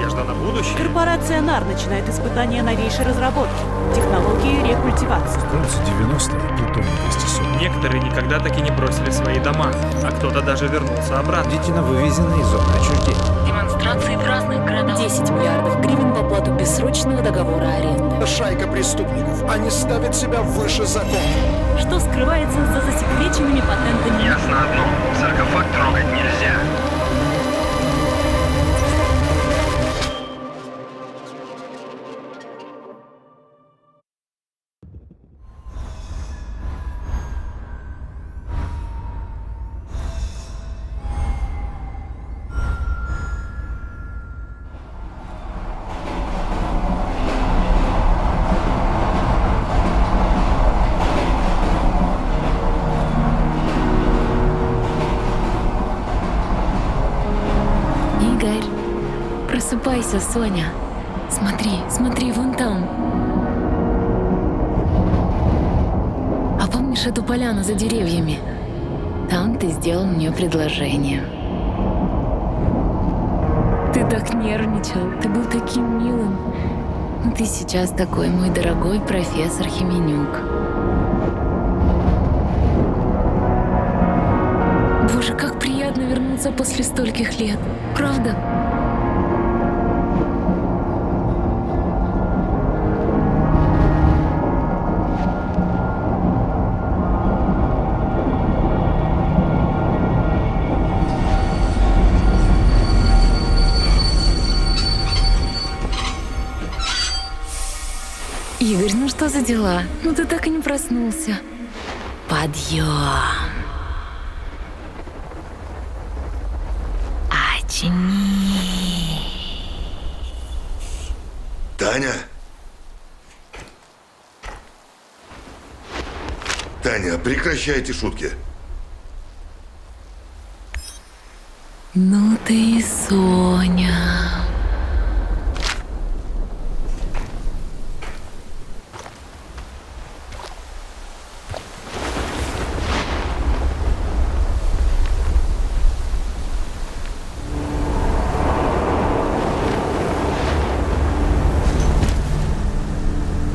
надежда на будущее. Корпорация НАР начинает испытания новейшей разработки. Технологии рекультивации. Станция 90, Плутоний 240. Некоторые никогда так и не бросили свои дома, а кто-то даже вернулся обратно. Детина вывезена из зоны отчуждения. Демонстрации в разных городах. 10 миллиардов гривен в оплату бессрочного договора аренды. Шайка преступников. Они ставят себя выше закона. Что скрывается за засекреченными патентами? Ясно одно. Саркофаг трогать нельзя. Игорь, просыпайся, Соня. Смотри, вон там. А помнишь эту поляну за деревьями? Там ты сделал мне предложение. Ты так нервничал, ты был таким милым. Но ты сейчас такой, мой дорогой профессор Хименюк. Боже, как приятно вернуться после стольких лет, правда? Игорь, ну что за дела? Ну ты так и не проснулся. Подъем. Очни. Таня? Таня, прекращай эти шутки. Ну ты и Соня.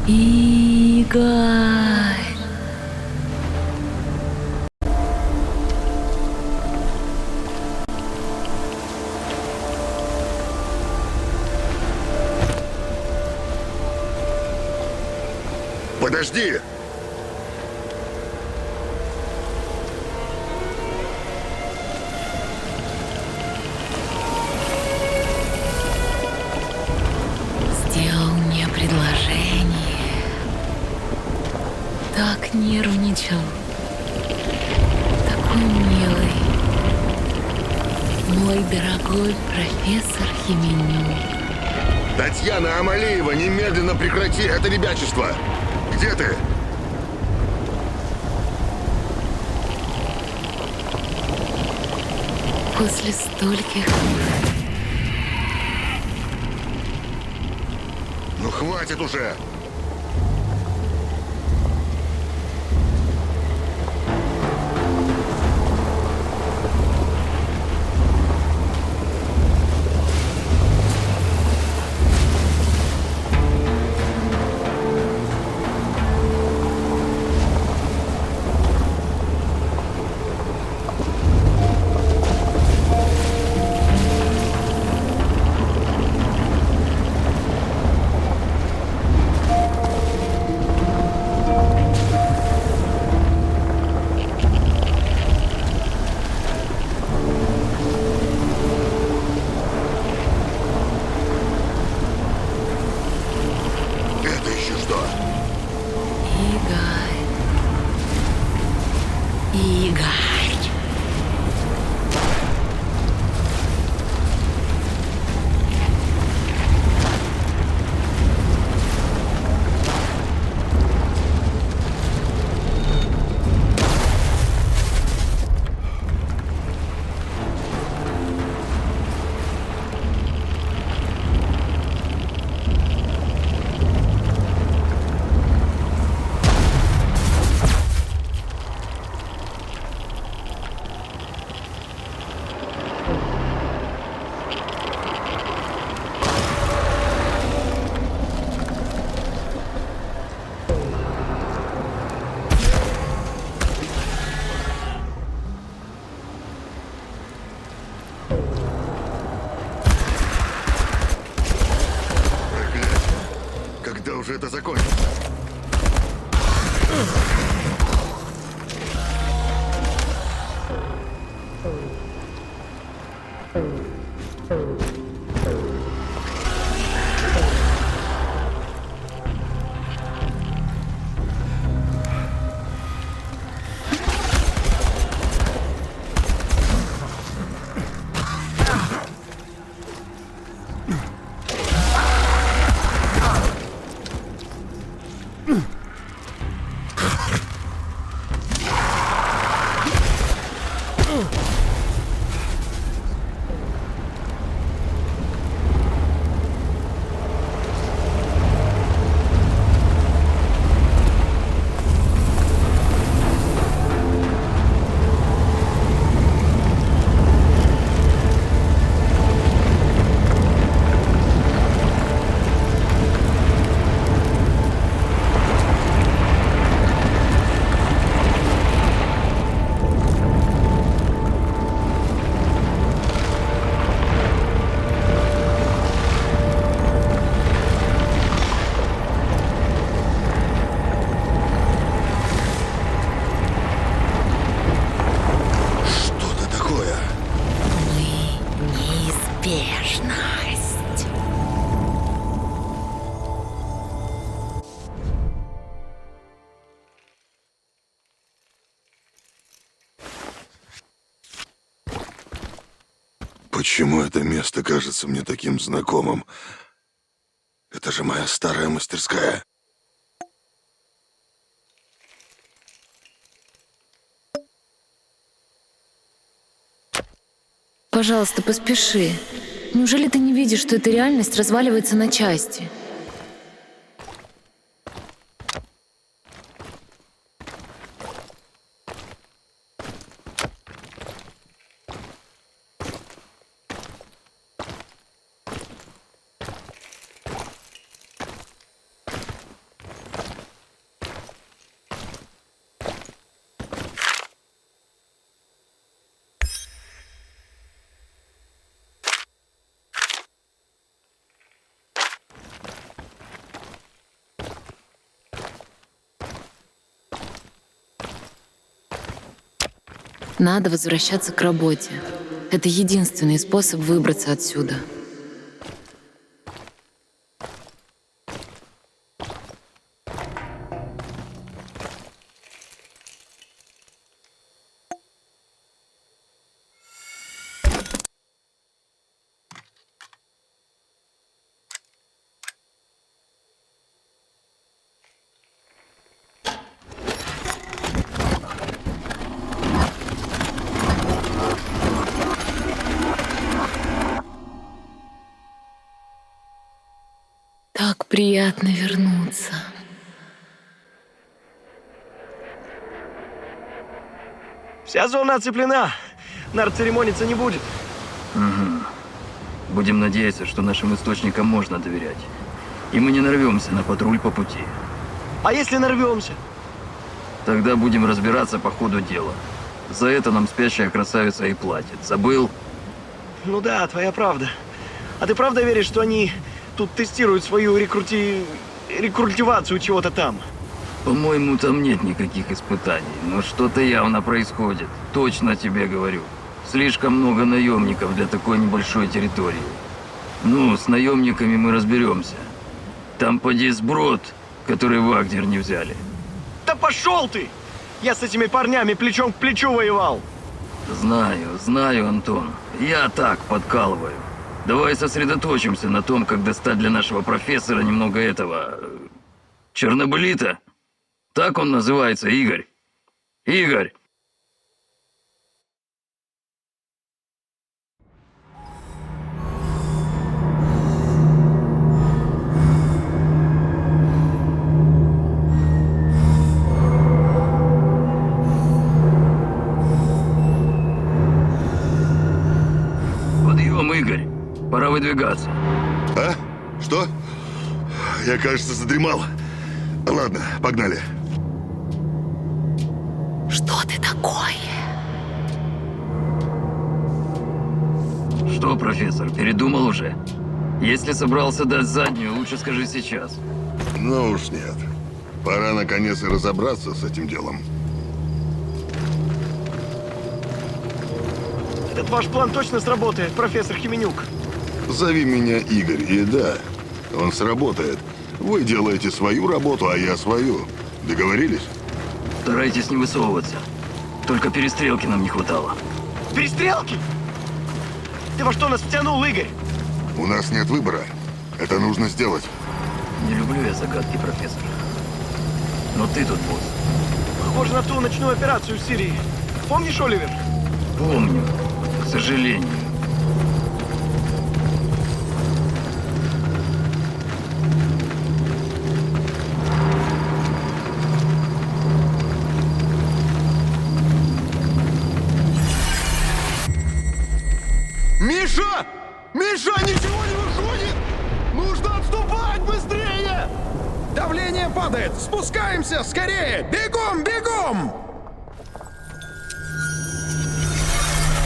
Игорь. Подожди! Сделал мне предложение. Так нервничал. Такой милый. Мой дорогой профессор Хименюк. Татьяна Амалеева, немедленно прекрати это ребячество! Где ты? После стольких... Ну хватит уже! же это закончится? Почему это место кажется мне таким знакомым? Это же моя старая мастерская. Пожалуйста, поспеши. Неужели ты не видишь, что эта реальность разваливается на части? Надо возвращаться к работе. Это единственный способ выбраться отсюда. Так приятно вернуться. Вся зона оцеплена. Нар церемониться не будет. Угу. Будем надеяться, что нашим источникам можно доверять. И мы не нарвемся на патруль по пути. А если нарвемся? Тогда будем разбираться по ходу дела. За это нам спящая красавица и платит. Забыл? Ну да, твоя правда. А ты правда веришь, что они тут тестируют свою рекультивацию чего-то там? По-моему, там нет никаких испытаний. Но что-то явно происходит. Точно тебе говорю. Слишком много наемников для такой небольшой территории. Ну, с наемниками мы разберемся. Там поди сброд, который Вагнер не взяли. Да пошел ты! Я с этими парнями плечом к плечу воевал. Знаю, Антон. Я так подкалываю. Давай сосредоточимся на том, как достать для нашего профессора немного этого... Чернобылита? Так он называется, Игорь. Игорь! Подъем, Игорь. Пора выдвигаться. А? Что? Я, кажется, задремал. Ладно, погнали. Что ты такое? Что, профессор, передумал уже? Если собрался дать заднюю, лучше скажи сейчас. Ну уж нет. Пора наконец и разобраться с этим делом. Этот ваш план точно сработает, профессор Хименюк. Зови меня Игорь, и да, он сработает. Вы делаете свою работу, а я свою. Договорились? Старайтесь не высовываться. Только перестрелки нам не хватало. Перестрелки? Ты во что нас втянул, Игорь? У нас нет выбора. Это нужно сделать. Не люблю я загадки, профессор. Но ты тут босс. Похоже на ту ночную операцию в Сирии. Помнишь, Оливер? Помню. К сожалению. Миша! Миша, ничего не выходит! Нужно отступать быстрее! Давление падает! Спускаемся! Скорее! Бегом, бегом!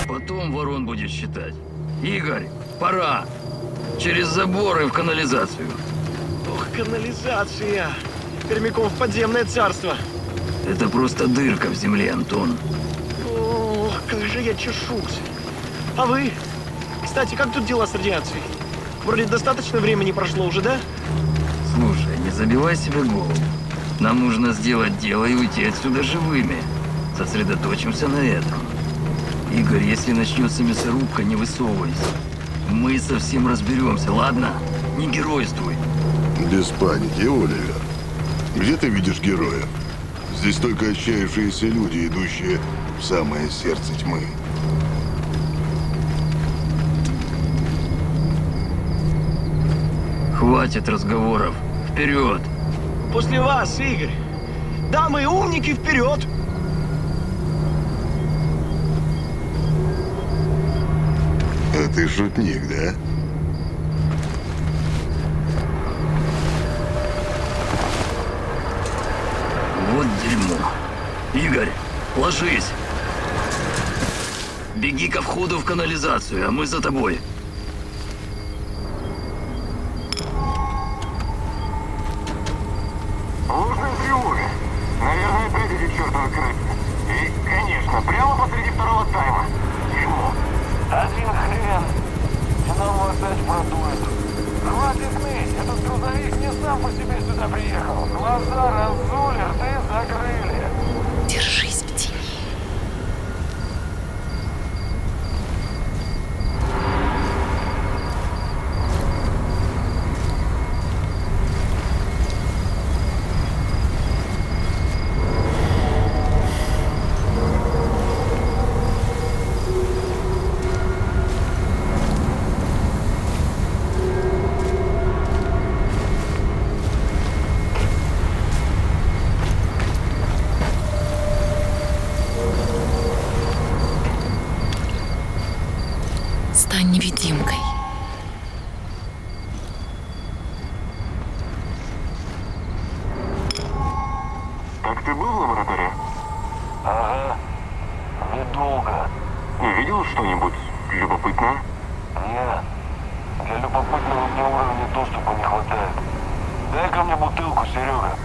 Потом ворон будет считать. Игорь, пора. Через забор и в канализацию. Ох, канализация. Прямиком в подземное царство. Это просто дырка в земле, Антон. Ох, как же я чешусь. А вы? Кстати, как тут дела с радиацией? Вроде достаточно времени прошло уже, да? Слушай, не забивай себе голову. Нам нужно сделать дело и уйти отсюда живыми. Сосредоточимся на этом. Игорь, если начнется мясорубка, не высовывайся. Мы совсем разберемся, ладно? Не геройствуй. Без паники, Оливер. Где ты видишь героя? Здесь только отчаявшиеся люди, идущие в самое сердце тьмы. Хватит разговоров. Вперед! После вас, Игорь. Дамы и умники, вперед! А ты шутник, да? Вот дерьмо. Игорь, ложись. Беги ко входу в канализацию, а мы за тобой. Ложные тревоги. Наверное, опять эти чертовы крысы. И, конечно, прямо посреди второго тайма. Чмо. Один хрен. И нам опять продует. Хватит ныть. Этот грузовик не сам по себе сюда приехал. Глаза разули, рты закрыли. Держись в тени. Стань невидимкой. Так ты был в лаборатории? Ага. Недолго. Не видел что-нибудь любопытное? Нет. Для любопытного мне уровня доступа не хватает. Дай-ка мне бутылку, Серега.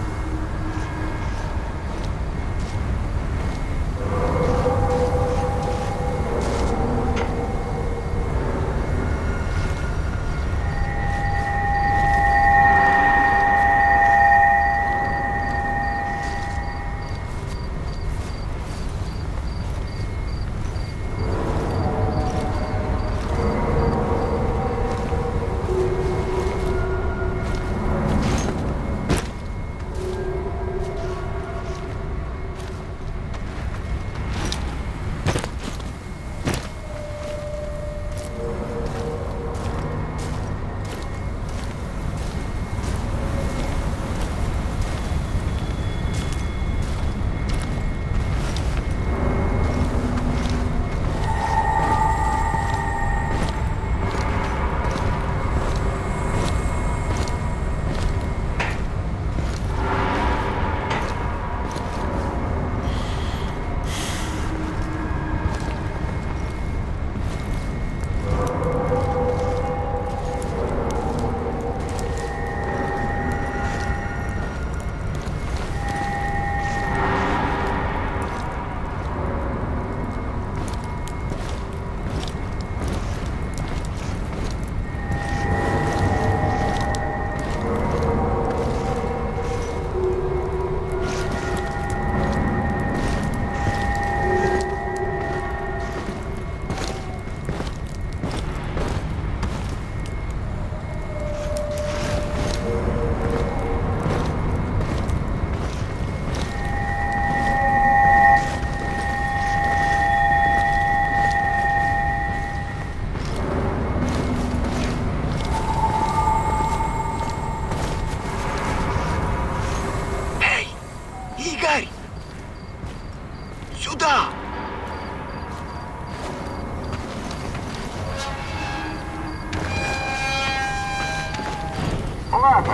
Ладно,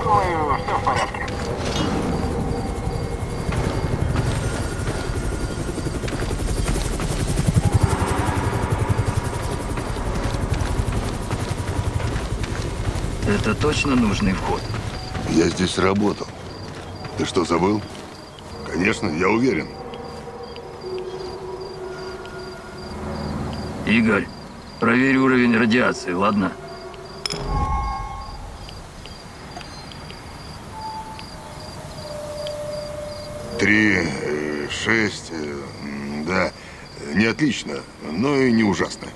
думаю, все в порядке. Это точно нужный вход? Я здесь работал. Ты что, забыл? Конечно, я уверен. Игорь, проверь уровень радиации, ладно? Три, 6, да, не отлично, но и не ужасно.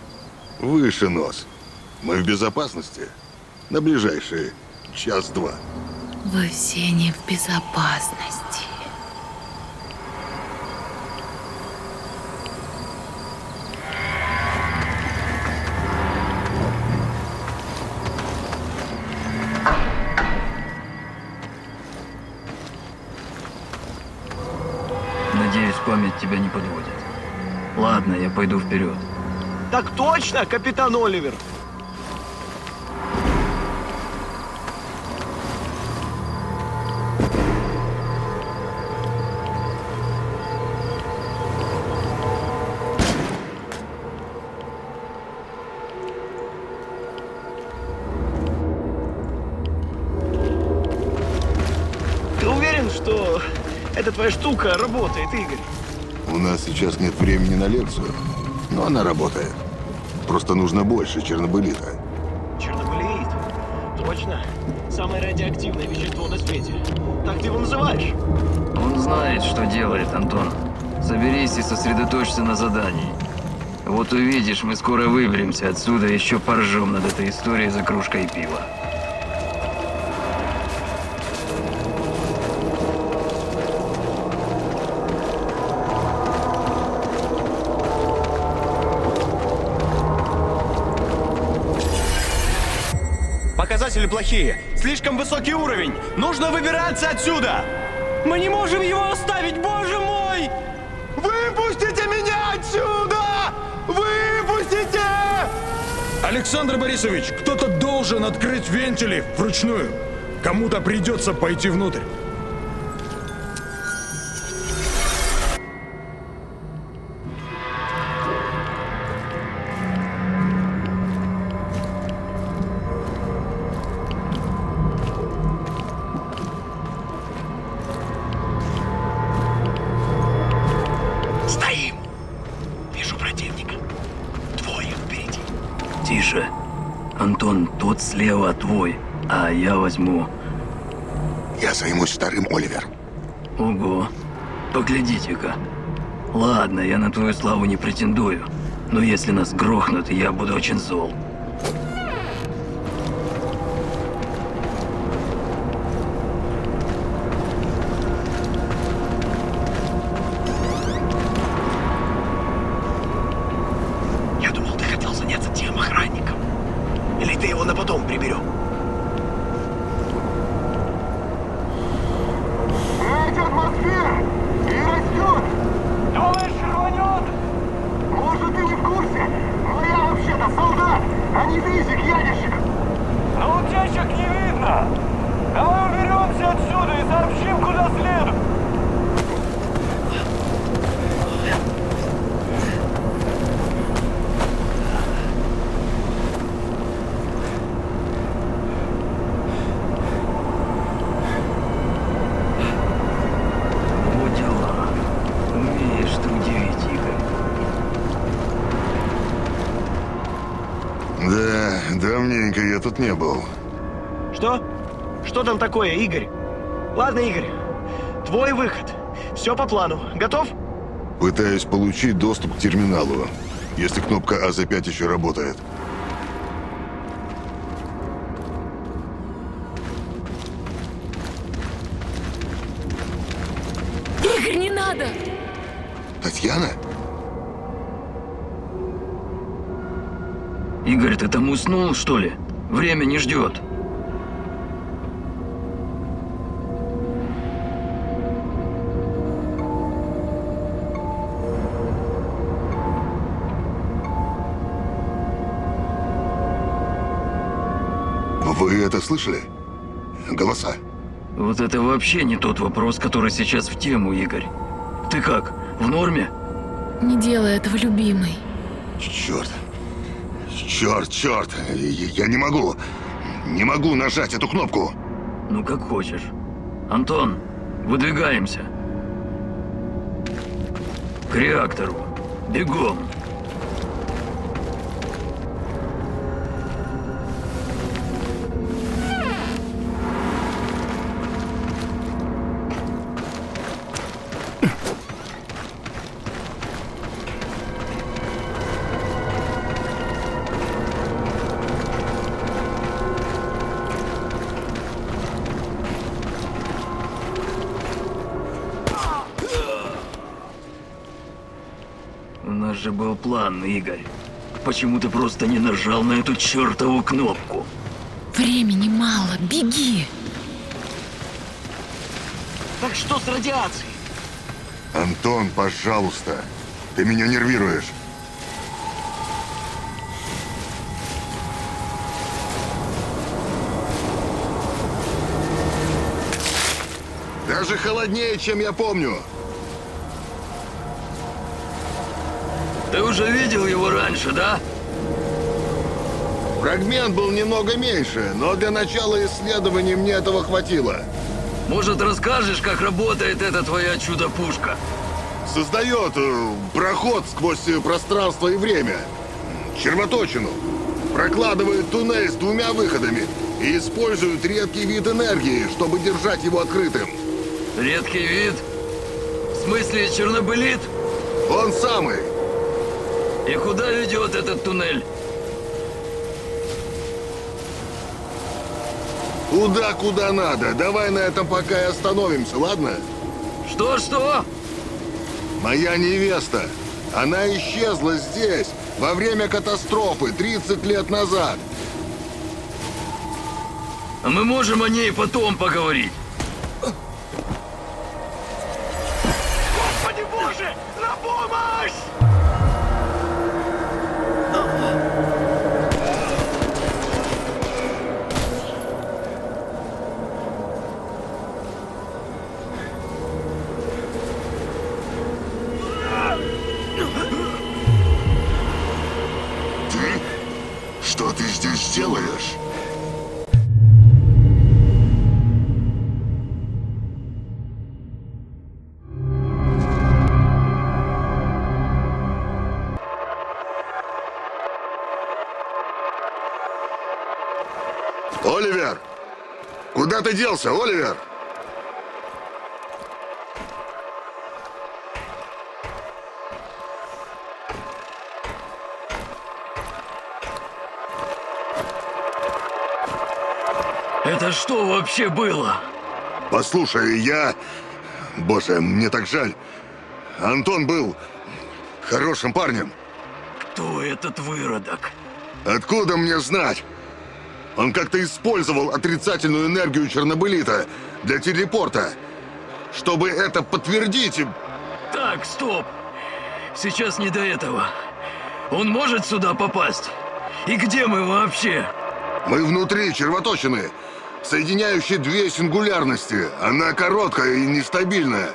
Выше нос. Мы в безопасности на ближайшие час-два. Вы все не в безопасности. Надеюсь, память тебя не подводит. Ладно, я пойду вперед. Так точно, капитан Оливер. Ты уверен, что эта твоя штука работает, Игорь? У нас сейчас нет времени на лекцию, но она работает. Просто нужно больше чернобылита. Чернобылит? Точно. Самое радиоактивное вещество на свете. Так ты его называешь? Он знает, что делает, Антон. Соберись и сосредоточься на задании. Вот увидишь, мы скоро выберемся отсюда и еще поржем над этой историей за кружкой пива. Показатели плохие. Слишком высокий уровень. Нужно выбираться отсюда. Мы не можем его оставить, боже мой! Выпустите меня отсюда! Выпустите! Александр Борисович, кто-то должен открыть вентили вручную. Кому-то придется пойти внутрь. Стоим! Вижу противника. Двое впереди. Тише. Антон, тот слева твой, а я возьму... Я займусь вторым, Оливер. Ого. Поглядите-ка. Ладно, я на твою славу не претендую, но если нас грохнут, я буду очень зол. Я думал, ты хотел заняться тем охранником. Или ты его на потом приберем? Эта атмосфера и растет. Думаешь, рванет? Может, ты не в курсе, но я вообще-то солдат, а не физик-ядерщик. Но утечек не видно. Давай уберемся отсюда и сообщим, куда следует. Вот дела. Умеешь ты удивить, Игорь. Да, давненько я тут не был. Что? Что там такое, Игорь? Ладно, Игорь. Твой выход. Все по плану. Готов? Пытаюсь получить доступ к терминалу, если кнопка АЗ-5 еще работает. Игорь, не надо! Татьяна? Игорь, ты там уснул, что ли? Время не ждет. Вы это слышали? голоса. Вот это вообще не тот вопрос, который сейчас в тему, Игорь. Ты как, в норме? Не делай этого, любимый. Черт. Черт. Я не могу. Не могу нажать эту кнопку. Ну как хочешь. Антон, выдвигаемся. К реактору. Бегом. У нас же был план, Игорь. Почему ты просто не нажал на эту чертову кнопку? Времени мало, беги. Так что с радиацией? Антон, пожалуйста. Ты меня нервируешь. Даже холоднее, чем я помню. Ты уже видел его раньше, да? Фрагмент был немного меньше, но для начала исследований мне этого хватило. Может, расскажешь, как работает эта твоя чудо-пушка? Создает проход сквозь пространство и время. Червоточину. Прокладывает туннель с 2 выходами и использует редкий вид энергии, чтобы держать его открытым. Редкий вид? В смысле, чернобылит? Он самый. И куда ведет этот туннель? Туда, куда надо. Давай на этом пока и остановимся, ладно? Что? Моя невеста. Она исчезла здесь во время катастрофы 30 лет назад. А мы можем о ней потом поговорить. Господи боже, на помощь! Что ты здесь делаешь? Оливер! Куда ты делся, Оливер? Это что вообще было? Послушай, Боже, мне так жаль. Антон был хорошим парнем. Кто этот выродок? Откуда мне знать? Он как-то использовал отрицательную энергию Чернобылита для телепорта. Чтобы это подтвердить... Так, стоп. Сейчас не до этого. Он может сюда попасть? И где мы вообще? Мы внутри червоточины, соединяющей 2 сингулярности. Она короткая и нестабильная.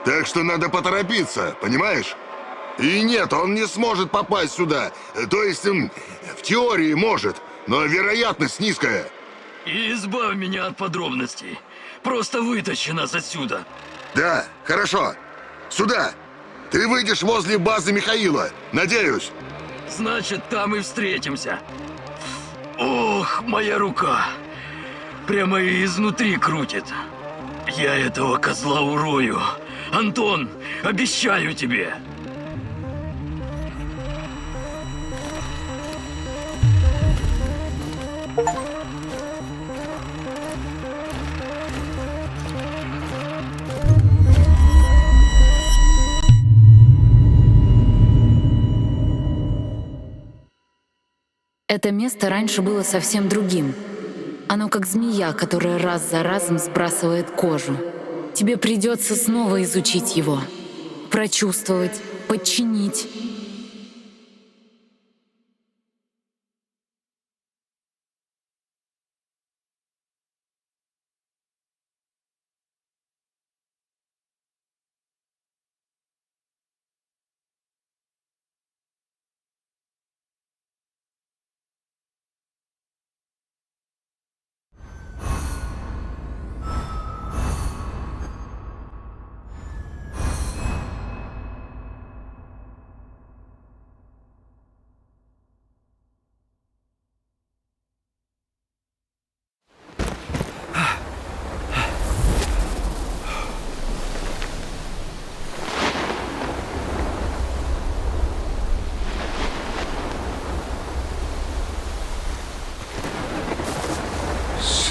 Так что надо поторопиться, понимаешь? И нет, он не сможет попасть сюда. То есть, в теории может, но вероятность низкая. И избавь меня от подробностей. Просто вытащи нас отсюда. Да, хорошо. Сюда. Ты выйдешь возле базы Михаила, надеюсь. Значит, там и встретимся. Ох, моя рука. Прямо изнутри крутит. Я этого козла урою. Антон, обещаю тебе. Это место раньше было совсем другим. Оно как змея, которая раз за разом сбрасывает кожу. Тебе придется снова изучить его, прочувствовать, подчинить.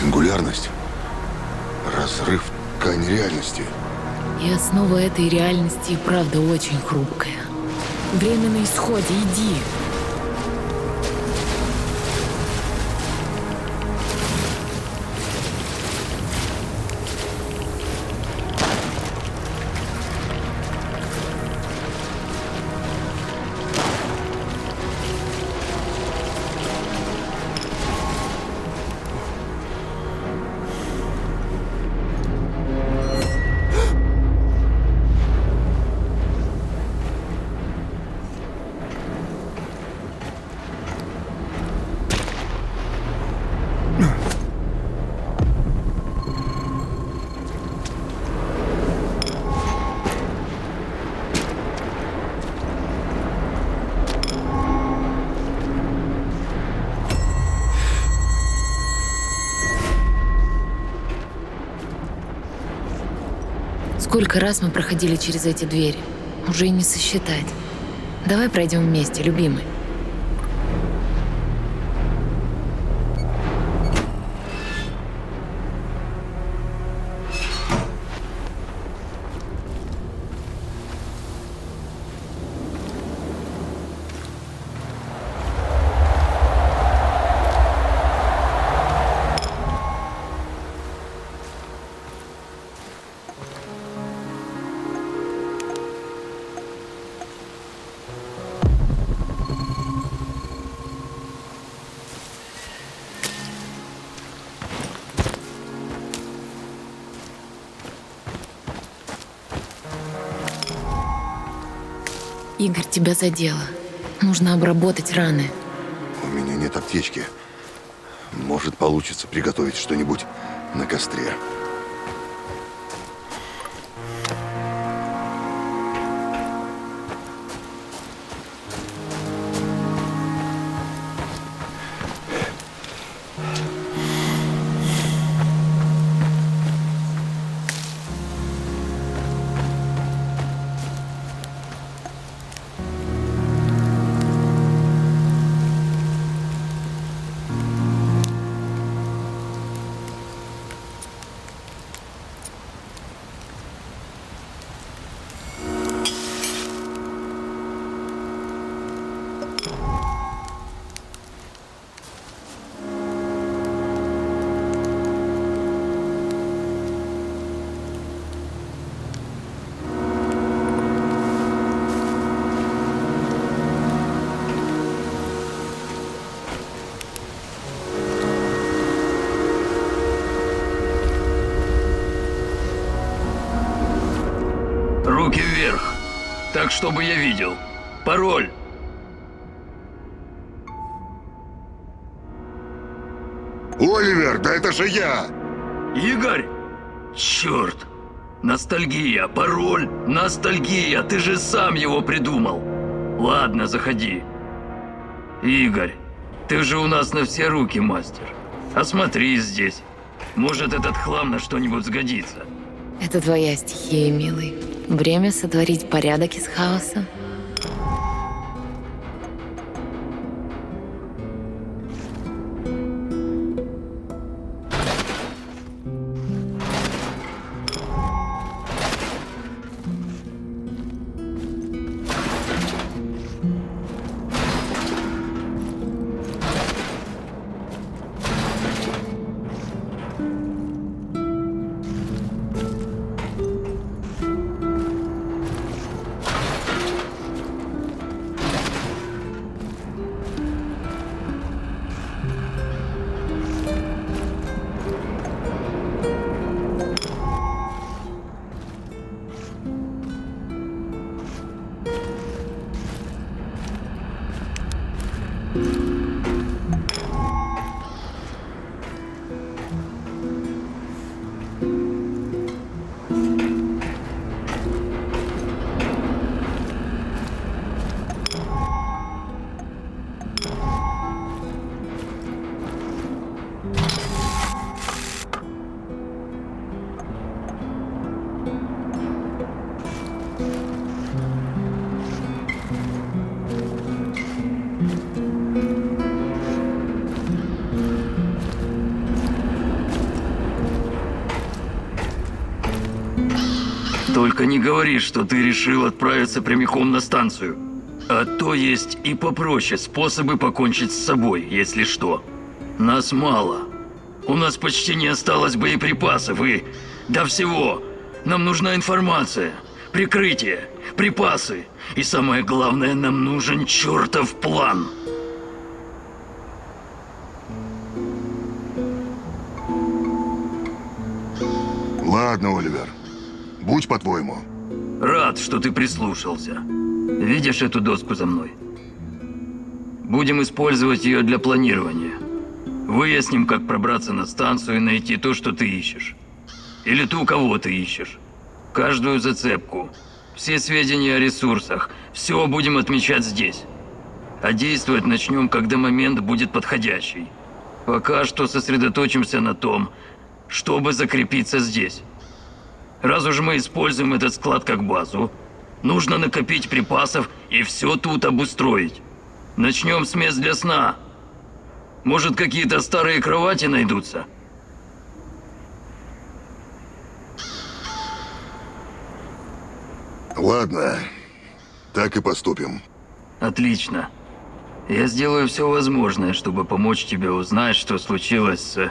Сингулярность. Разрыв ткани реальности. И основа этой реальности и правда очень хрупкая. Время на исходе, иди. Сколько раз мы проходили через эти двери? Уже и не сосчитать. Давай пройдем вместе, любимый. Игорь, тебя задело. Нужно обработать раны. У меня нет аптечки. Может, получится приготовить что-нибудь на костре. Руки вверх. Так, чтобы я видел. Пароль. Оливер, да это же я! Игорь? Черт. Ностальгия. Пароль. Ностальгия. Ты же сам его придумал. Ладно, заходи. Игорь, ты же у нас на все руки мастер. Осмотри здесь. Может, этот хлам на что-нибудь сгодится. Это твоя стихия, милый. Время сотворить порядок из хаоса. Только не говори, что ты решил отправиться прямиком на станцию. А то есть и попроще способы покончить с собой, если что. Нас мало. У нас почти не осталось боеприпасов и... до всего. Нам нужна информация, прикрытие, припасы. И самое главное, нам нужен чертов план. Ладно, Оливер. Будь по-твоему. Рад, что ты прислушался. Видишь эту доску за мной? Будем использовать ее для планирования. Выясним, как пробраться на станцию и найти то, что ты ищешь. Или ту, кого ты ищешь. Каждую зацепку. Все сведения о ресурсах. Все будем отмечать здесь. А действовать начнем, когда момент будет подходящий. Пока что сосредоточимся на том, чтобы закрепиться здесь. Раз уж мы используем этот склад как базу, нужно накопить припасов и все тут обустроить. Начнем с мест для сна. Может, какие-то старые кровати найдутся? Ладно, так и поступим. Отлично. Я сделаю все возможное, чтобы помочь тебе узнать, что случилось с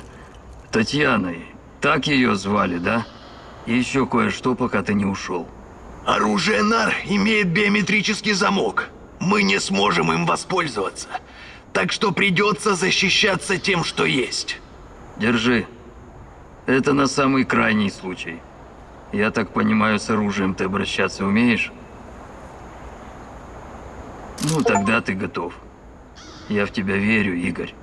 Татьяной. Так ее звали, да? И еще кое-что, пока ты не ушел. Оружие НАР имеет биометрический замок. Мы не сможем им воспользоваться. Так что придется защищаться тем, что есть. Держи. Это на самый крайний случай. Я так понимаю, с оружием ты обращаться умеешь? Ну, тогда ты готов. Я в тебя верю, Игорь.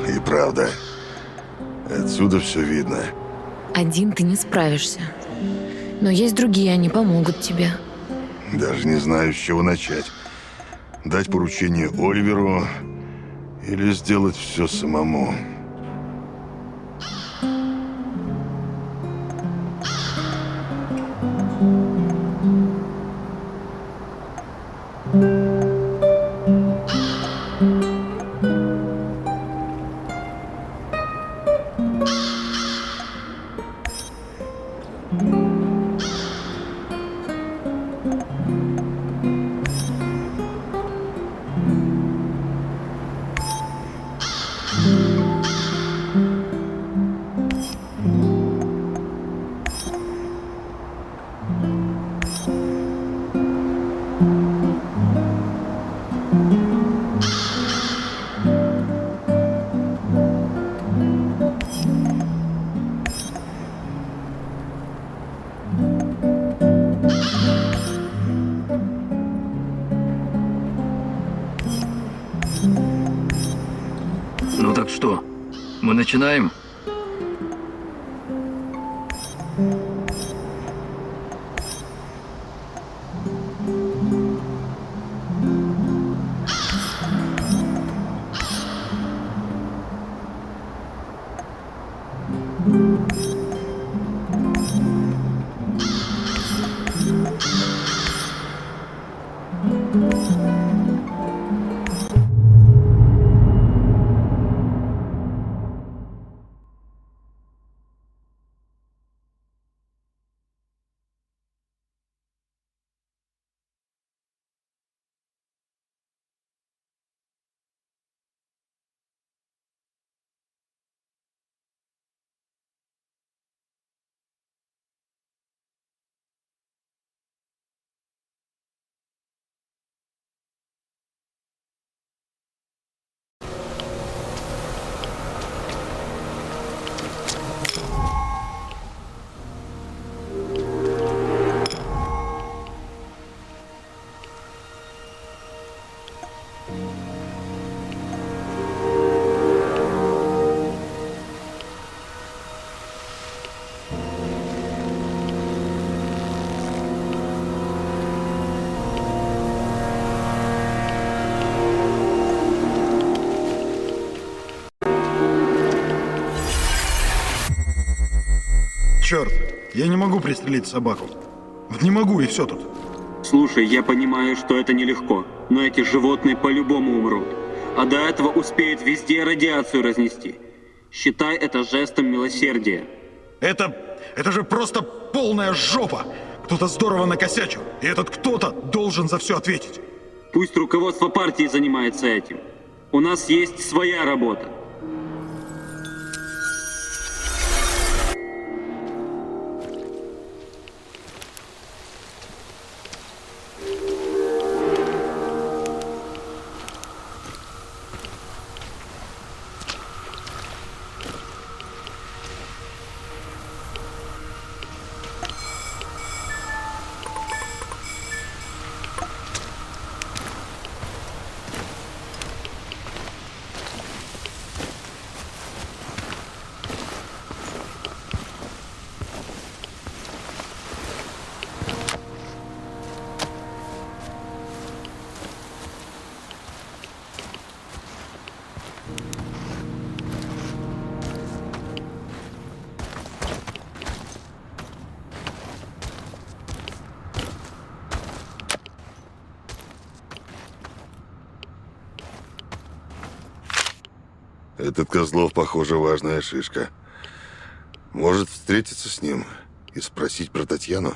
И правда. Отсюда все видно. Один ты не справишься. Но есть другие, они помогут тебе. Даже не знаю, с чего начать. Дать поручение Оливеру или сделать все самому. Ну так что, мы начинаем? Черт, я не могу пристрелить собаку. Вот не могу, и все тут. Слушай, я понимаю, что это нелегко, но эти животные по-любому умрут. А до этого успеют везде радиацию разнести. Считай это жестом милосердия. Это же просто полная жопа! Кто-то здорово накосячил, и этот кто-то должен за все ответить. Пусть руководство партии занимается этим. У нас есть своя работа. Этот Козлов, похоже, важная шишка. Может встретиться с ним и спросить про Татьяну?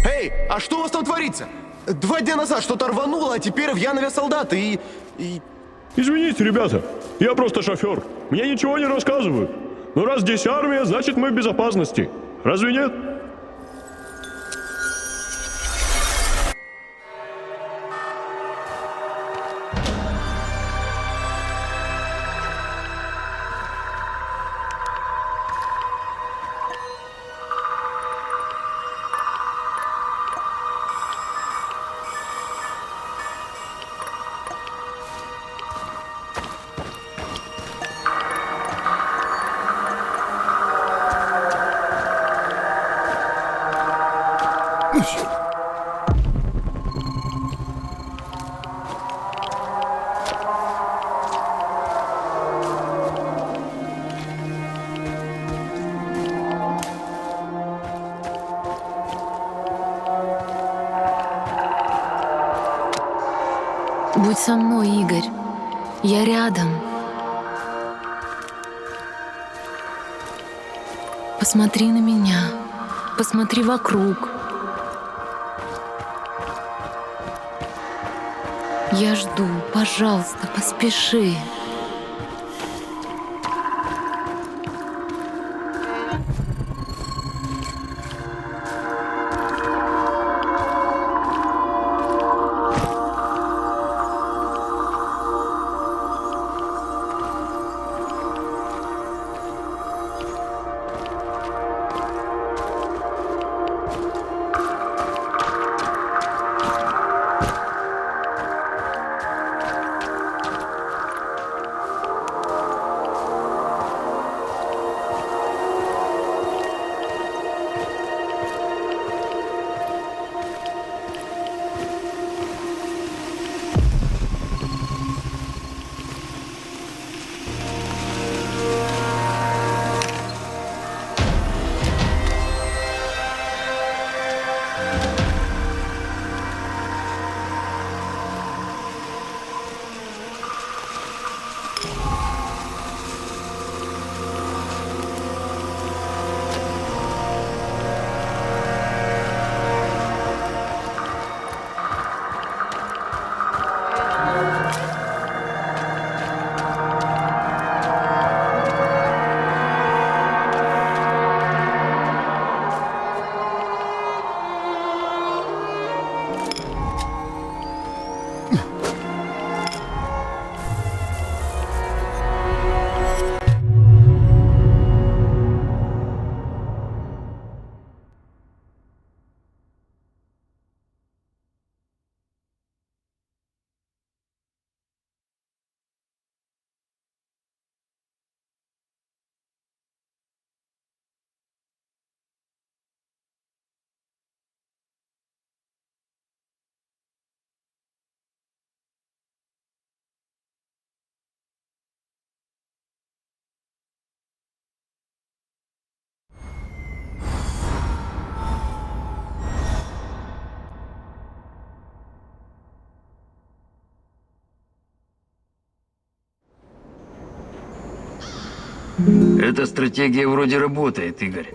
Эй, а что у вас там творится? 2 дня назад что-то рвануло, а теперь в Янове солдаты и... Извините, ребята, я просто шофер. Мне ничего не рассказывают. Но раз здесь армия, значит мы в безопасности. Разве нет? Будь со мной, Игорь. Я рядом. Посмотри на меня. Посмотри вокруг. Я жду. Пожалуйста, поспеши. Эта стратегия вроде работает, Игорь.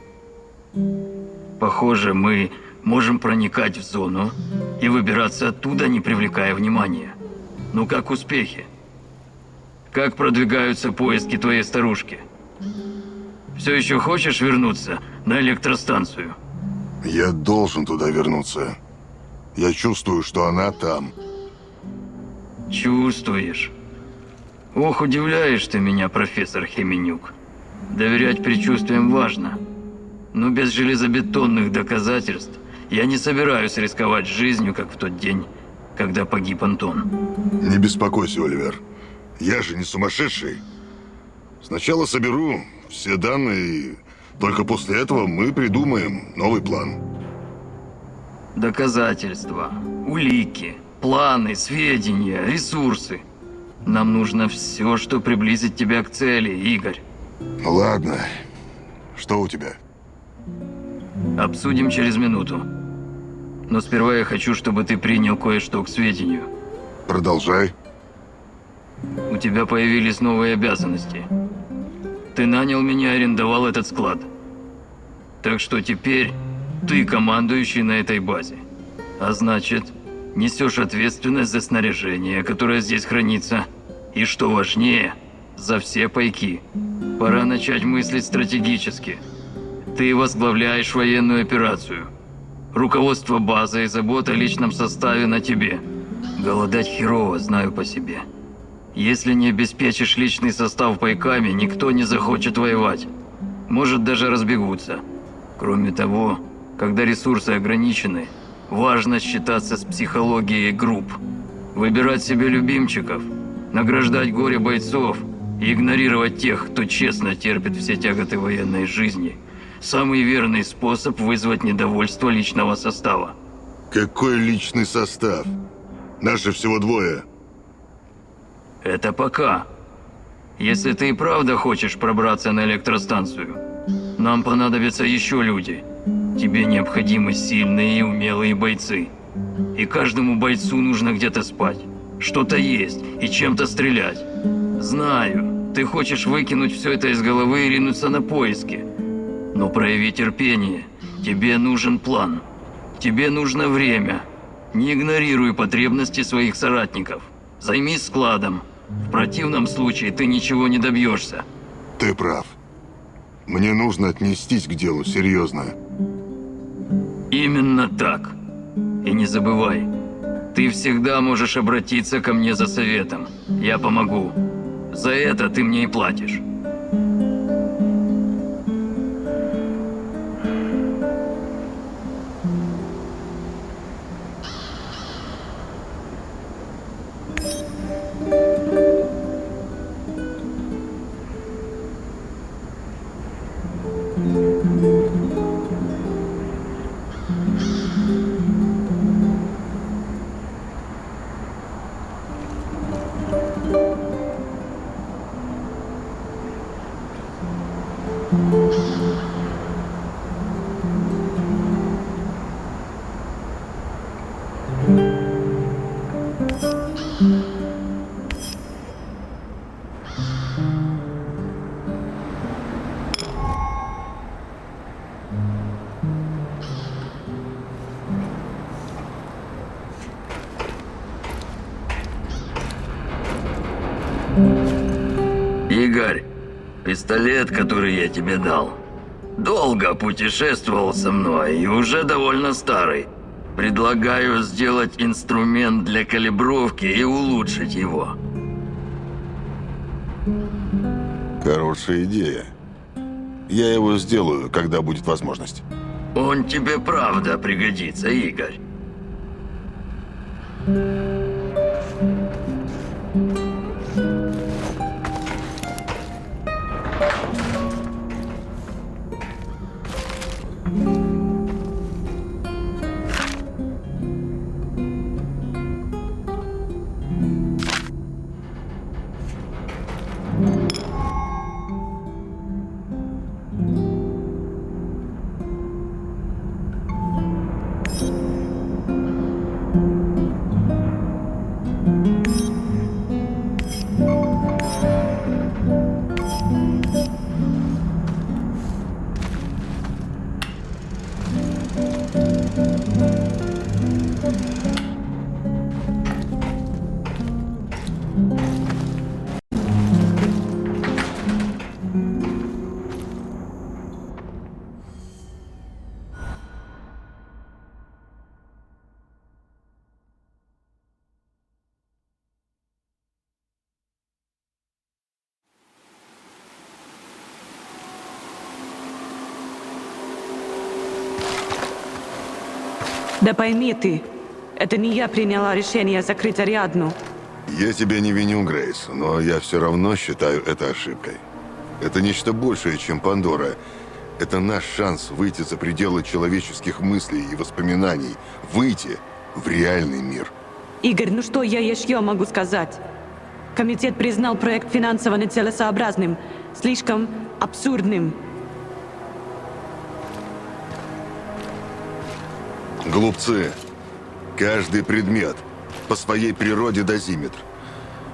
Похоже, мы можем проникать в зону и выбираться оттуда, не привлекая внимания. Ну как успехи? Как продвигаются поиски твоей старушки? Все еще хочешь вернуться на электростанцию? Я должен туда вернуться. Я чувствую, что она там. Чувствуешь? Ох, удивляешь ты меня, профессор Хеменюк. Доверять предчувствиям важно. Но без железобетонных доказательств я не собираюсь рисковать жизнью, как в тот день, когда погиб Антон. Не беспокойся, Оливер. Я же не сумасшедший. Сначала соберу все данные, и только после этого мы придумаем новый план. Доказательства, улики, планы, сведения, ресурсы. Нам нужно все, что приблизит тебя к цели, Игорь. Ладно. Что у тебя? Обсудим через минуту. Но сперва я хочу, чтобы ты принял кое-что к сведению. Продолжай. У тебя появились новые обязанности. Ты нанял меня и арендовал этот склад. Так что теперь ты командующий на этой базе. А значит, несешь ответственность за снаряжение, которое здесь хранится. И что важнее, за все пайки. Пора начать мыслить стратегически. Ты возглавляешь военную операцию. Руководство базой и забота о личном составе на тебе. Голодать херово, знаю по себе. Если не обеспечишь личный состав пайками, никто не захочет воевать. Может, даже разбегутся. Кроме того, когда ресурсы ограничены, важно считаться с психологией групп. Выбирать себе любимчиков, награждать горе бойцов и игнорировать тех, кто честно терпит все тяготы военной жизни – самый верный способ вызвать недовольство личного состава. Какой личный состав? Нас же всего двое. Это пока. Если ты и правда хочешь пробраться на электростанцию, нам понадобятся еще люди. Тебе необходимы сильные и умелые бойцы. И каждому бойцу нужно где-то спать, что-то есть и чем-то стрелять. Знаю, ты хочешь выкинуть все это из головы и ринуться на поиски. Но прояви терпение. Тебе нужен план. Тебе нужно время. Не игнорируй потребности своих соратников. Займись складом. В противном случае ты ничего не добьешься. Ты прав. Мне нужно отнестись к делу серьезно. Именно так. И не забывай, ты всегда можешь обратиться ко мне за советом. Я помогу. За это ты мне и платишь. Игорь, пистолет, который я тебе дал, долго путешествовал со мной и уже довольно старый. Предлагаю сделать инструмент для калибровки и улучшить его. Хорошая идея. Я его сделаю, когда будет возможность. Он тебе правда пригодится, Игорь. Да пойми ты, это не я приняла решение закрыть Ариадну. Я тебя не виню, Грейс, но я все равно считаю это ошибкой. Это нечто большее, чем Пандора. Это наш шанс выйти за пределы человеческих мыслей и воспоминаний. Выйти в реальный мир. Игорь, ну что я еще могу сказать? Комитет признал проект финансово нецелесообразным, слишком абсурдным. Глупцы. Каждый предмет по своей природе дозиметр.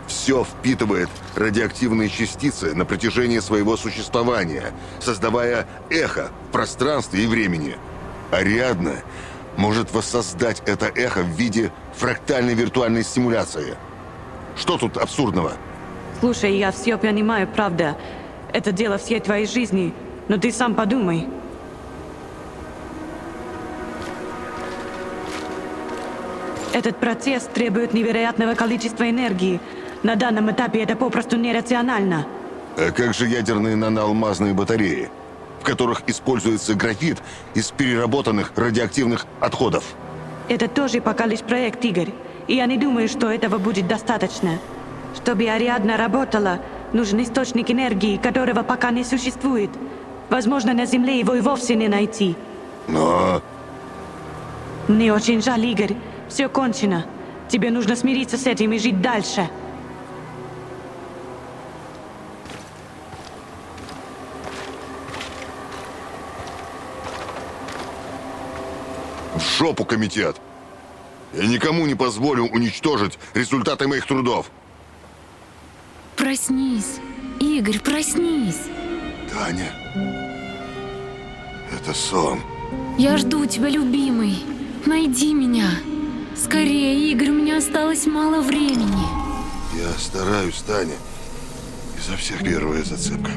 Все впитывает радиоактивные частицы на протяжении своего существования, создавая эхо в пространстве и времени. Ариадна может воссоздать это эхо в виде фрактальной виртуальной стимуляции. Что тут абсурдного? Слушай, я все понимаю, правда. Это дело всей твоей жизни, но ты сам подумай. Этот процесс требует невероятного количества энергии. На данном этапе это попросту нерационально. А как же ядерные наноалмазные батареи, в которых используется графит из переработанных радиоактивных отходов? Это тоже пока лишь проект, Игорь. И я не думаю, что этого будет достаточно. Чтобы Ариадна работала, нужен источник энергии, которого пока не существует. Возможно, на Земле его и вовсе не найти. Но... Мне очень жаль, Игорь. Все кончено. Тебе нужно смириться с этим и жить дальше. В жопу, комитет! Я никому не позволю уничтожить результаты моих трудов. Проснись. Игорь, проснись. Таня, это сон. Я жду тебя, любимый. Найди меня. Скорее, Игорь, у меня осталось мало времени. Я стараюсь, Таня. Изо всех первая зацепка.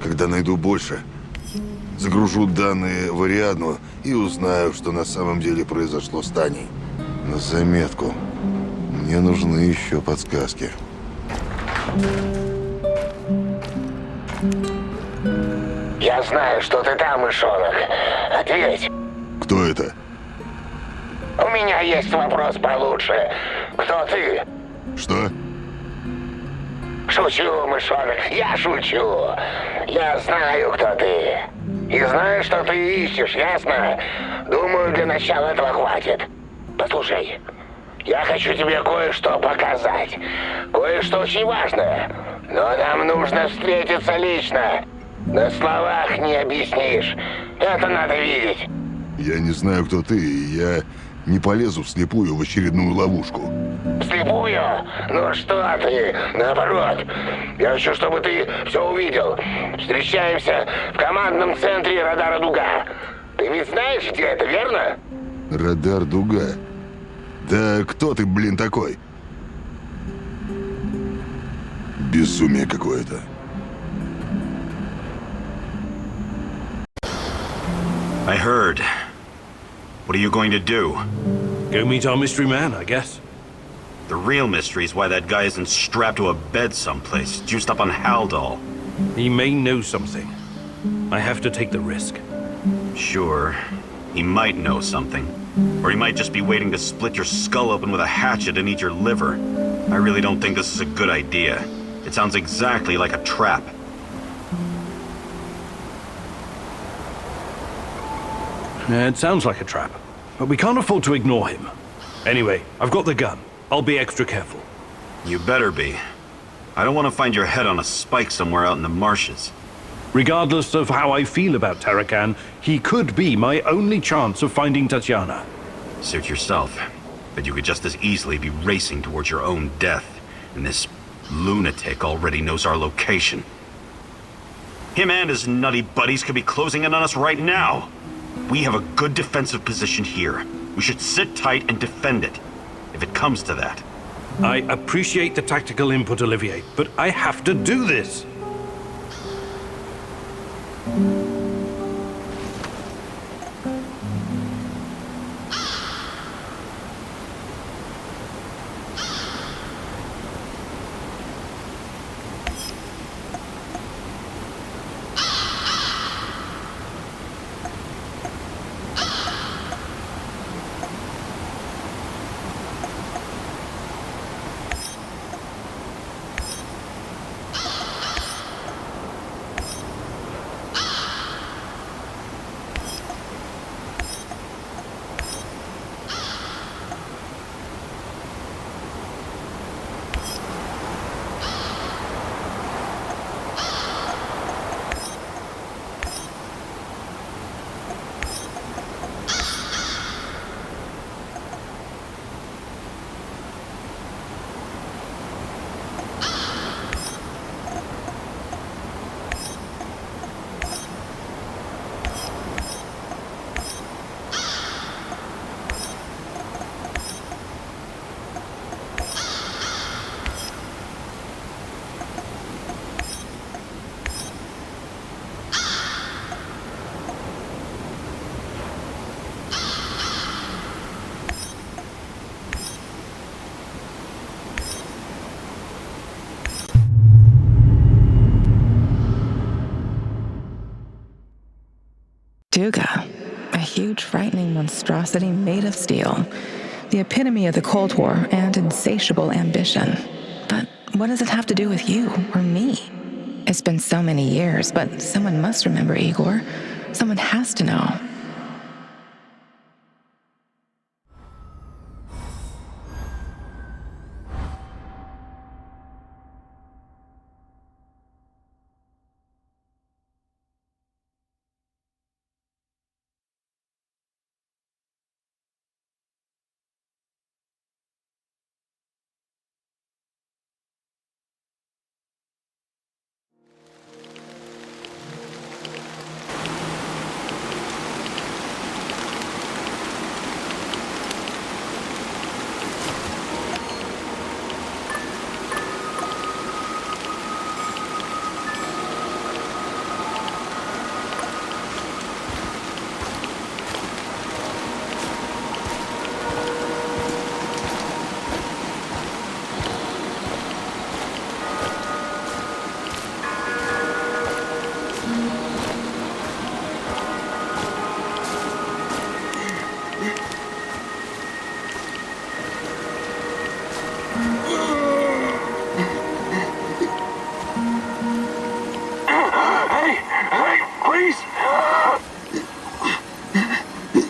Когда найду больше, загружу данные в Ариадну и узнаю, что на самом деле произошло с Таней. На заметку. Мне нужны еще подсказки. Я знаю, что ты там, мышонок. Ответь. Кто это? У меня есть вопрос получше. Кто ты? Что? Шучу, мышонок, я шучу. Я знаю, кто ты. И знаю, что ты ищешь, ясно? Думаю, для начала этого хватит. Послушай, я хочу тебе кое-что показать. Кое-что очень важное. Но нам нужно встретиться лично. На словах не объяснишь. Это надо видеть. Я не знаю, кто ты, и я не полезу вслепую в очередную ловушку. Вслепую? Ну что ты? Наоборот. Я хочу, чтобы ты все увидел. Встречаемся в командном центре радара «Дуга». Ты ведь знаешь, где это, верно? Радар «Дуга». Да кто ты, блин, такой? Безумие какое-то. I heard. What are you going to do? Go meet our mystery man, I guess. The real mystery is why that guy isn't strapped to a bed someplace, juiced up on Haldol. He may know something. I have to take the risk. Sure, he might know something. Or he might just be waiting to split your skull open with a hatchet and eat your liver. I really don't think this is a good idea. It sounds exactly like a trap. It sounds like a trap, but we can't afford to ignore him. Anyway, I've got the gun. I'll be extra careful. You better be. I don't want to find your head on a spike somewhere out in the marshes. Regardless of how I feel about Tarakan, he could be my only chance of finding Tatiana. Suit yourself. But you could just as easily be racing towards your own death, and this lunatic already knows our location. Him and his nutty buddies could be closing in on us right now. We have a good defensive position here. We should sit tight and defend it, if it comes to that. I appreciate the tactical input, Olivier, but I have to do this. Duga, a huge, frightening monstrosity made of steel. The epitome of the Cold War and insatiable ambition. But what does it have to do with you or me? It's been so many years, but someone must remember Igor. Someone has to know.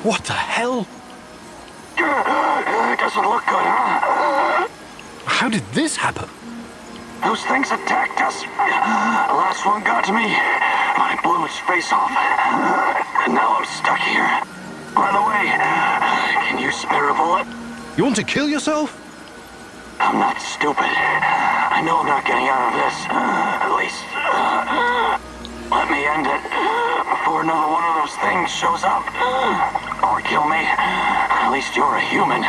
What the hell? It doesn't look good, huh? How did this happen? Those things attacked us. The last one got to me. I blew its face off. And now I'm stuck here. By the way, can you spare a bullet? You want to kill yourself? I'm not stupid. I know I'm not getting out of this. At least, let me end it before another one of those things shows up. Or kill me. At least you're a human.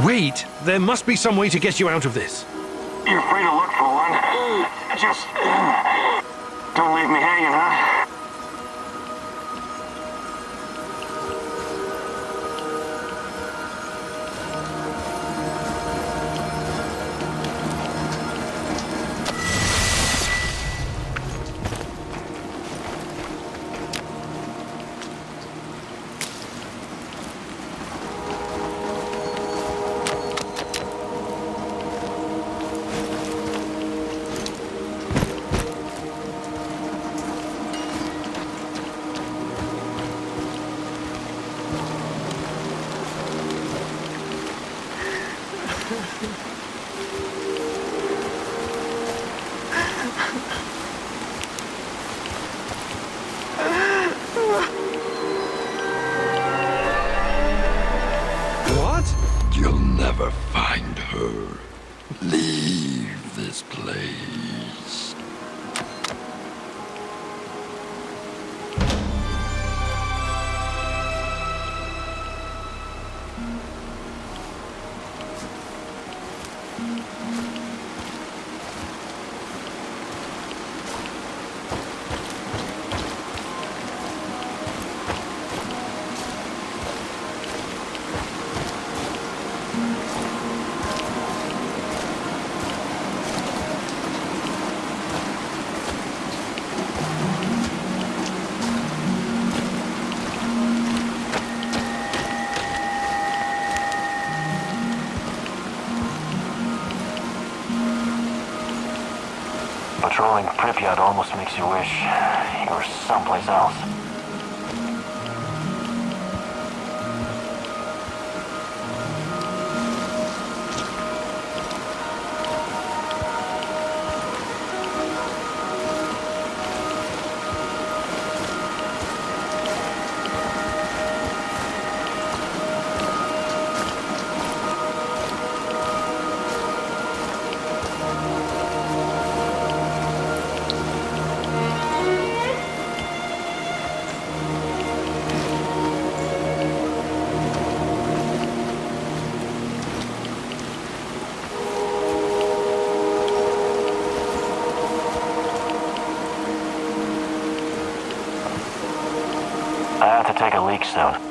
Wait, there must be some way to get you out of this. You're free to look for one. Just don't leave me hanging, huh? Knowing Pripyat almost makes you wish you were someplace else. I have to take a leak soon.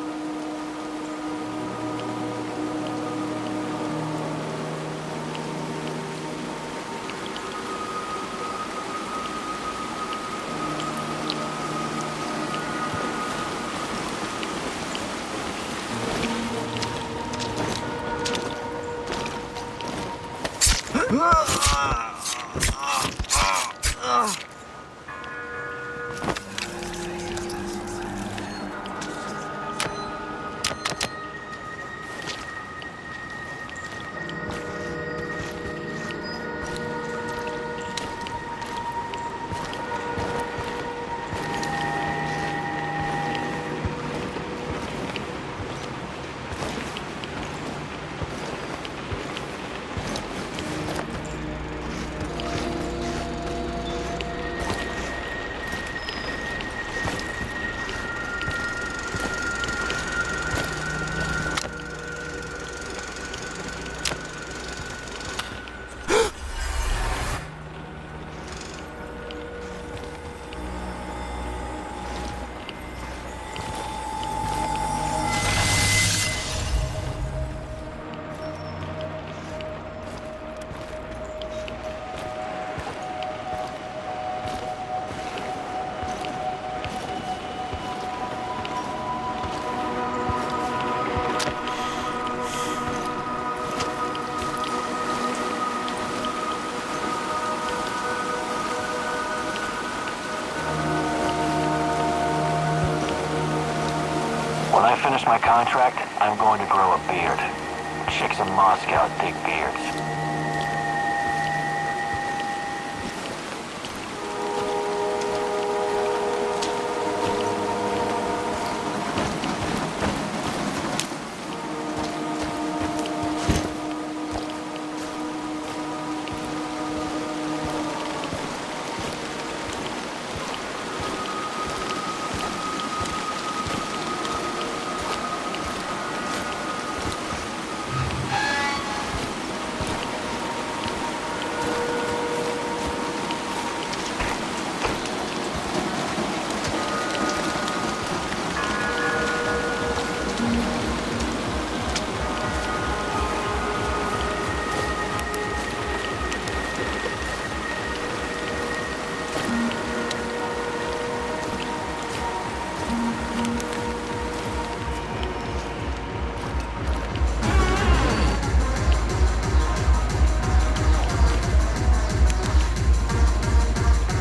When I finish my contract, I'm going to grow a beard. Chicks in Moscow dig beards.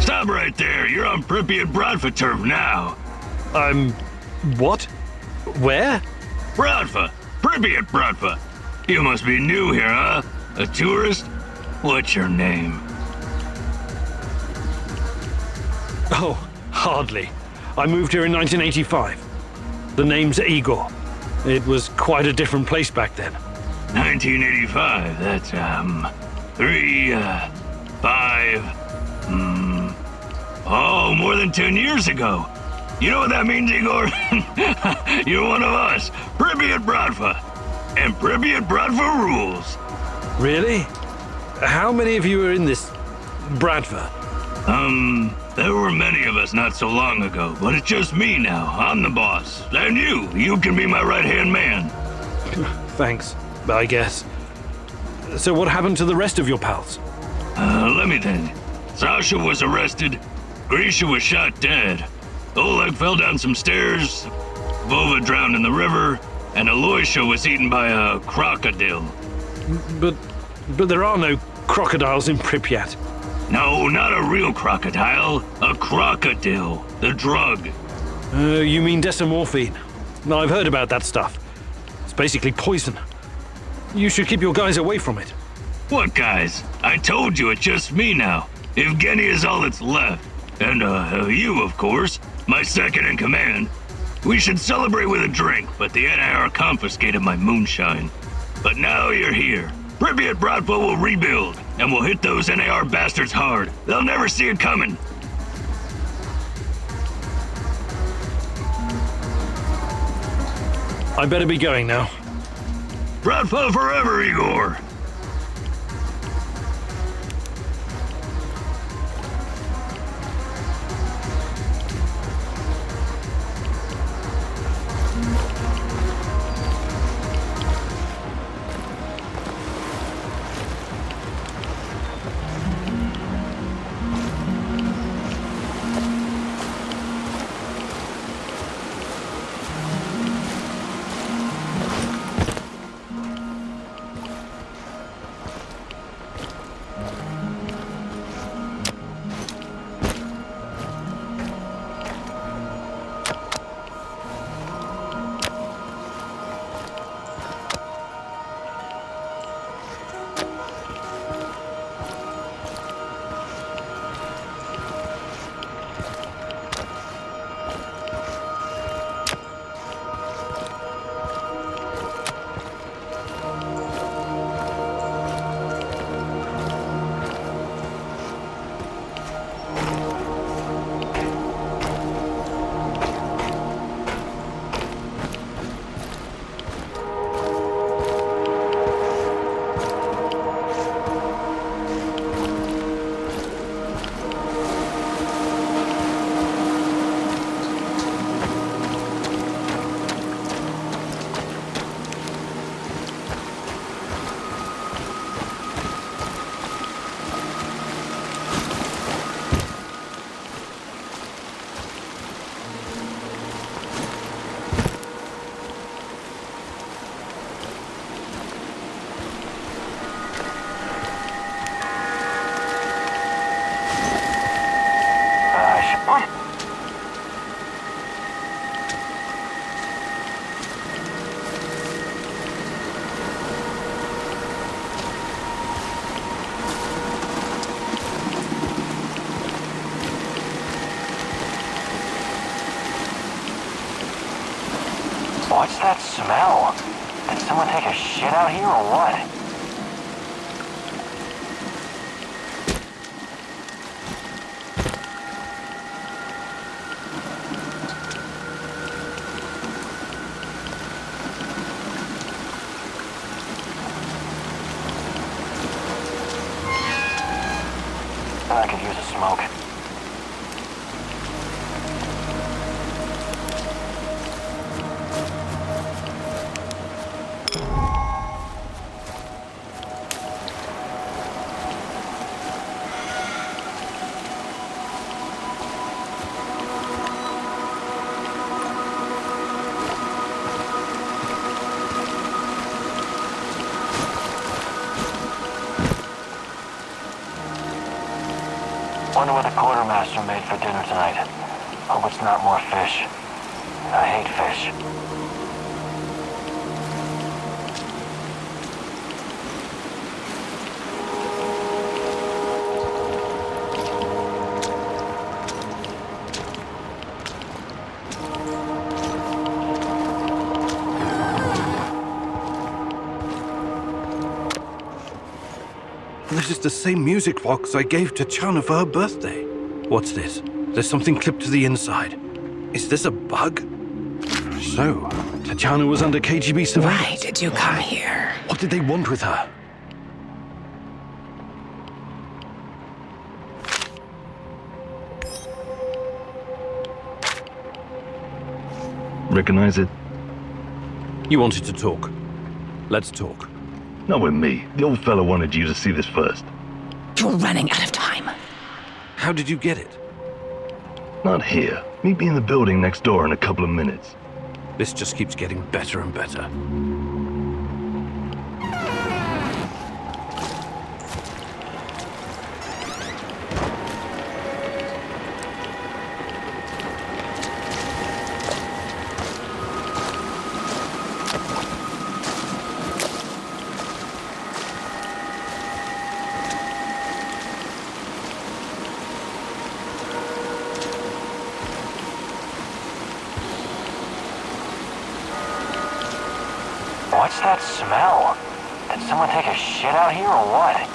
Stop right there. You're on Pripyat Bratva turf now. What? Where? Bratva. Pripyat Bratva. You must be new here, huh? A tourist? What's your name? Oh, hardly. I moved here in 1985. The name's Igor. It was quite a different place back then. 1985. That's, more than 10 years ago. You know what that means, Igor? You're one of us. Pripyat Bratva. And Pripyat Bratva rules. Really? How many of you are in this Bratva? There were many of us not so long ago, but it's just me now. I'm the boss. And you can be my right-hand man. Thanks, I guess. So what happened to the rest of your pals? Let me think. Sasha was arrested. Grisha was shot dead. Oleg fell down some stairs. Vova drowned in the river. And Aloysia was eaten by a crocodile. But there are no crocodiles in Pripyat. No, not a real crocodile. A crocodile. The drug. You mean decimorphine? No, I've heard about that stuff. It's basically poison. You should keep your guys away from it. What guys? I told you it's just me now. Evgeny is all that's left. And, you, of course. My second in command. We should celebrate with a drink, but the NIR confiscated my moonshine. But now you're here. Pripyat Bratva will rebuild, and we'll hit those NAR bastards hard. They'll never see it coming. I better be going now. Bratva forever, Igor! What's that smell? Did someone take a shit out here or what? I could use a smoke. Wonder what the quartermaster made for dinner tonight. Hope it's not more fish. I hate fish. This is the same music box I gave to Chana for her birthday. What's this? There's something clipped to the inside. Is this a bug? So, Tatiana was under KGB surveillance. Why did you come here? What did they want with her? Recognize it? You wanted to talk. Let's talk. Not with me. The old fella wanted you to see this first. You're running out of time. How did you get it? Not here. Meet me in the building next door in a couple of minutes. This just keeps getting better and better. What's that smell? Did someone take a shit out here or what?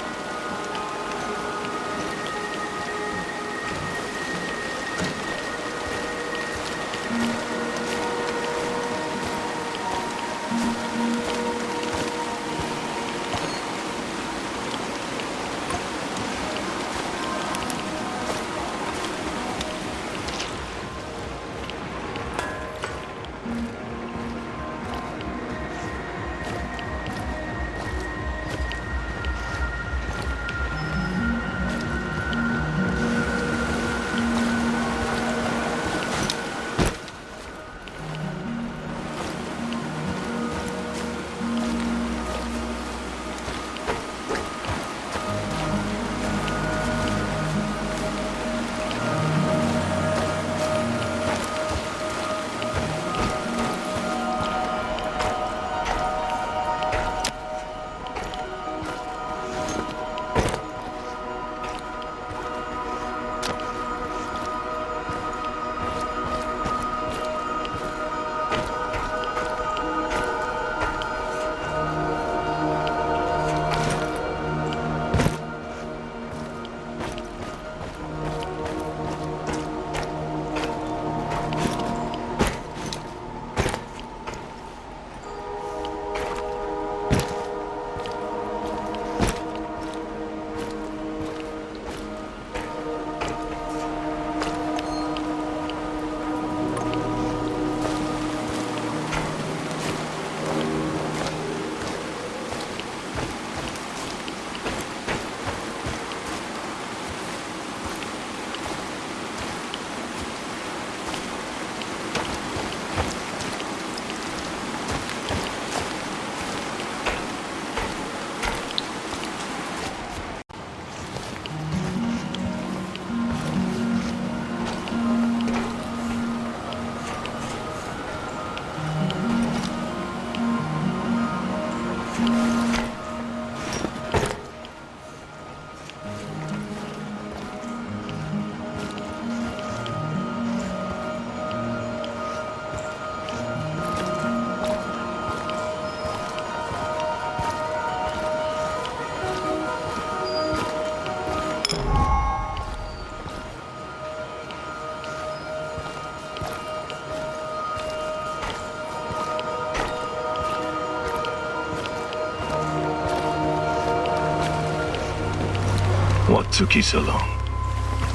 What took you so long?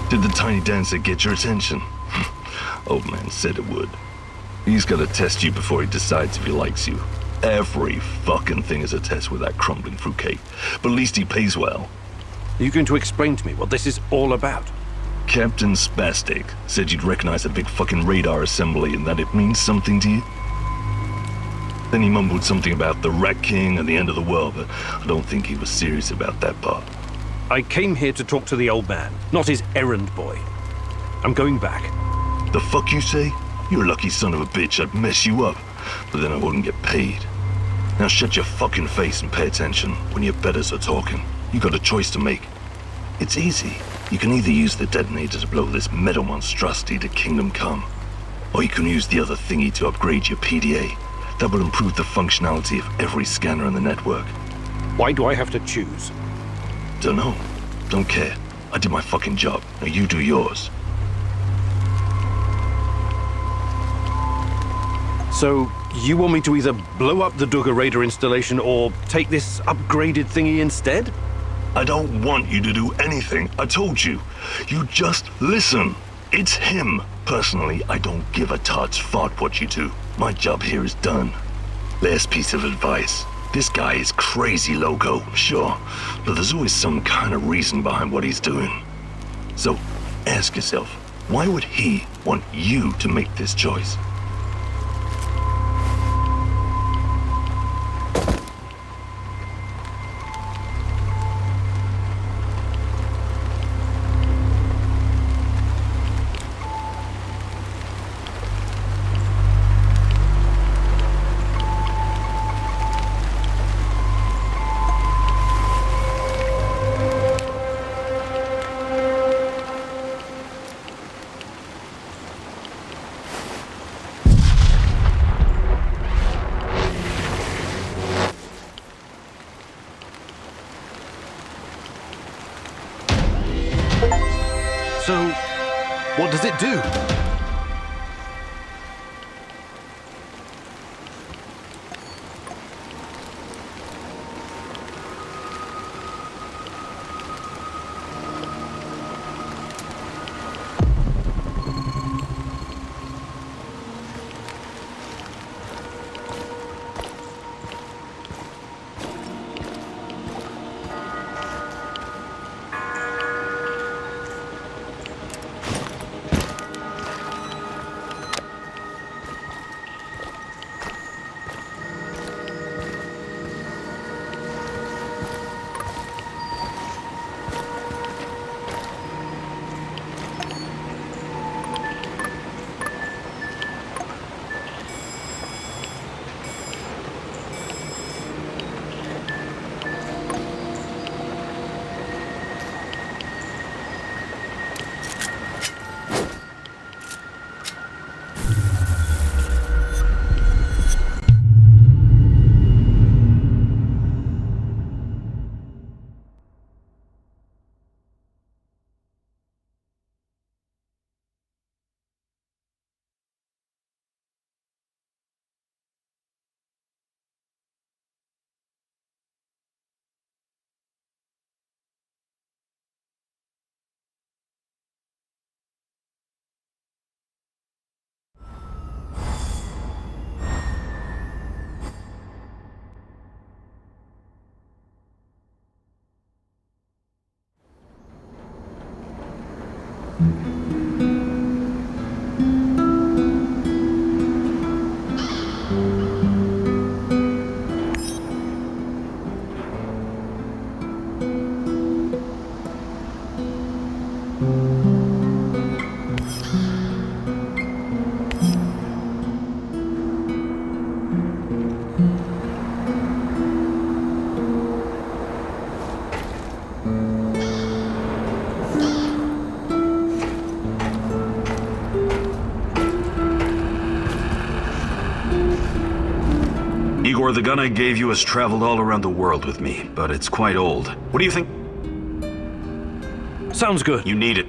Did the tiny dancer get your attention? Old man said it would. He's gotta test you before he decides if he likes you. Every fucking thing is a test with that crumbling fruitcake. But at least he pays well. Are you going to explain to me what this is all about? Captain Spastic said you'd recognize a big fucking radar assembly and that it means something to you. Then he mumbled something about the Rat King and the end of the world, but I don't think he was serious about that part. I came here to talk to the old man, not his errand boy. I'm going back. The fuck you say? You're a lucky son of a bitch. I'd mess you up, but then I wouldn't get paid. Now shut your fucking face and pay attention when your betters are talking. You got a choice to make. It's easy. You can either use the detonator to blow this metal monstrosity to Kingdom Come, or you can use the other thingy to upgrade your PDA. That will improve the functionality of every scanner in the network. Why do I have to choose? Don't know. Don't care. I did my fucking job. Now you do yours. So, you want me to either blow up the Duggar Raider installation or take this upgraded thingy instead? I don't want you to do anything. I told you. You just listen. It's him. Personally, I don't give a tot's fart what you do. My job here is done. Last piece of advice. This guy is crazy loco, sure, but there's always some kind of reason behind what he's doing. So, ask yourself, why would he want you to make this choice? So, what does it do? Igor, the gun I gave you has traveled all around the world with me, but it's quite old. What do you think? Sounds good. You need it.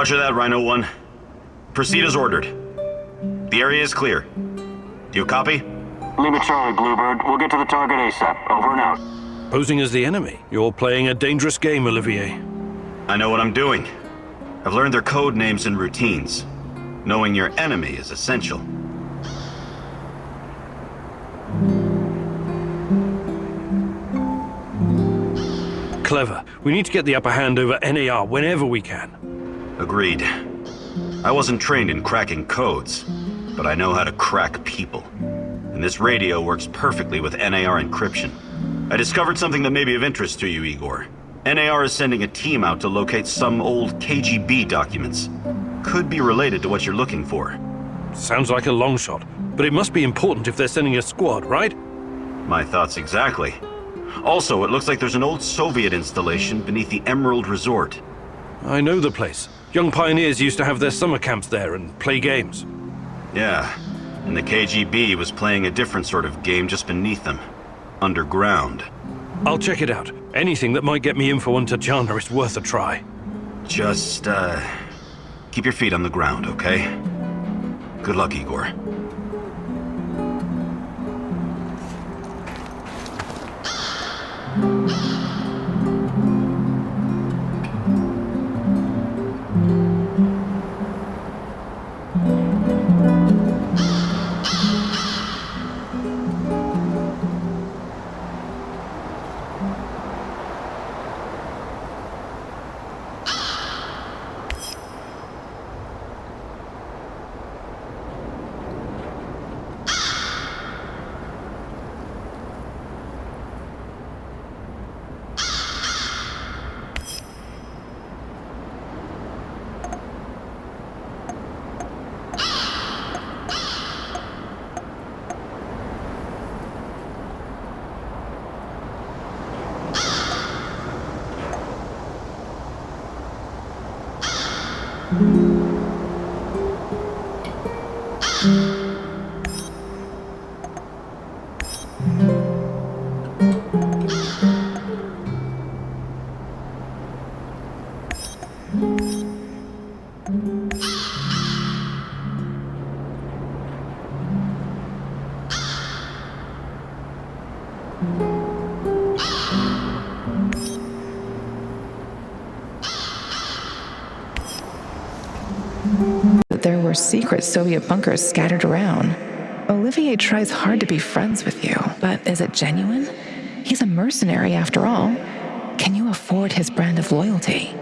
Roger that, Rhino 1. Proceed as ordered. The area is clear. Do you copy? Leave it Charlie, Bluebird. We'll get to the target ASAP. Over and out. Posing as the enemy. You're playing a dangerous game, Olivier. I know what I'm doing. I've learned their code names and routines. Knowing your enemy is essential. Clever. We need to get the upper hand over NAR whenever we can. Agreed. I wasn't trained in cracking codes, but I know how to crack people. And this radio works perfectly with NAR encryption. I discovered something that may be of interest to you, Igor. NAR is sending a team out to locate some old KGB documents. Could be related to what you're looking for. Sounds like a long shot, but it must be important if they're sending a squad, right? My thoughts exactly. Also, it looks like there's an old Soviet installation beneath the Emerald Resort. I know the place. Young pioneers used to have their summer camps there and play games. Yeah, and the KGB was playing a different sort of game just beneath them. Underground. I'll check it out. Anything that might get me info on Tatjana is worth a try. Just, keep your feet on the ground, okay? Good luck, Igor. There were secret Soviet bunkers scattered around. Olivier tries hard to be friends with you, but is it genuine? He's a mercenary after all. Can you afford his brand of loyalty?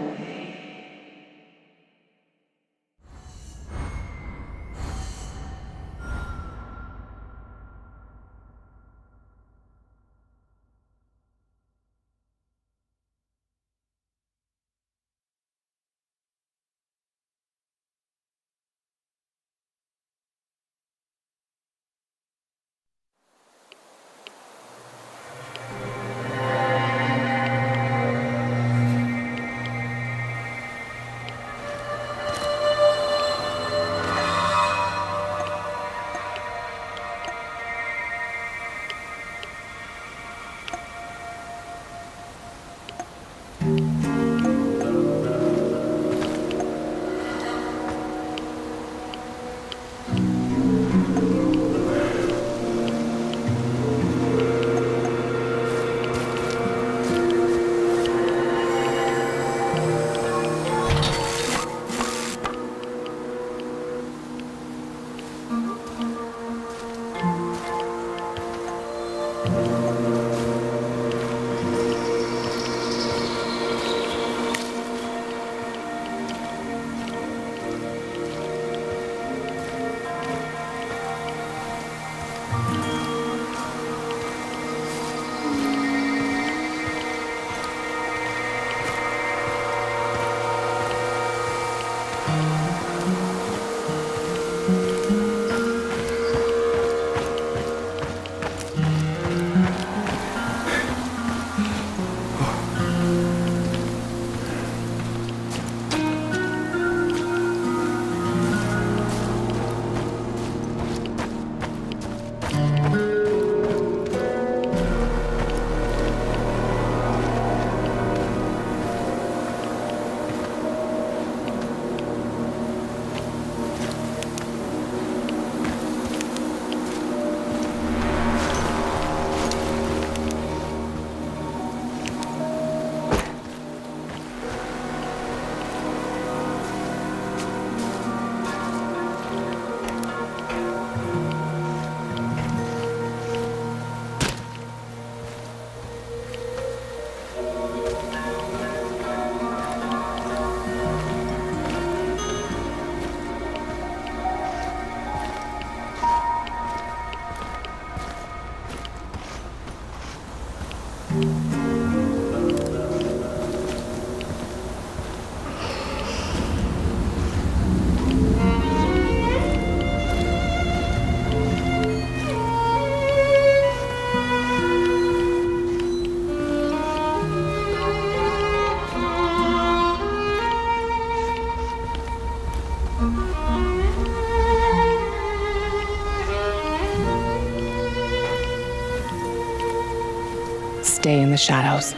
Stay in the shadows.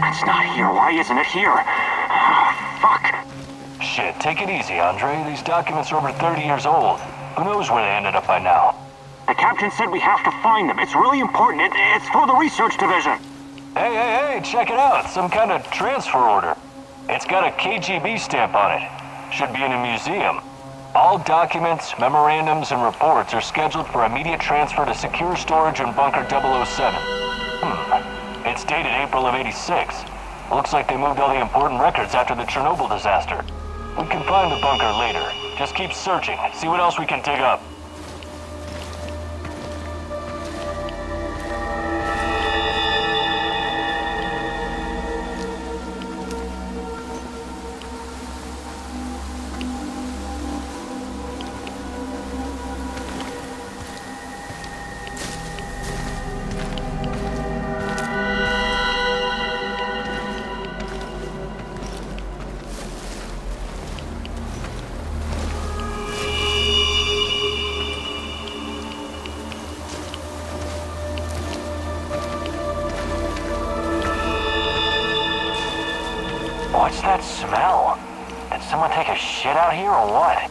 It's not here. Why isn't it here? Oh, fuck. Shit, take it easy, Andre. These documents are over 30 years old. Who knows where they ended up by now? The captain said we have to find them. It's really important. It's for the research division. Hey, check it out. Some kind of transfer order. It's got a KGB stamp on it. Should be in a museum. All documents, memorandums, and reports are scheduled for immediate transfer to secure storage in Bunker 007. It's dated April of '86. Looks like they moved all the important records after the Chernobyl disaster. We can find the bunker later. Just keep searching. See what else we can dig up. What's that smell? Did someone take a shit out here or what?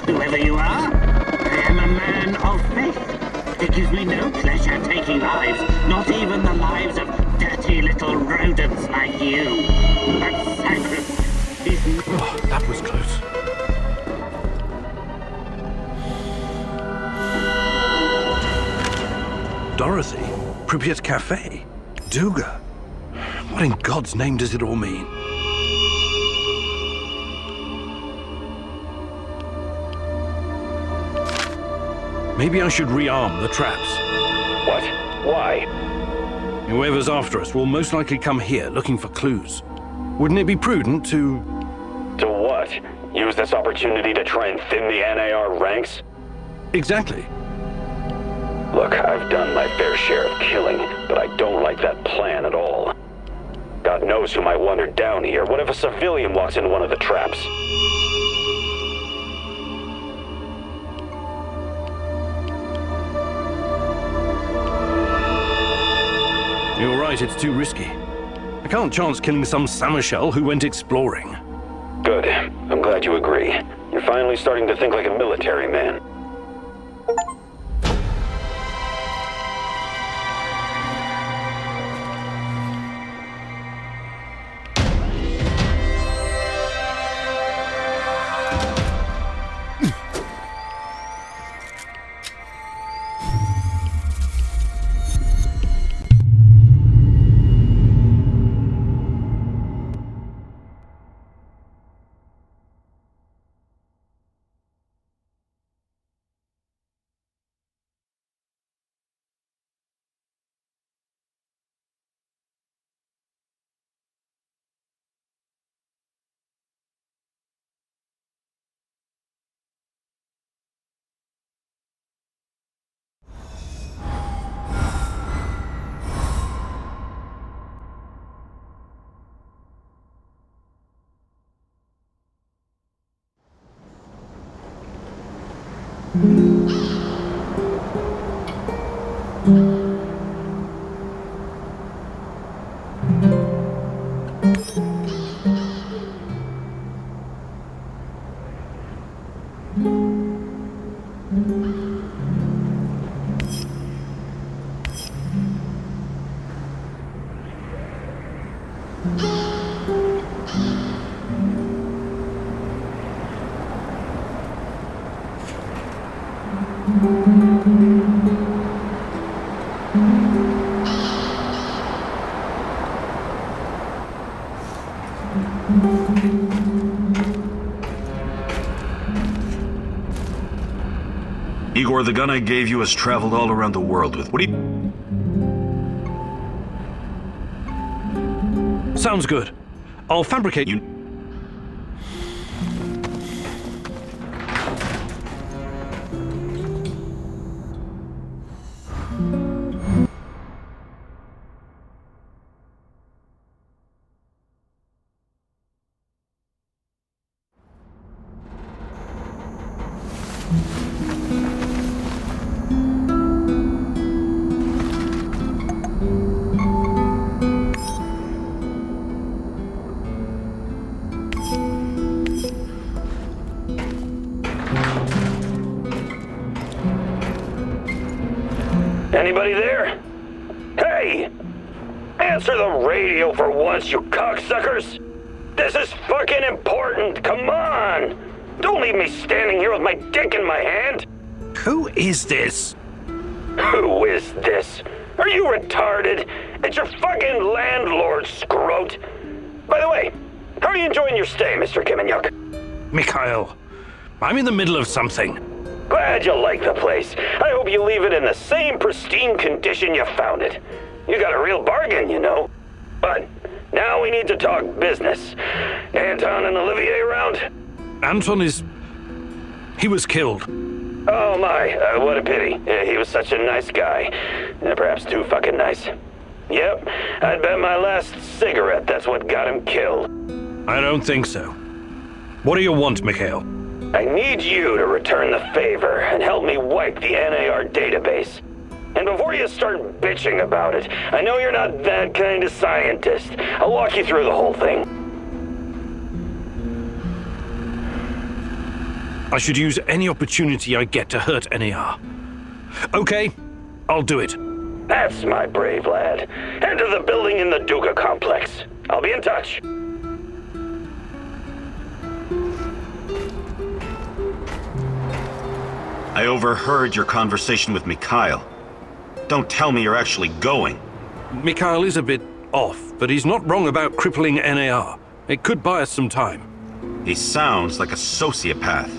whoever you are. I am a man of faith. It gives me no pleasure taking lives, not even the lives of dirty little rodents like you. But sacrifice is... Oh, that was close. Dorothy? Pripyat Cafe? Duga? What in God's name does it all mean? Maybe I should rearm the traps. What? Why? Whoever's after us will most likely come here looking for clues. Wouldn't it be prudent to... To what? Use this opportunity to try and thin the NAR ranks? Exactly. Look, I've done my fair share of killing, but I don't like that plan at all. God knows who might wander down here. What if a civilian walks into one of the traps? You're right, it's too risky. I can't chance killing some Samarshell who went exploring. Good. I'm glad you agree. You're finally starting to think like a military man. Igor, the gun I gave you has traveled all around the world with... What do you... Sounds good. I'll fabricate... You... Anybody there? Hey! Answer the radio for once, you cocksuckers! This is fucking important, come on! Don't leave me standing here with my dick in my hand! Who is this? Who is this? Are you retarded? It's your fucking landlord, scrote! By the way, how are you enjoying your stay, Mr. Kiminyuk? Mikhail, I'm in the middle of something. Glad you like the place. I hope you leave it in the same pristine condition you found it. You got a real bargain, you know. But now we need to talk business. Anton and Olivier around? Anton is... he was killed. Oh my, what a pity. He was such a nice guy. Perhaps too fucking nice. Yep, I'd bet my last cigarette that's what got him killed. I don't think so. What do you want, Mikhail? I need you to return the favor and help me wipe the NAR database. And before you start bitching about it, I know you're not that kind of scientist. I'll walk you through the whole thing. I should use any opportunity I get to hurt NAR. Okay, I'll do it. That's my brave lad. Enter the building in the Duga complex. I'll be in touch. I overheard your conversation with Mikhail. Don't tell me you're actually going. Mikhail is a bit off, but he's not wrong about crippling NAR. It could buy us some time. He sounds like a sociopath.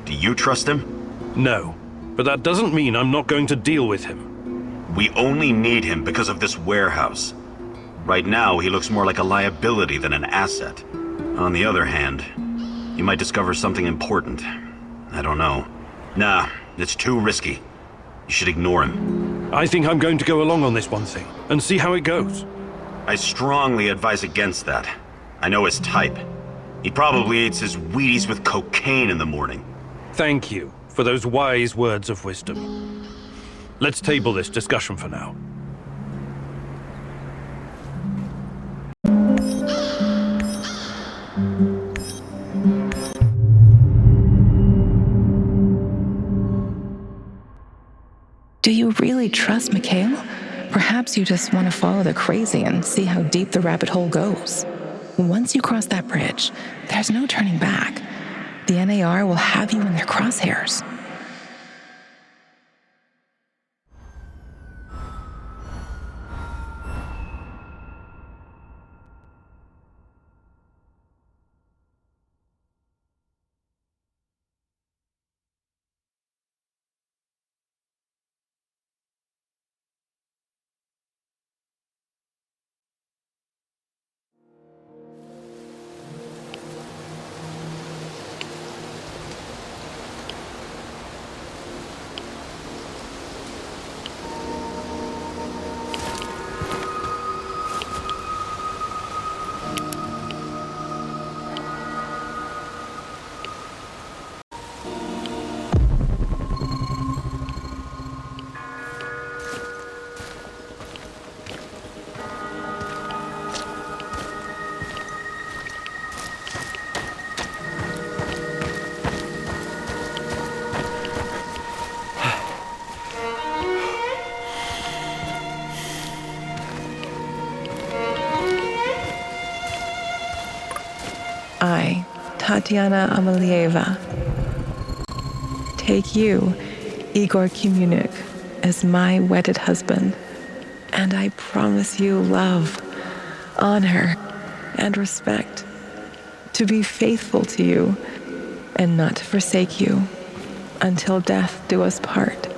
Do you trust him? No, but that doesn't mean I'm not going to deal with him. We only need him because of this warehouse. Right now, he looks more like a liability than an asset. On the other hand, he might discover something important. I don't know. Nah, it's too risky. You should ignore him. I think I'm going to go along on this one thing and see how it goes. I strongly advise against that. I know his type. He probably eats his Wheaties with cocaine in the morning. Thank you for those wise words of wisdom. Let's table this discussion for now. Do you really trust Mikhail? Perhaps you just want to follow the crazy and see how deep the rabbit hole goes. Once you cross that bridge, there's no turning back. The NAR will have you in their crosshairs. I, Tatiana Amelieva, take you, Igor Kimunik, as my wedded husband, and I promise you love, honor, and respect, to be faithful to you, and not to forsake you, until death do us part.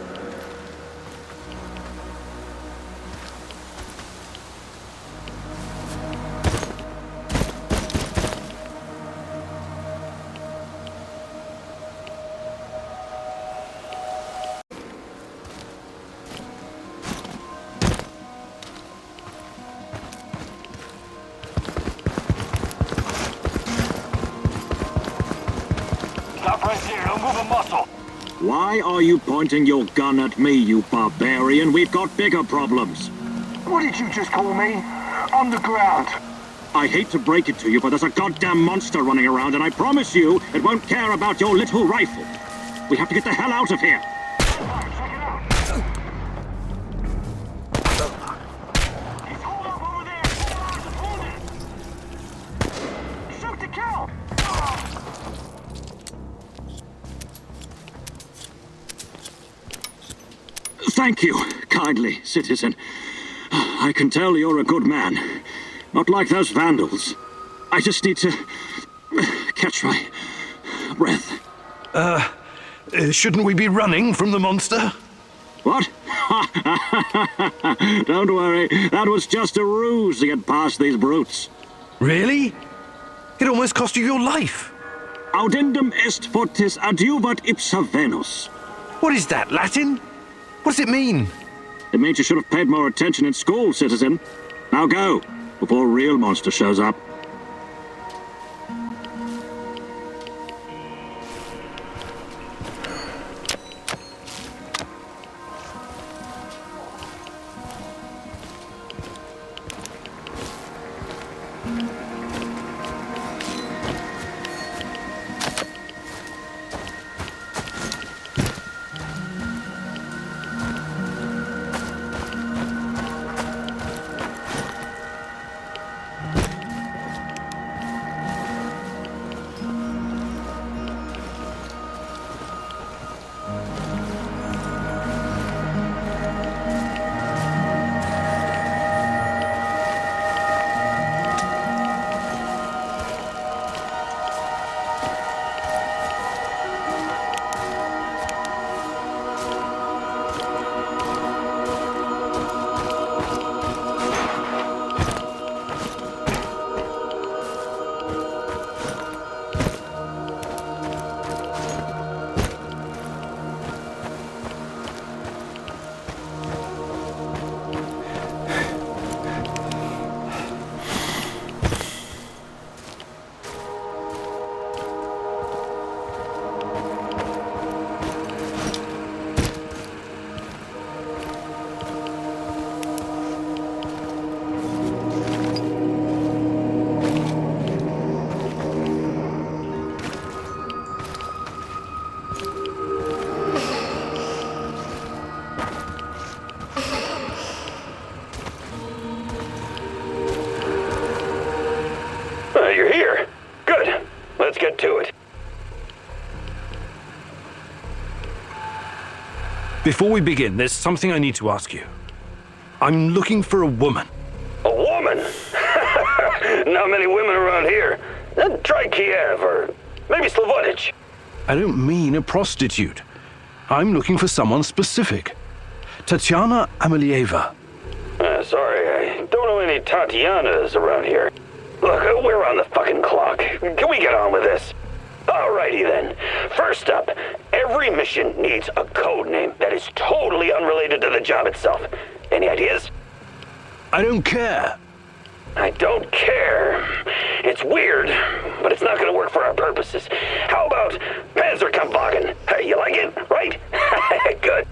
Why are you pointing your gun at me, you barbarian? We've got bigger problems. What did you just call me? On the ground. I hate to break it to you, but there's a goddamn monster running around, and I promise you it won't care about your little rifle. We have to get the hell out of here. Shoot to kill! Thank you, kindly, citizen. I can tell you're a good man. Not like those vandals. I just need to catch my breath. Shouldn't we be running from the monster? What? Don't worry, that was just a ruse to get past these brutes. Really? It almost cost you your life. Audendum est fortis adiuvat ipsa Venus. What is that, Latin? What does it mean? It means you should have paid more attention in school, citizen. Now go, before a real monster shows up. Before we begin, there's something I need to ask you. I'm looking for a woman. A woman? Not many women around here. Try Kiev or maybe Slavodich. I don't mean a prostitute. I'm looking for someone specific. Tatiana Amelieva. Sorry, I don't know any Tatianas around here. Look, we're on the fucking clock. Can we get on with this? Alrighty then. First up, every mission needs a code name that is totally unrelated to the job itself. Any ideas? I don't care. I don't care. It's weird, but it's not gonna work for our purposes. How about Panzerkampfwagen? Hey, you like it, right? Good.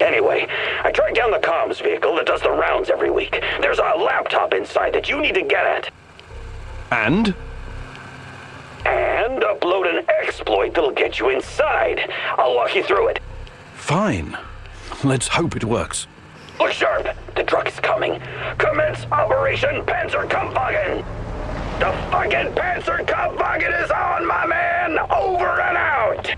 Anyway, I tracked down the comms vehicle that does the rounds every week. There's a laptop inside that you need to get at. And? And upload an exploit that'll get you inside. I'll walk you through it. Fine. Let's hope it works. Look sharp. The truck is coming. Commence Operation Panzerkampfwagen. The fucking Panzerkampfwagen is on, my man. Over and out.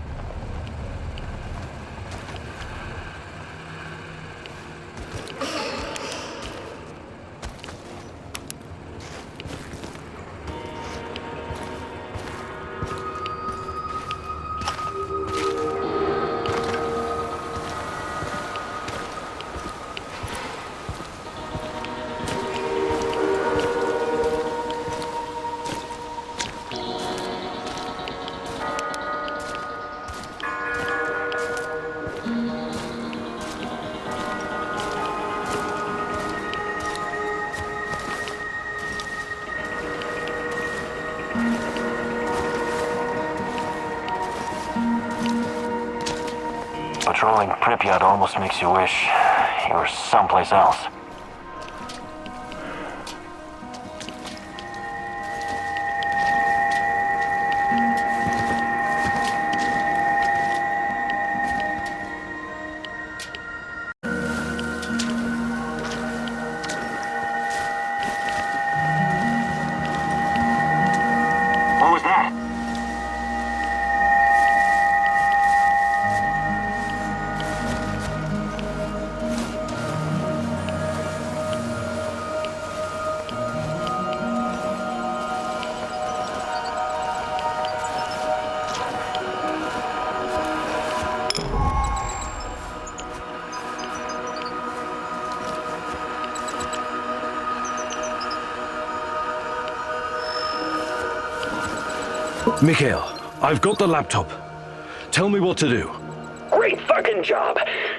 Patrolling Pripyat almost makes you wish you were someplace else. What was that? Mikhail, I've got the laptop. Tell me what to do. Great fucking job.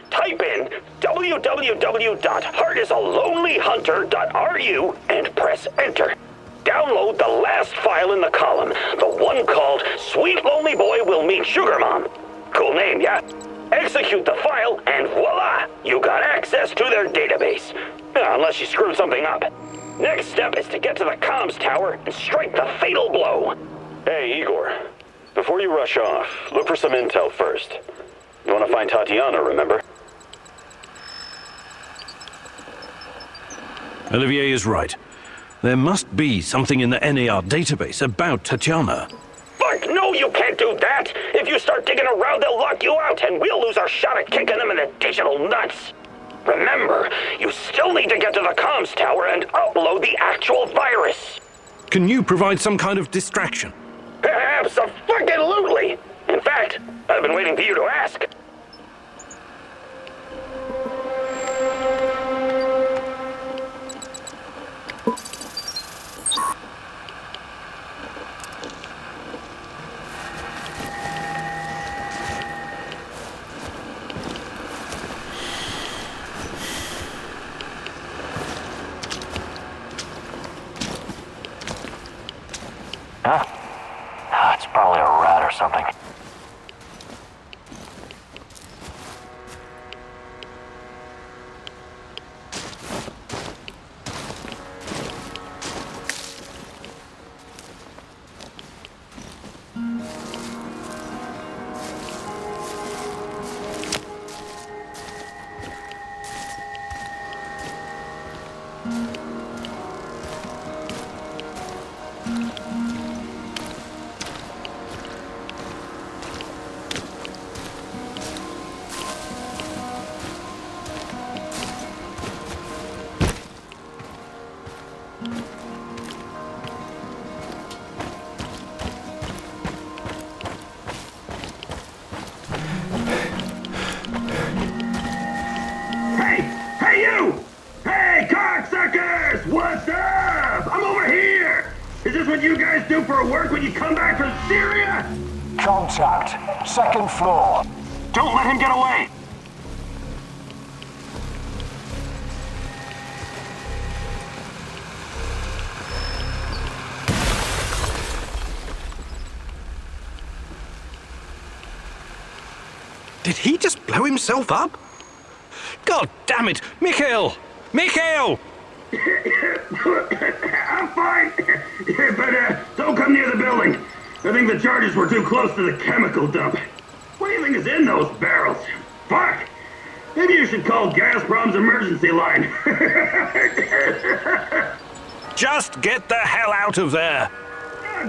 Type in www.heartisalonelyhunter.ru and press enter. Download the last file in the column, the one called Sweet Lonely Boy Will Meet Sugar Mom. Cool name, yeah? Execute the file and voila, you got access to their database. Unless you screwed something up. Next step is to get to the comms tower and strike the fatal blow. Hey, Igor. Before you rush off, look for some intel first. You want to find Tatiana, remember? Olivier is right. There must be something in the NAR database about Tatiana. Fuck no, you can't do that! If you start digging around, they'll lock you out, and we'll lose our shot at kicking them in the digital nuts. Remember, you still need to get to the comms tower and upload the actual virus. Can you provide some kind of distraction? Abso-fucking-lutely! In fact, I've been waiting for you to ask. Huh? It's probably a rat or something. what you guys do for work when you come back from Syria? Contact. Second floor. Don't let him get away! Did he just blow himself up? God damn it! Mikhail! Mikhail! I'm fine, but don't come near the building. I think the charges were too close to the chemical dump. What do you think is in those barrels? Fuck! Maybe you should call Gazprom's emergency line. Just get the hell out of there!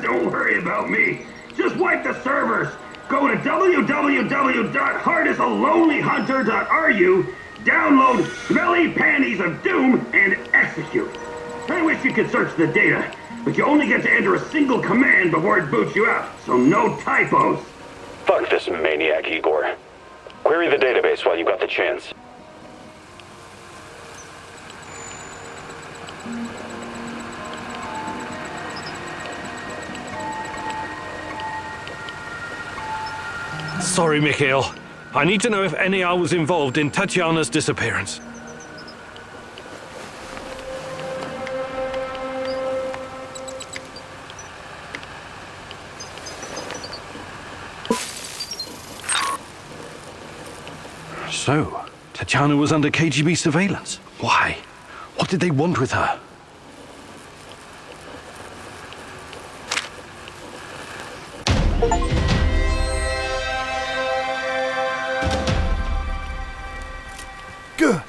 Don't worry about me. Just wipe the servers. Go to www.heartisalonelyhunter.ru, download Smelly Panties of Doom, and execute. I wish you could search the data, but you only get to enter a single command before it boots you out, so no typos. Fuck this maniac, Igor. Query the database while you got the chance. Sorry, Mikhail. I need to know if NER was involved in Tatiana's disappearance. So, Tatiana was under KGB surveillance. Why? What did they want with her? Good.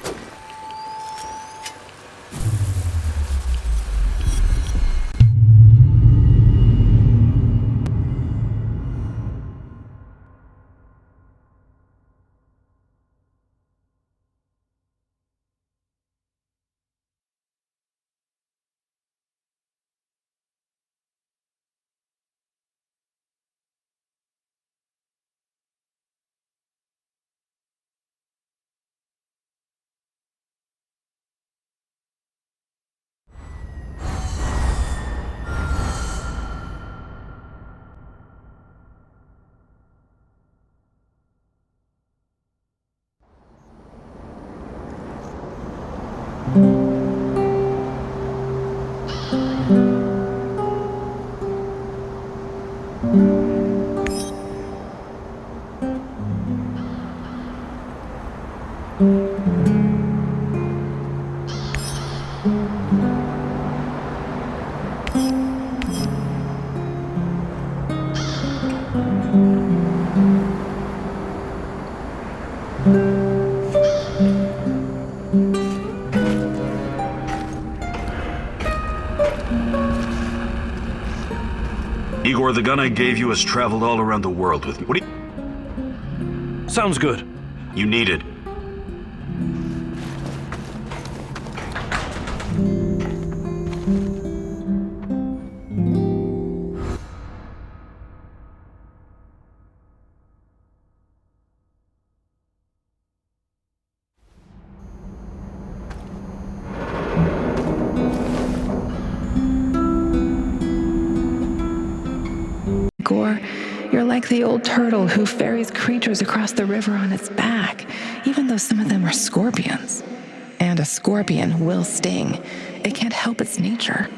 Igor, the gun I gave you has traveled all around the world with me. What do you... Sounds good. You need it. Igor, you're like the old turtle who ferries creatures across the river on its back, even though some of them are scorpions. And a scorpion will sting. It can't help its nature.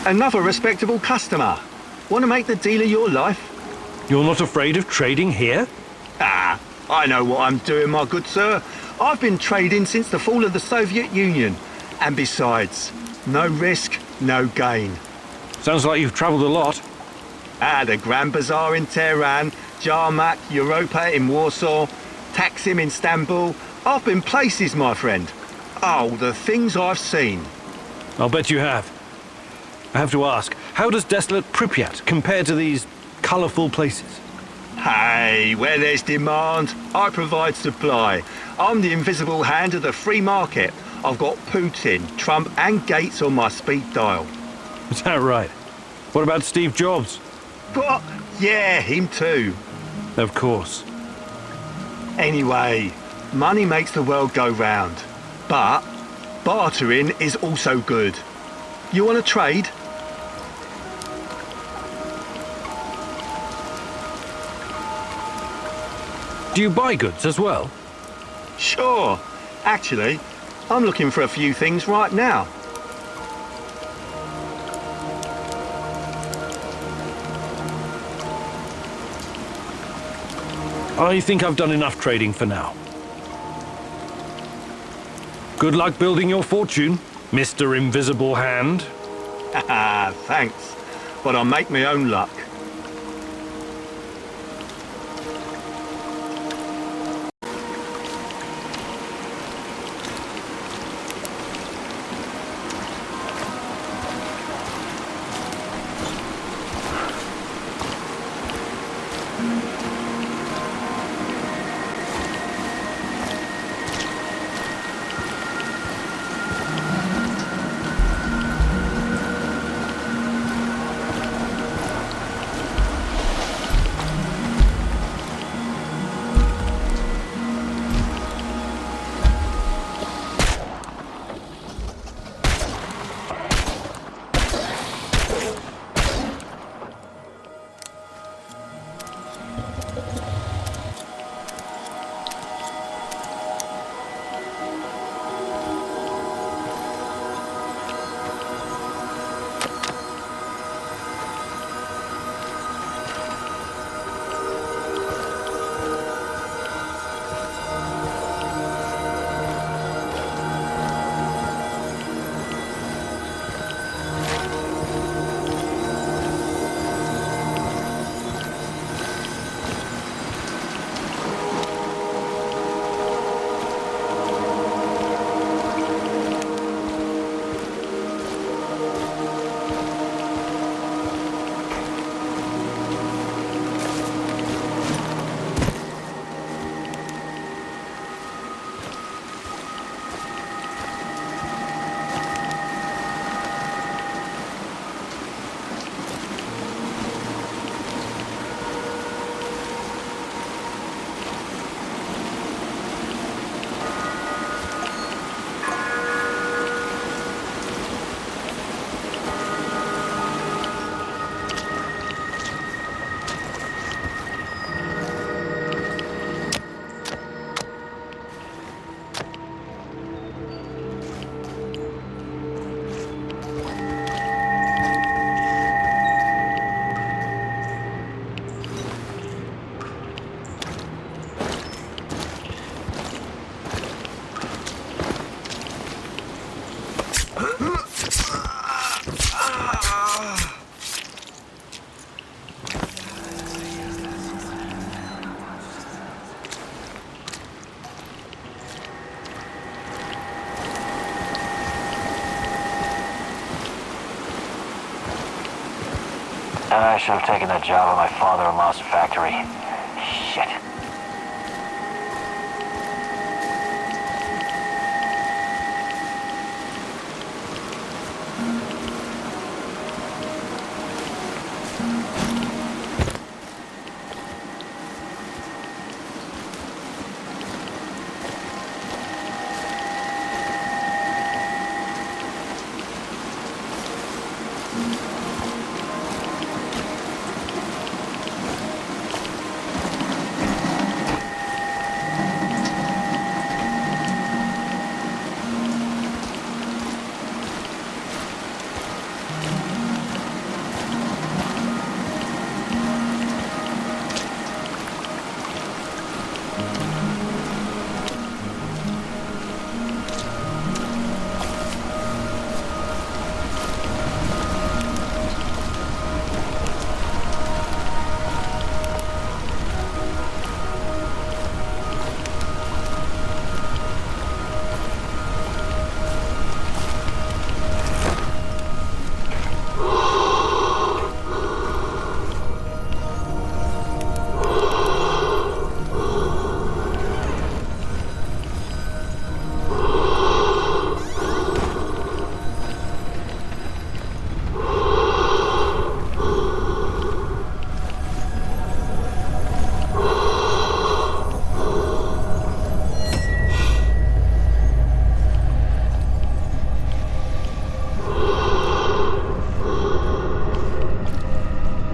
Another respectable customer. Want to make the deal of your life? You're not afraid of trading here? Ah, I know what I'm doing, my good sir. I've been trading since the fall of the Soviet Union. And besides, no risk, no gain. Sounds like you've travelled a lot. The Grand Bazaar in Tehran, Jarmak, Europa in Warsaw, Taksim in Istanbul. I've been places, my friend. Oh, the things I've seen. I'll bet you have. I have to ask, how does desolate Pripyat compare to these colourful places? Hey, where there's demand, I provide supply. I'm the invisible hand of the free market. I've got Putin, Trump and Gates on my speed dial. Is that right? What about Steve Jobs? What? Yeah, him too. Of course. Anyway, money makes the world go round. But bartering is also good. You want to trade? Do you buy goods as well? Sure. Actually, I'm looking for a few things right now. I think I've done enough trading for now. Good luck building your fortune, Mr. Invisible Hand. Haha, thanks. But I'll make my own luck. I should have taken that job at my father-in-law's factory. Shit.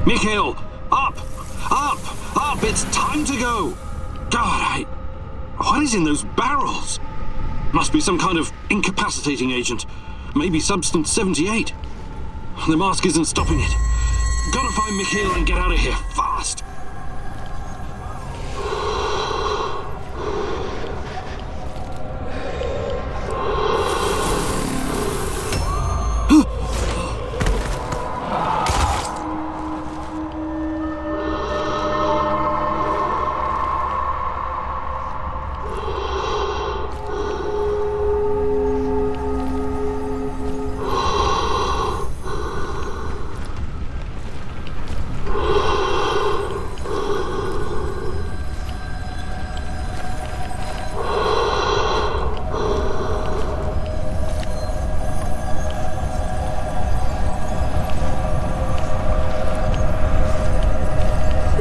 Mikhail, up! Up! Up! It's time to go! God, what is in those barrels? Must be some kind of incapacitating agent. Maybe substance 78. The mask isn't stopping it. Gotta find Mikhail and get out of here fast.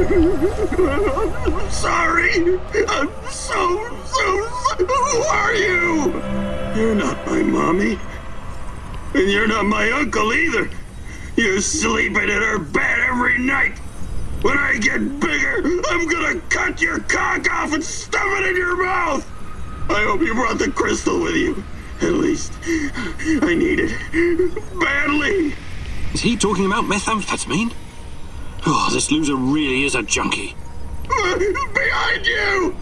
I'm sorry. I'm so. Who are you? You're not my mommy. And you're not my uncle either. You're sleeping in her bed every night. When I get bigger, I'm gonna cut your cock off and stuff it in your mouth. I hope you brought the crystal with you. At least, I need it. Badly. Is he talking about methamphetamine? Oh, this loser really is a junkie. Behind you!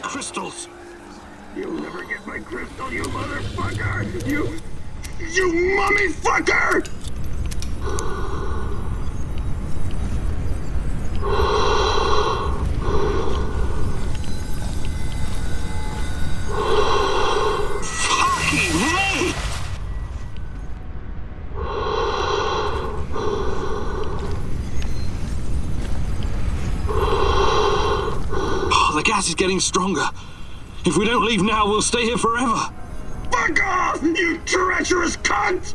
Crystals! You'll never get my crystal, you motherfucker! You mummy fucker! Fucking hey! Oh, the gas is getting stronger. If we don't leave now, we'll stay here forever. Fuck off, you treacherous cunt!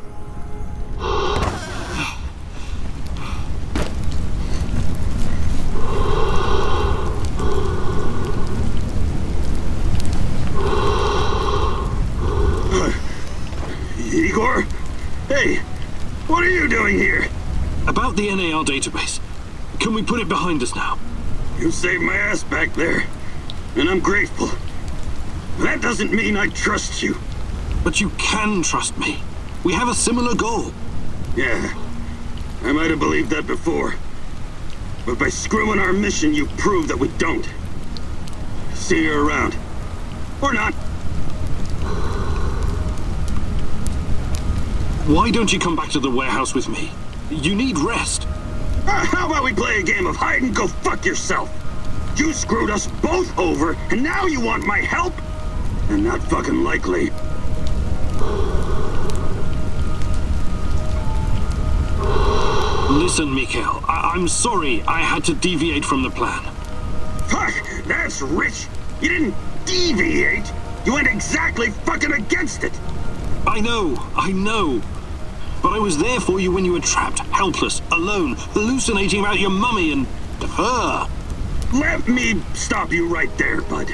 Igor? Hey, what are you doing here? About the NAR database. Can we put it behind us now? You saved my ass back there, and I'm grateful. That doesn't mean I trust you. But you can trust me. We have a similar goal. Yeah, I might have believed that before. But by screwing our mission, you prove that we don't. See you around. Or not. Why don't you come back to the warehouse with me? You need rest. How about we play a game of hide and go fuck yourself? You screwed us both over, and now you want my help? And not fucking likely. Listen, Mikhail, I'm sorry I had to deviate from the plan. Fuck, that's rich. You didn't deviate. You went exactly fucking against it. I know. But I was there for you when you were trapped, helpless, alone, hallucinating about your mummy and her. Let me stop you right there, bud.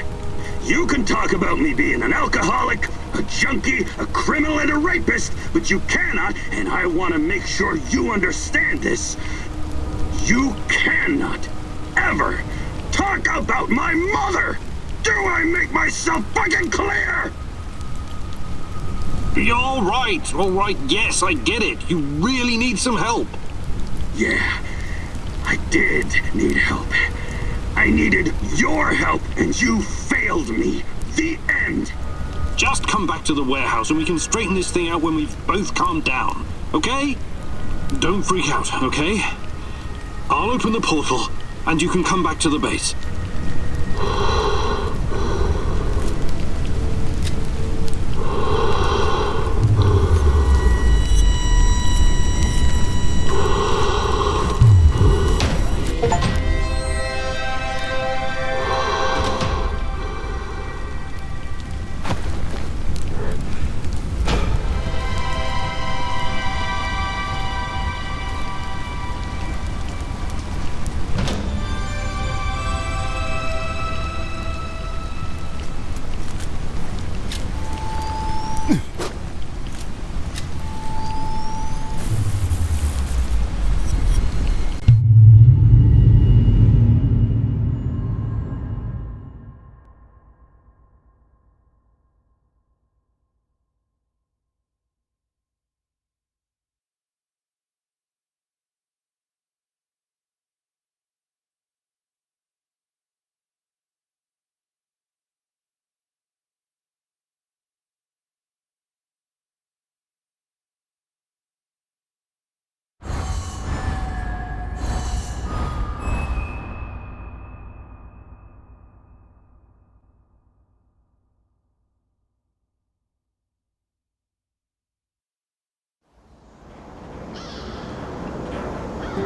You can talk about me being an alcoholic, a junkie, a criminal, and a rapist, but you cannot, and I want to make sure you understand this, you cannot ever talk about my mother! Do I make myself fucking clear? All right, yes, I get it. You really need some help. Yeah, I did need help. I needed your help, and you failed me. The end. Just come back to the warehouse and we can straighten this thing out when we've both calmed down, okay? Don't freak out, okay? I'll open the portal, and you can come back to the base.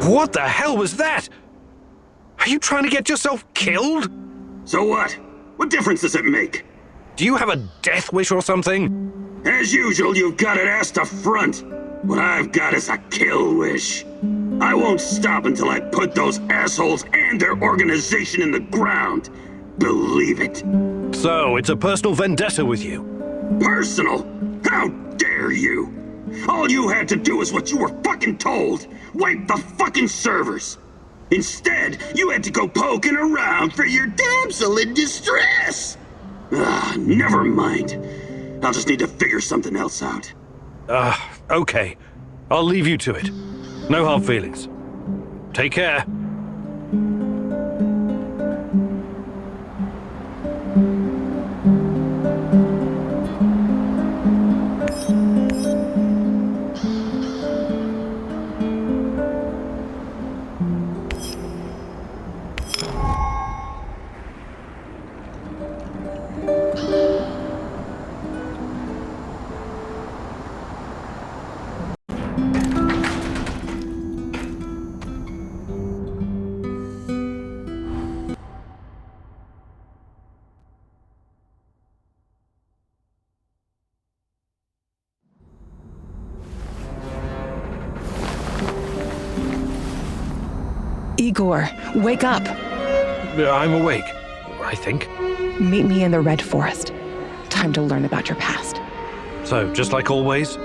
What the hell was that? Are you trying to get yourself killed? So what? What difference does it make? Do you have a death wish or something? As usual, you've got it ass to front. What I've got is a kill wish. I won't stop until I put those assholes and their organization in the ground. Believe it. So, it's a personal vendetta with you? Personal? How dare you? All you had to do is what you were fucking told. Wipe the fucking servers. Instead, you had to go poking around for your damsel in distress. Never mind. I'll just need to figure something else out. Okay. I'll leave you to it. No hard feelings. Take care. Igor, wake up! I'm awake, I think. Meet me in the Red Forest. Time to learn about your past. So, just like always?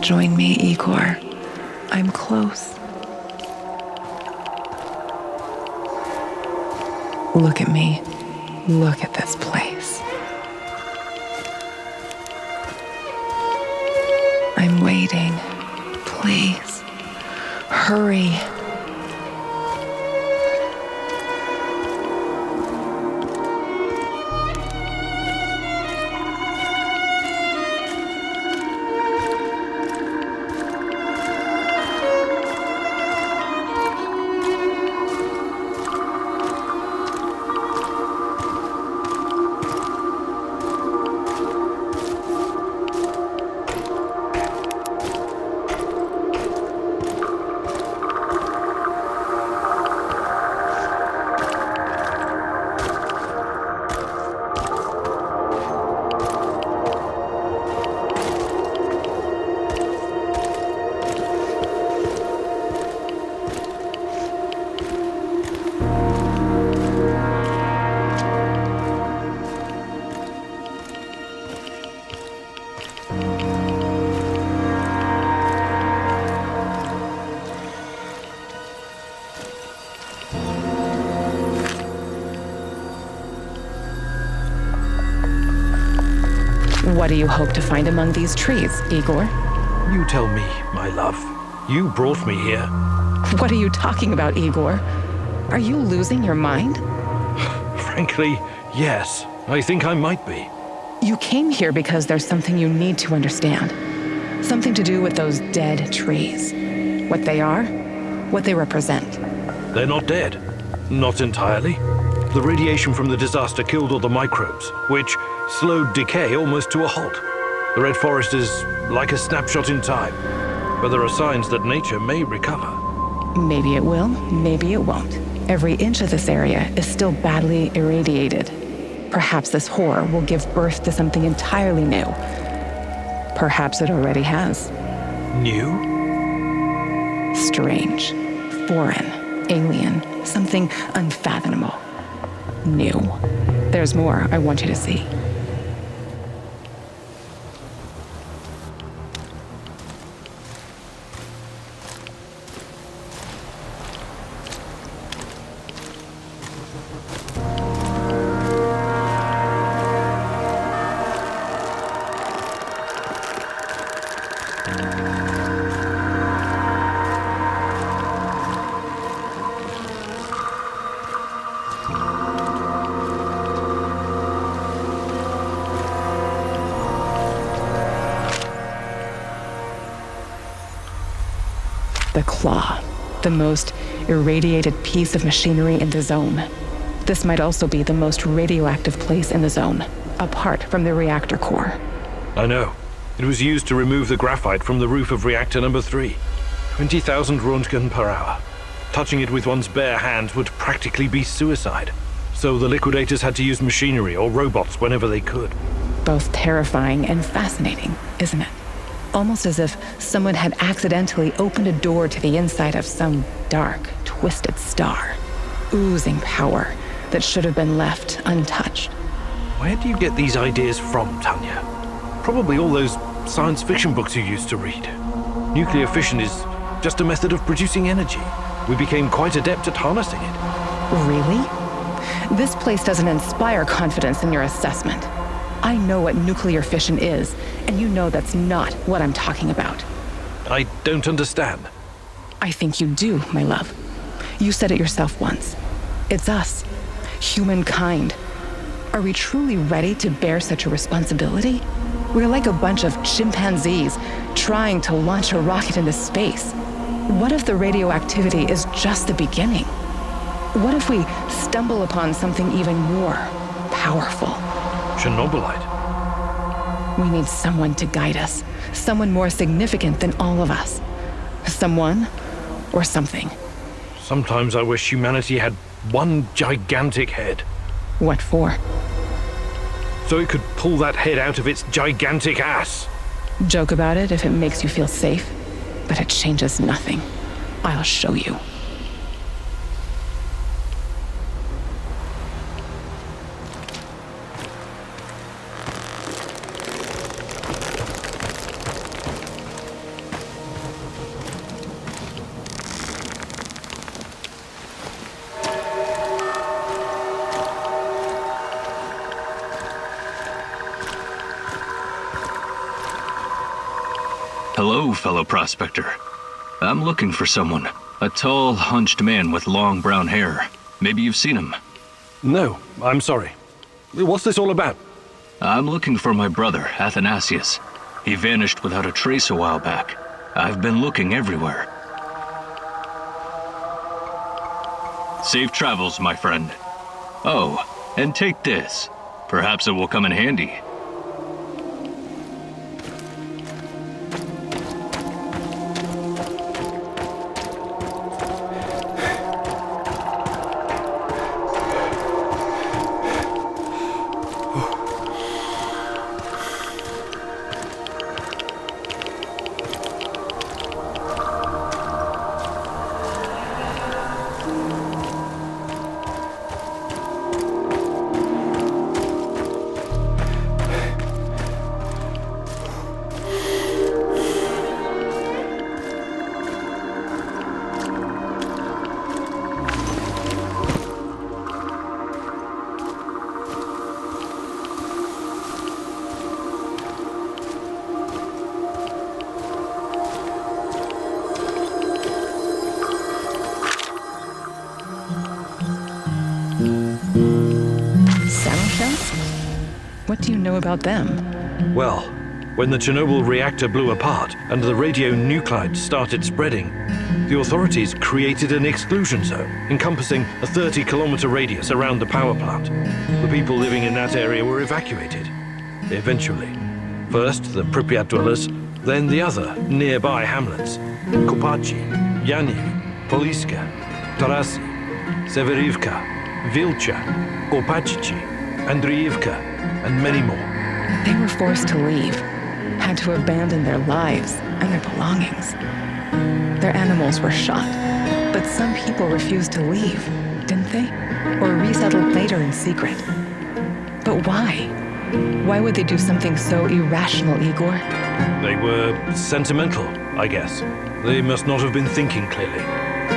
Join me, Igor. I'm close. Look at me. Look at this place. I'm waiting. Please, hurry. What do you hope to find among these trees, Igor? You tell me, my love. You brought me here. What are you talking about, Igor? Are you losing your mind? Frankly, yes. I think I might be. You came here because there's something you need to understand. Something to do with those dead trees. What they are, what they represent. They're not dead. Not entirely. The radiation from the disaster killed all the microbes, which slowed decay almost to a halt. The Red Forest is like a snapshot in time, but there are signs that nature may recover. Maybe it will, maybe it won't. Every inch of this area is still badly irradiated. Perhaps this horror will give birth to something entirely new. Perhaps it already has. New? Strange, foreign, alien, something unfathomable. New. There's more I want you to see. The claw, the most irradiated piece of machinery in the zone. This might also be the most radioactive place in the zone, apart from the reactor core. I know. It was used to remove the graphite from the roof of reactor number 3. 20,000 Röntgen per hour. Touching it with one's bare hands would practically be suicide. So the liquidators had to use machinery or robots whenever they could. Both terrifying and fascinating, isn't it? Almost as if someone had accidentally opened a door to the inside of some dark, twisted star, oozing power that should have been left untouched. Where do you get these ideas from, Tanya? Probably all those science fiction books you used to read. Nuclear fission is just a method of producing energy. We became quite adept at harnessing it. Really? This place doesn't inspire confidence in your assessment. I know what nuclear fission is, and you know that's not what I'm talking about. I don't understand. I think you do, my love. You said it yourself once. It's us, humankind. Are we truly ready to bear such a responsibility? We're like a bunch of chimpanzees trying to launch a rocket into space. What if the radioactivity is just the beginning? What if we stumble upon something even more powerful? Chernobylite. We need someone to guide us. Someone more significant than all of us. Someone or something. Sometimes I wish humanity had one gigantic head. What for? So it could pull that head out of its gigantic ass. Joke about it if it makes you feel safe, but it changes nothing. I'll show you. Hello, fellow prospector. I'm looking for someone. A tall, hunched man with long brown hair. Maybe you've seen him. No, I'm sorry. What's this all about? I'm looking for my brother, Athanasius. He vanished without a trace a while back. I've been looking everywhere. Safe travels, my friend. Oh, and take this. Perhaps it will come in handy. Saddleshells? What do you know about them? Well, when the Chernobyl reactor blew apart and the radionuclides started spreading, the authorities created an exclusion zone encompassing a 30-kilometer radius around the power plant. The people living in that area were evacuated. Eventually. First the Pripyat dwellers, then the other nearby hamlets. Kopachi, Yanik, Poliska, Tarasi, Severivka, Vilcha, Opachichi, Andriivka, and many more. They were forced to leave, had to abandon their lives and their belongings. Their animals were shot, but some people refused to leave, didn't they? Or resettled later in secret. But why? Why would they do something so irrational, Igor? They were sentimental, I guess. They must not have been thinking clearly.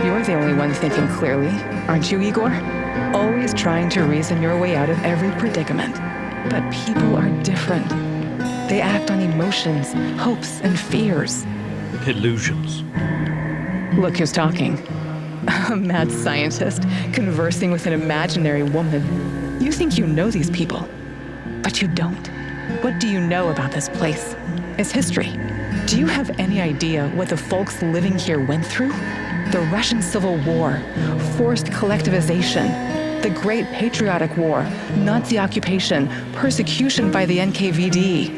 You're the only one thinking clearly, aren't you, Igor? Always trying to reason your way out of every predicament. But people are different. They act on emotions, hopes, and fears. Illusions. Look who's talking. A mad scientist conversing with an imaginary woman. You think you know these people, but you don't. What do you know about this place? Its history? Do you have any idea what the folks living here went through? The Russian Civil War, forced collectivization, the Great Patriotic War, Nazi occupation, persecution by the NKVD.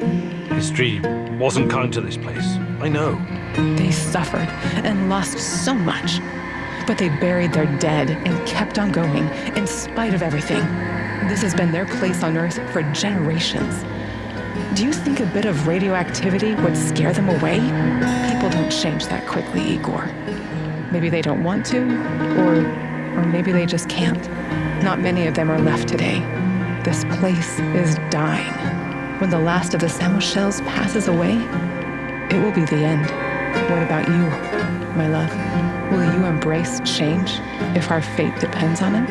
History wasn't kind to this place. I know. They suffered and lost so much. But they buried their dead and kept on going in spite of everything. This has been their place on Earth for generations. Do you think a bit of radioactivity would scare them away? People don't change that quickly, Igor. Maybe they don't want to, or maybe they just can't. Not many of them are left today. This place is dying. When the last of the Saddleshells passes away, it will be the end. What about you, my love? Will you embrace change if our fate depends on it?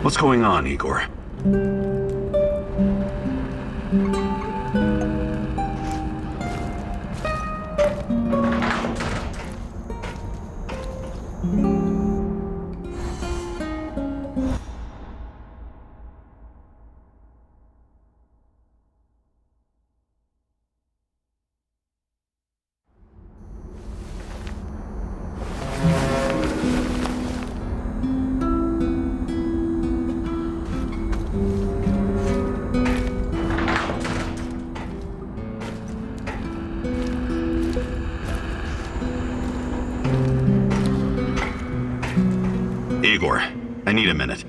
What's going on, Igor? I need a minute.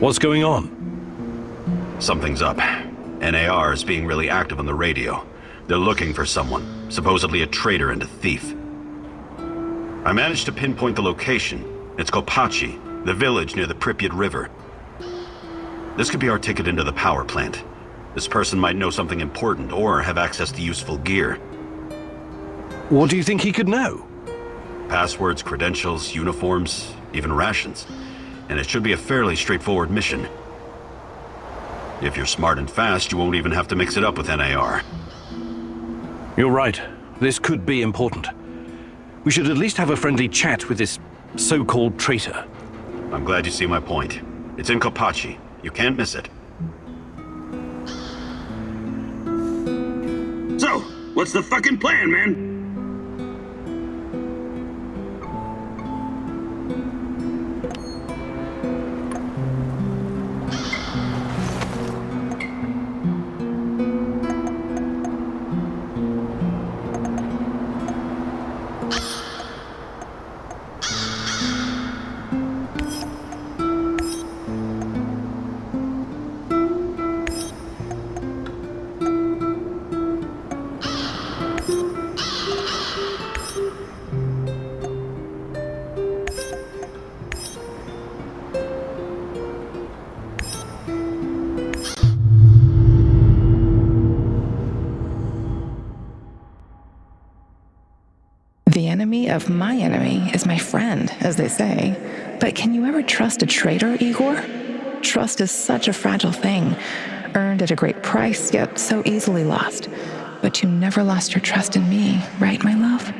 What's going on? Something's up. NAR is being really active on the radio. They're looking for someone, supposedly a traitor and a thief. I managed to pinpoint the location. It's Kopachi, the village near the Pripyat River. This could be our ticket into the power plant. This person might know something important or have access to useful gear. What do you think he could know? Passwords, credentials, uniforms, even rations. And it should be a fairly straightforward mission. If you're smart and fast, you won't even have to mix it up with NAR. You're right. This could be important. We should at least have a friendly chat with this so-called traitor. I'm glad you see my point. It's in Kopachi. You can't miss it. So, what's the fucking plan, man? The enemy of my enemy is my friend, as they say. But can you ever trust a traitor, Igor? Trust is such a fragile thing, earned at a great price, yet so easily lost. But you never lost your trust in me, right, my love?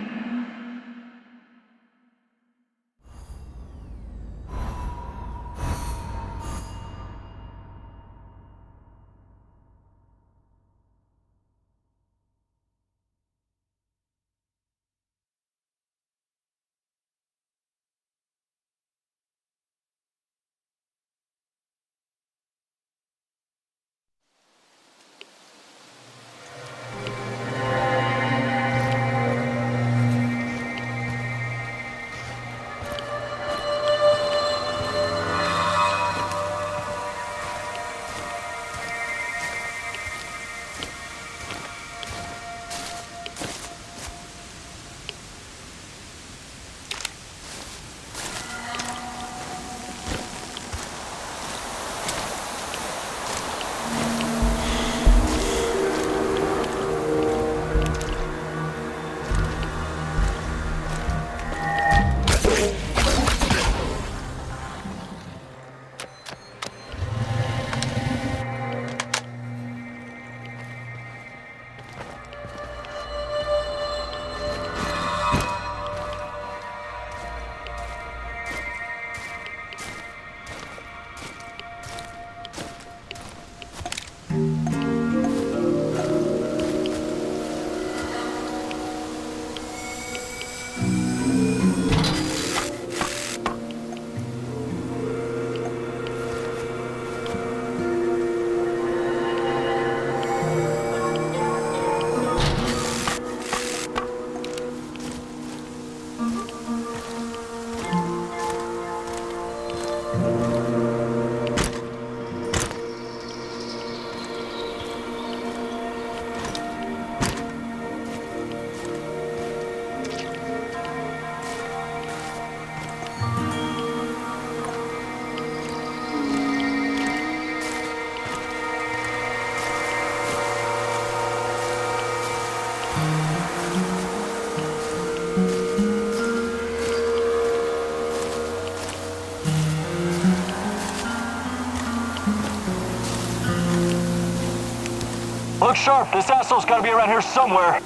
Look sharp, this asshole's gotta be around here somewhere.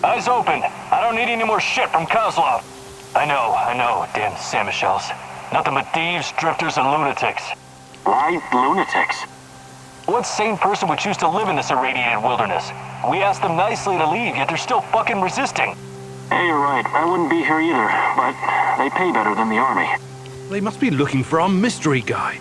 Eyes open. I don't need any more shit from Kozlov. I know, damn Samushells. Nothing but thieves, drifters, and lunatics. Why lunatics? What sane person would choose to live in this irradiated wilderness? We asked them nicely to leave, yet they're still fucking resisting. Hey, you're right. I wouldn't be here either, but they pay better than the army. They must be looking for our mystery guy.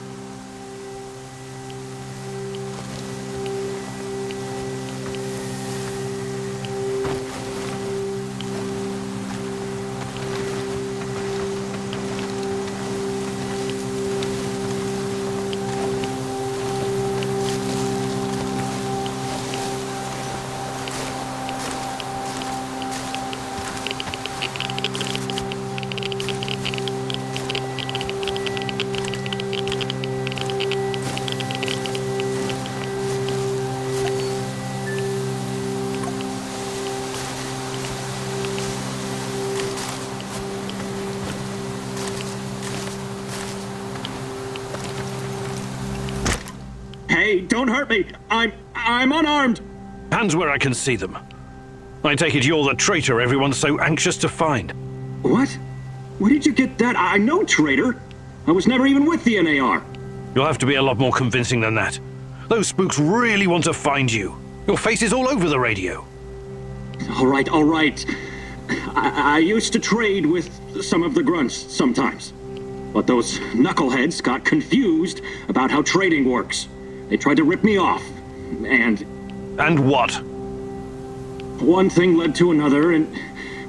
Hey, don't hurt me. I'm unarmed. Hands where I can see them. I take it you're the traitor everyone's so anxious to find. What? Where did you get that? I'm no traitor. I was never even with the NAR. You'll have to be a lot more convincing than that. Those spooks really want to find you. Your face is all over the radio. All right. I used to trade with some of the grunts sometimes. But those knuckleheads got confused about how trading works. They tried to rip me off, and... And what? One thing led to another, and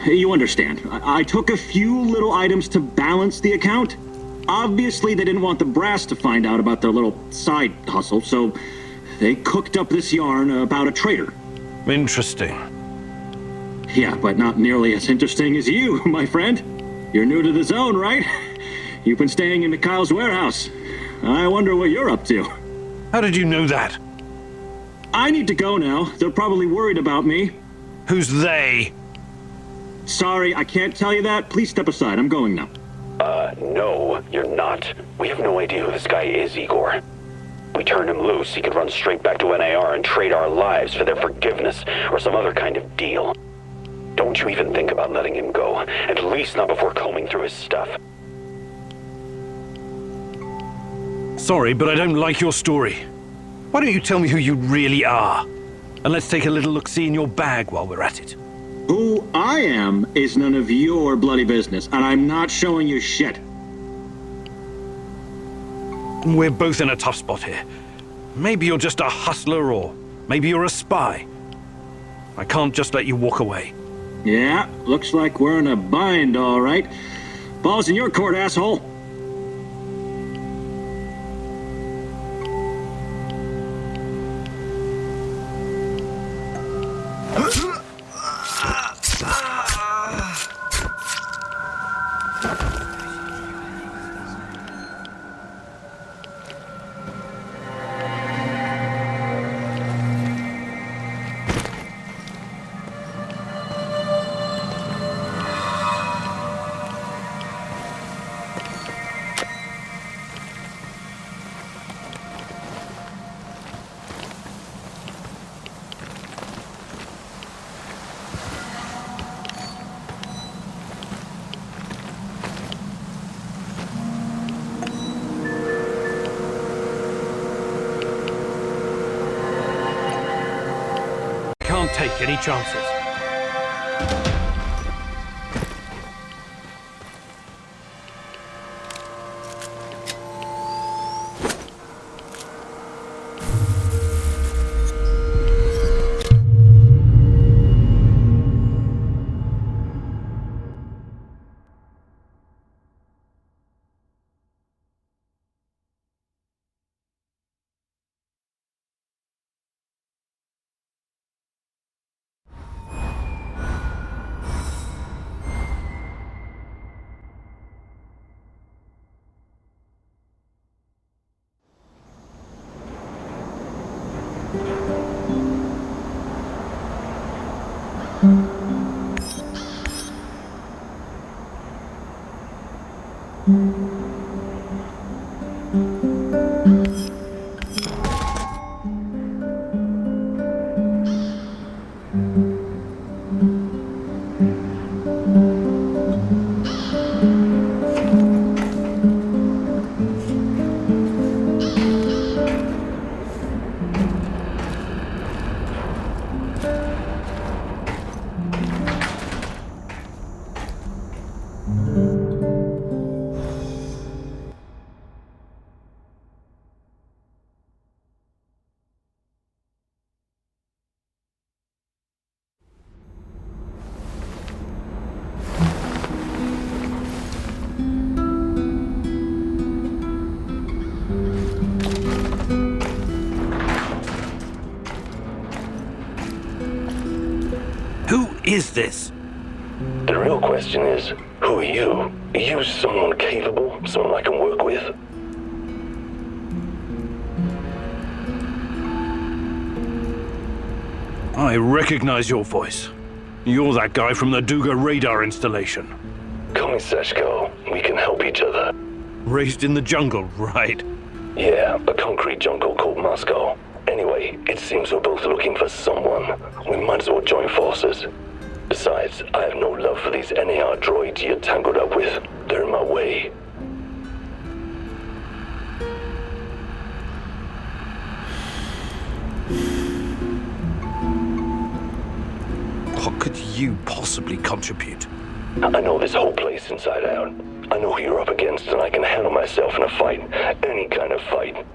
you understand. I took a few little items to balance the account. Obviously, they didn't want the brass to find out about their little side hustle, so they cooked up this yarn about a traitor. Interesting. Yeah, but not nearly as interesting as you, my friend. You're new to the zone, right? You've been staying in Mikhail's warehouse. I wonder what you're up to. How did you know that? I need to go now. They're probably worried about me. Who's they? Sorry, I can't tell you that. Please step aside. I'm going now. No, you're not. We have no idea who this guy is, Igor. We turn him loose, he could run straight back to NAR and trade our lives for their forgiveness or some other kind of deal. Don't you even think about letting him go, at least not before combing through his stuff. Sorry, but I don't like your story. Why don't you tell me who you really are? And let's take a little look-see in your bag while we're at it. Who I am is none of your bloody business, and I'm not showing you shit. We're both in a tough spot here. Maybe you're just a hustler, or maybe you're a spy. I can't just let you walk away. Yeah, looks like we're in a bind, all right. Ball's in your court, asshole. Can't take any chances. Is this? The real question is, who are you? Are you someone capable? Someone I can work with? I recognize your voice. You're that guy from the Duga radar installation. Call me Seshko. We can help each other. Raised in the jungle, right? Yeah, a concrete jungle called Moscow. Anyway, it seems we're both looking for someone. We might as well join forces. Besides, I have no love for these NAR droids you're tangled up with. They're in my way. What could you possibly contribute? I know this whole place inside out. I know who you're up against, and I can handle myself in a fight. Any kind of fight.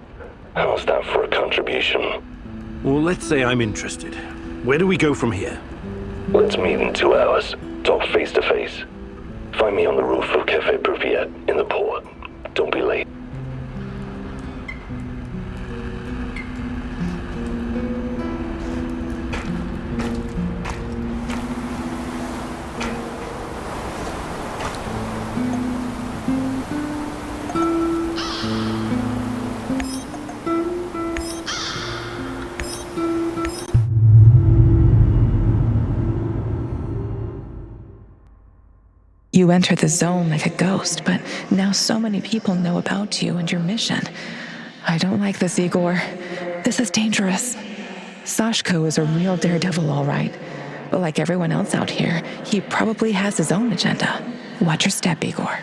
How's that for a contribution? Well, let's say I'm interested. Where do we go from here? Let's meet in 2 hours. Talk face to face. Find me on the roof of Cafe Pripyat in the port. Don't be late. You entered the zone like a ghost, but now so many people know about you and your mission. I don't like this, Igor. This is dangerous. Sashko is a real daredevil, all right. But like everyone else out here, he probably has his own agenda. Watch your step, Igor.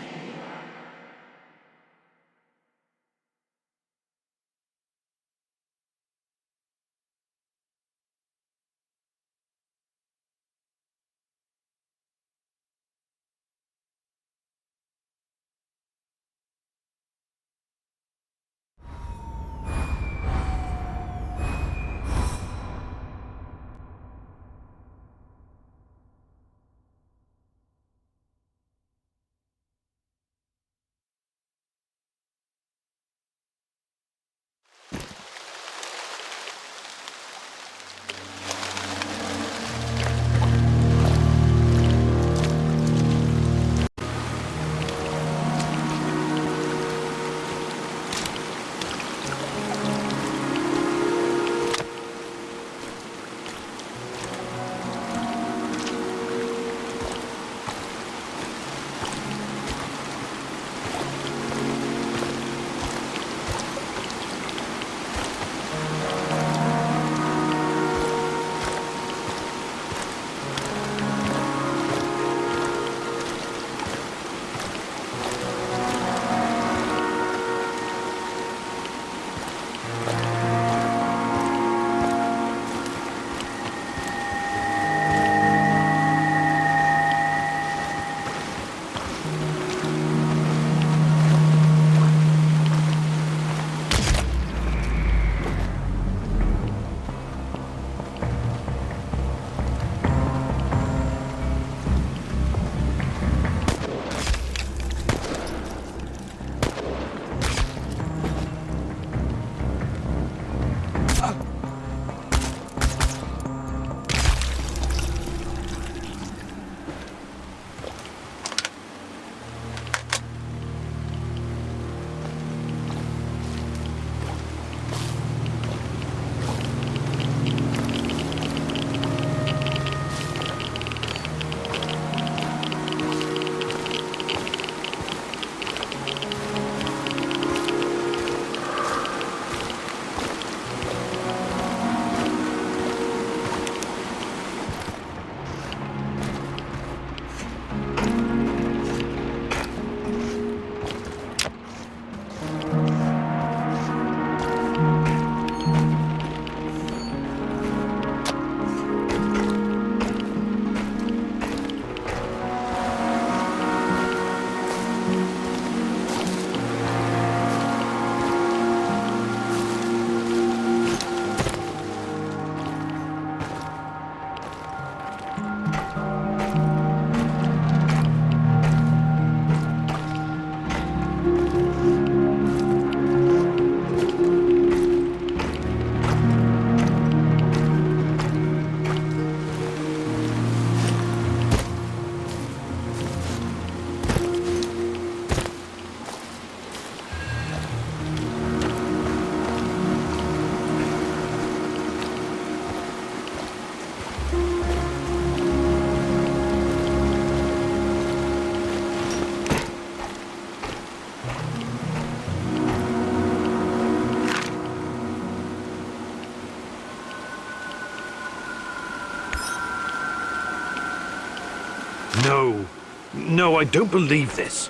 No. No, I don't believe this.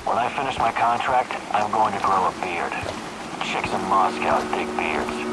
When I finish my contract, I'm going to grow a beard. Chicks in Moscow dig beards.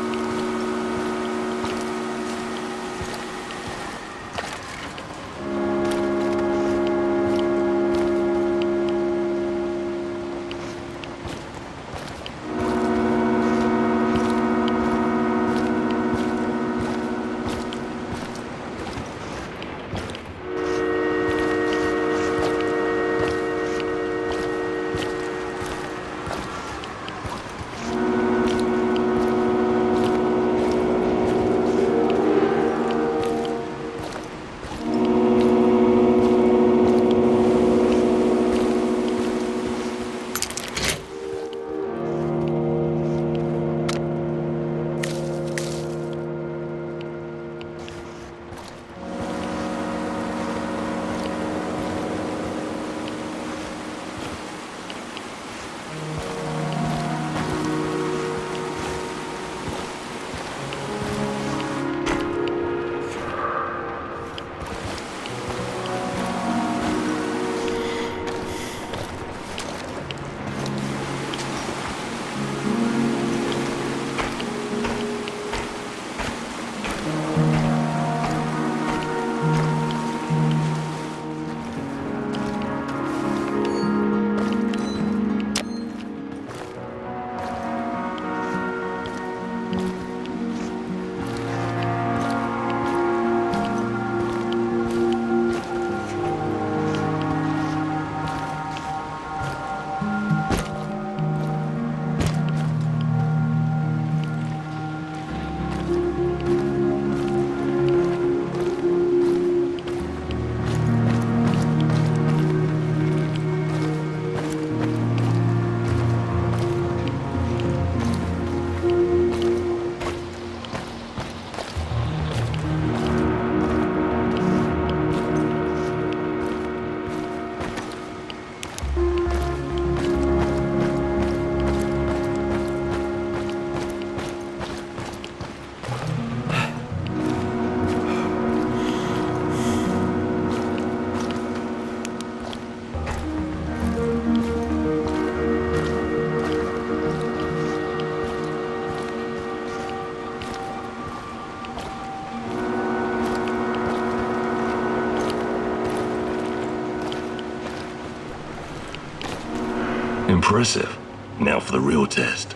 Impressive. Now for the real test.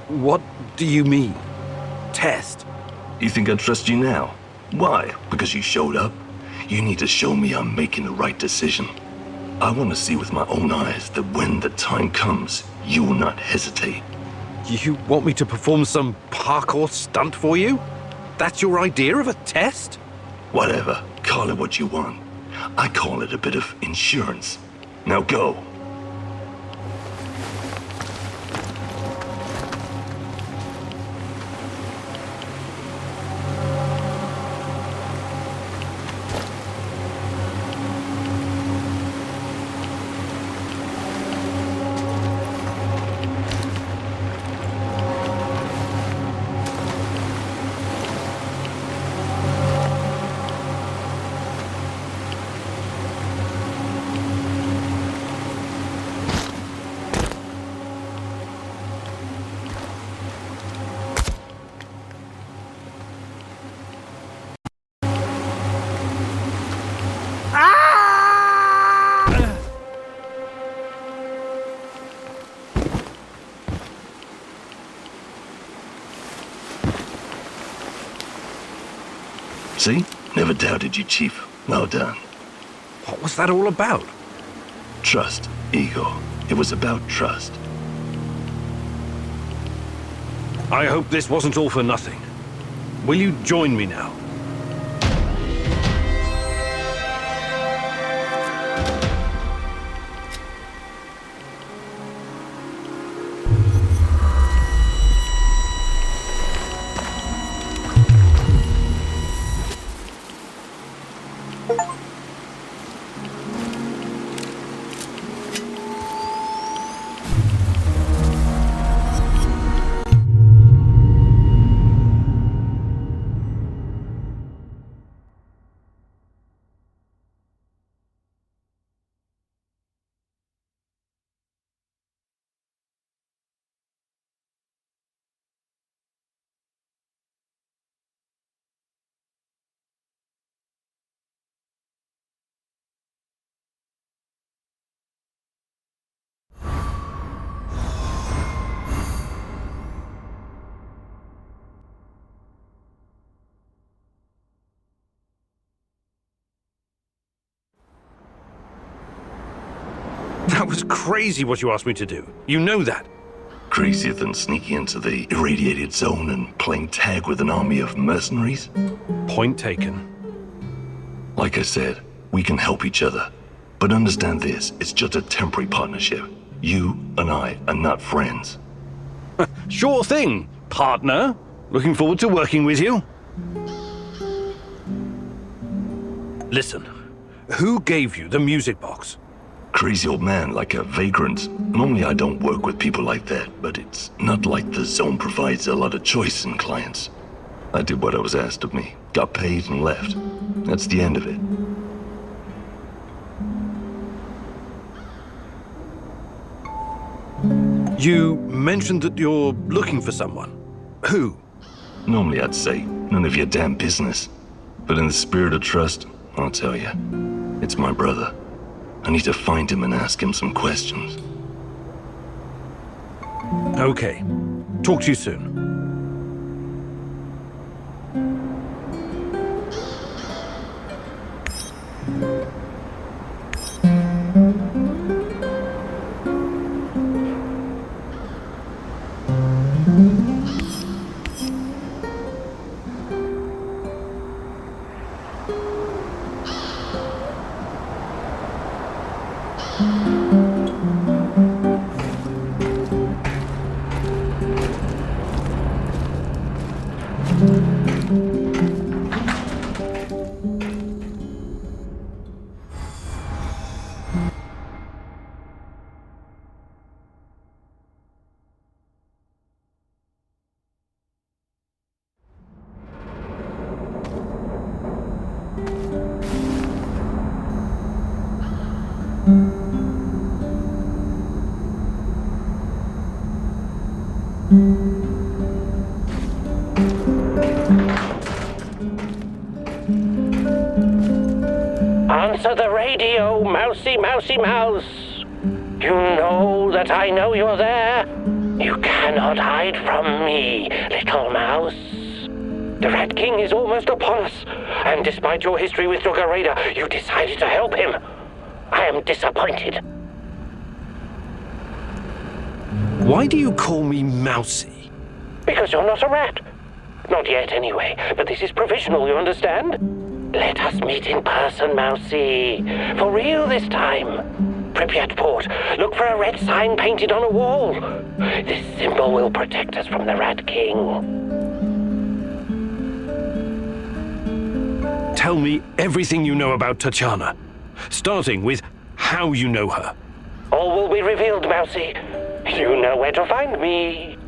What do you mean? Test? You think I trust you now? Why? Because you showed up? You need to show me I'm making the right decision. I want to see with my own eyes that when the time comes, you will not hesitate. You want me to perform some parkour stunt for you? That's your idea of a test? Whatever. Call it what you want. I call it a bit of insurance. Now go. See? Never doubted you, Chief. Well done. What was that all about? Trust, Igor. It was about trust. I hope this wasn't all for nothing. Will you join me now? That was crazy what you asked me to do. You know that. Crazier than sneaking into the irradiated zone and playing tag with an army of mercenaries? Point taken. Like I said, we can help each other. But understand this, it's just a temporary partnership. You and I are not friends. Sure thing, partner. Looking forward to working with you. Listen, who gave you the music box? Crazy old man, like a vagrant. Normally I don't work with people like that, but it's not like the zone provides a lot of choice in clients. I did what I was asked of me, got paid and left. That's the end of it. You mentioned that you're looking for someone. Who? Normally I'd say, none of your damn business. But in the spirit of trust, I'll tell you. It's my brother. I need to find him and ask him some questions. Okay. Talk to you soon. Answer the radio, mousy, mousy, mouse. You know that I know you're there. You cannot hide from me, little mouse. The Rat King is almost upon us, and despite your history with Dogger Raider, you decided to help him. I am disappointed. Why do you call me mousy? Because you're not a rat. Not yet, anyway, but this is provisional, you understand? Let us meet in person, mousy. For real this time. Pripyat Port, look for a red sign painted on a wall. This symbol will protect us from the Rat King. Tell me everything you know about Tatiana, starting with how you know her. All will be revealed, mousy. You know where to find me.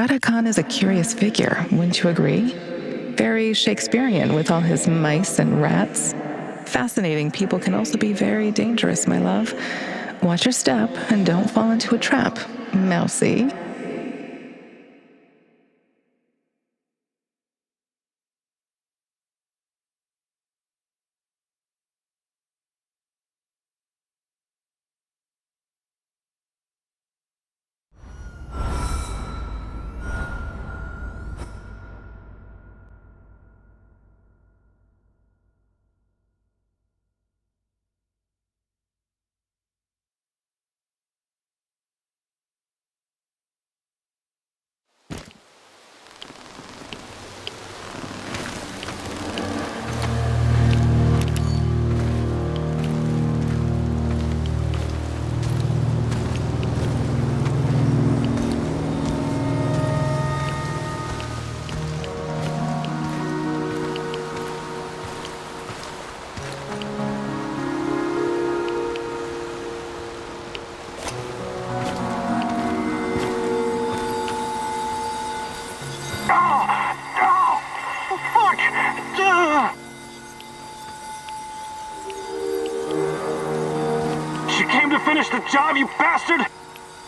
Kara Khan is a curious figure, wouldn't you agree? Very Shakespearean with all his mice and rats. Fascinating people can also be very dangerous, my love. Watch your step and don't fall into a trap, Mousy. You came to finish the job, you bastard!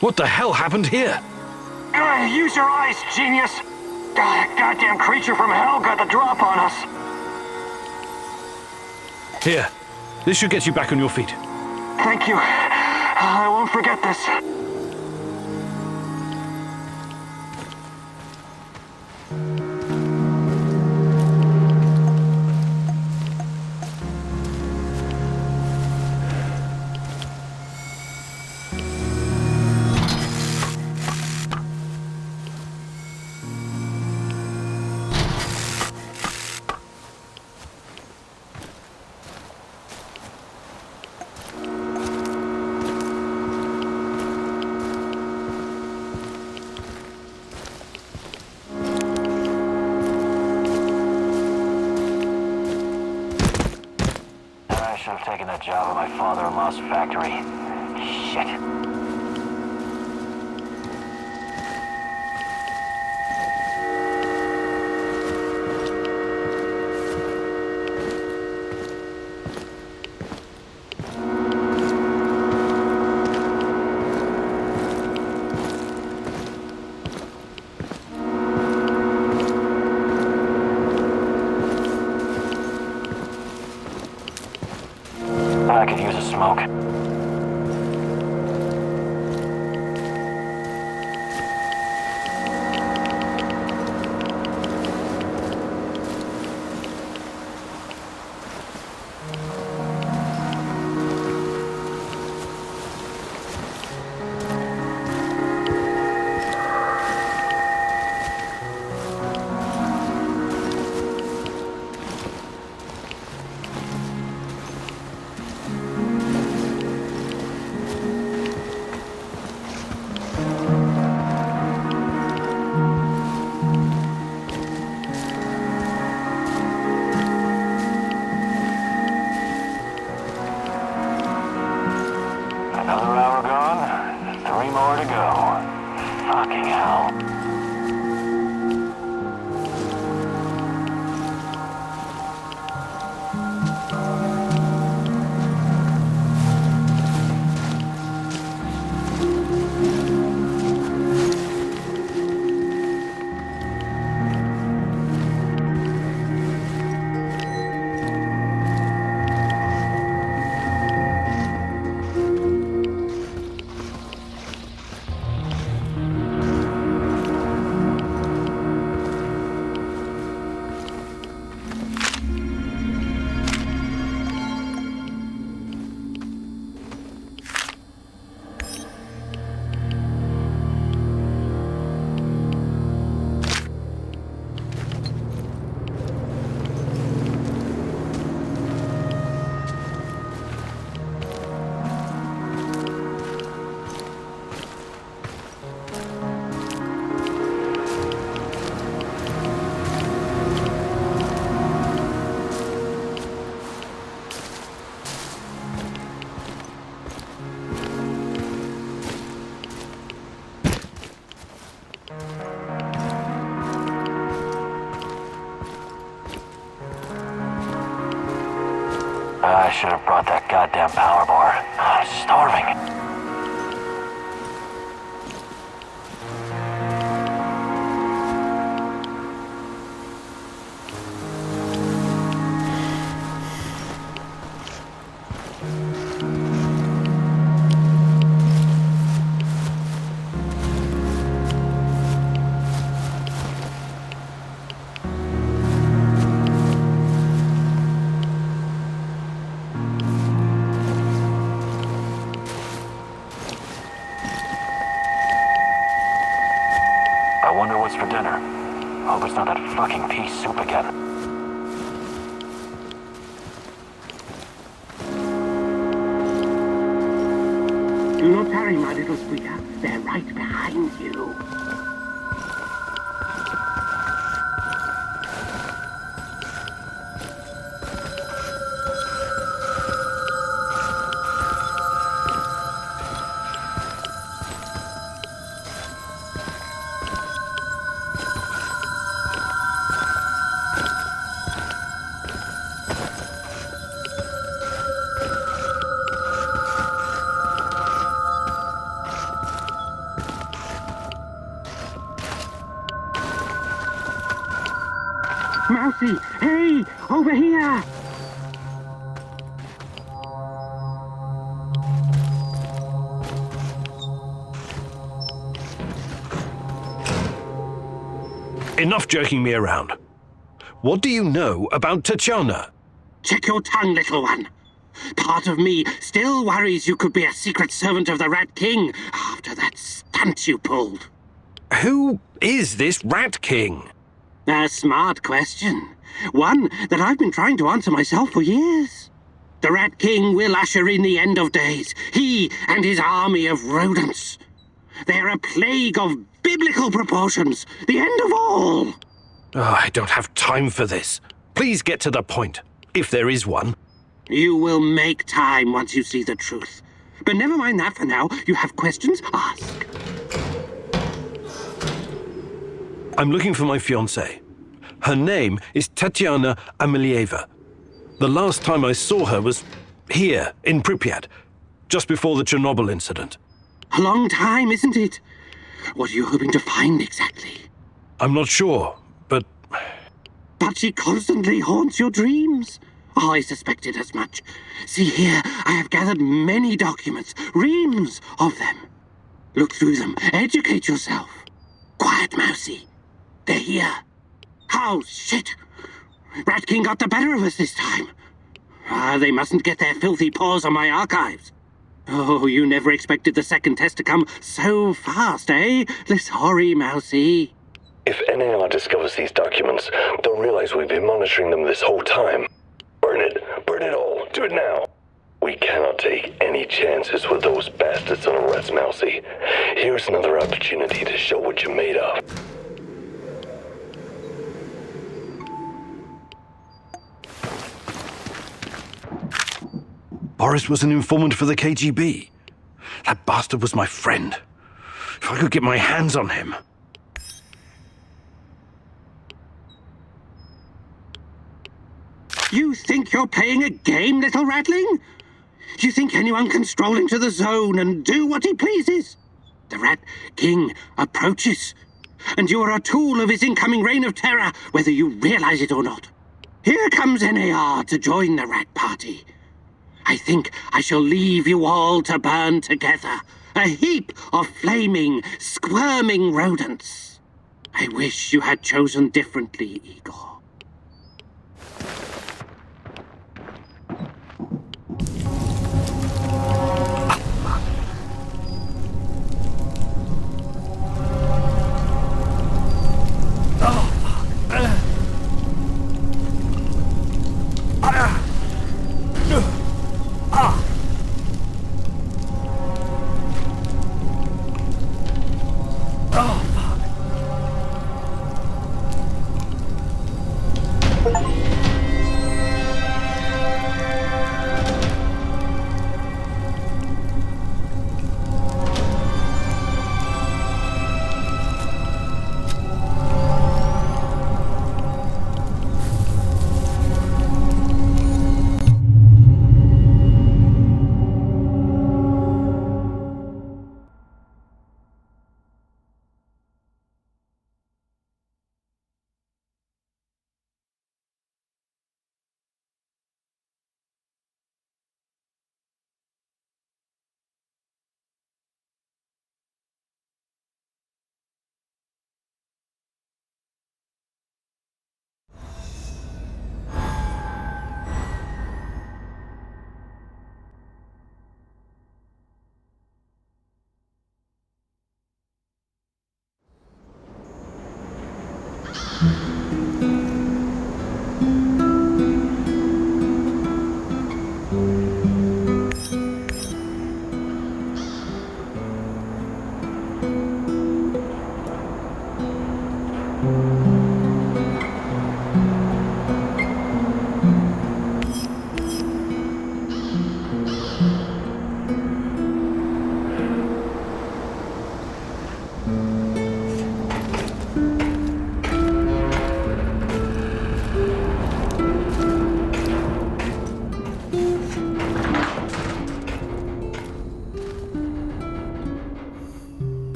What the hell happened here? Use your eyes, genius! That goddamn creature from hell got the drop on us. Here, this should get you back on your feet. Thank you. I won't forget this. I should have taken that job at my father-in-law's factory. Shit. I could use a smoke. should have brought that goddamn power bar. I'm starving. I wonder what's for dinner. Hope it's not that fucking pea soup again. Do not tarry, my little squeaker. They're right behind you. Mousy! Hey! Over here! Enough jerking me around. What do you know about Tatiana? Check your tongue, little one. Part of me still worries you could be a secret servant of the Rat King after that stunt you pulled. Who is this Rat King? A smart question. One that I've been trying to answer myself for years. The Rat King will usher in the end of days. He and his army of rodents. They're a plague of biblical proportions. The end of all. Oh, I don't have time for this. Please get to the point, if there is one. You will make time once you see the truth. But never mind that for now. You have questions? Ask. I'm looking for my fiancée. Her name is Tatiana Amelieva. The last time I saw her was here, in Pripyat, just before the Chernobyl incident. A long time, isn't it? What are you hoping to find exactly? I'm not sure, but... But she constantly haunts your dreams. Oh, I suspected as much. See here, I have gathered many documents, reams of them. Look through them, educate yourself. Quiet, Mousy. They're here. Oh, shit. Rat King got the better of us this time. They mustn't get their filthy paws on my archives. Oh, you never expected the second test to come so fast, eh? Sorry, Mousy. If NAR discovers these documents, they'll realize we've been monitoring them this whole time. Burn it all, do it now. We cannot take any chances with those bastards on the rats, Mousy. Here's another opportunity to show what you're made of. Boris was an informant for the KGB. That bastard was my friend. If I could get my hands on him. You think you're playing a game, little ratling? You think anyone can stroll into the zone and do what he pleases? The Rat King approaches, and you are a tool of his incoming reign of terror, whether you realize it or not. Here comes NAR to join the Rat Party. I think I shall leave you all to burn together. A heap of flaming, squirming rodents. I wish you had chosen differently, Igor.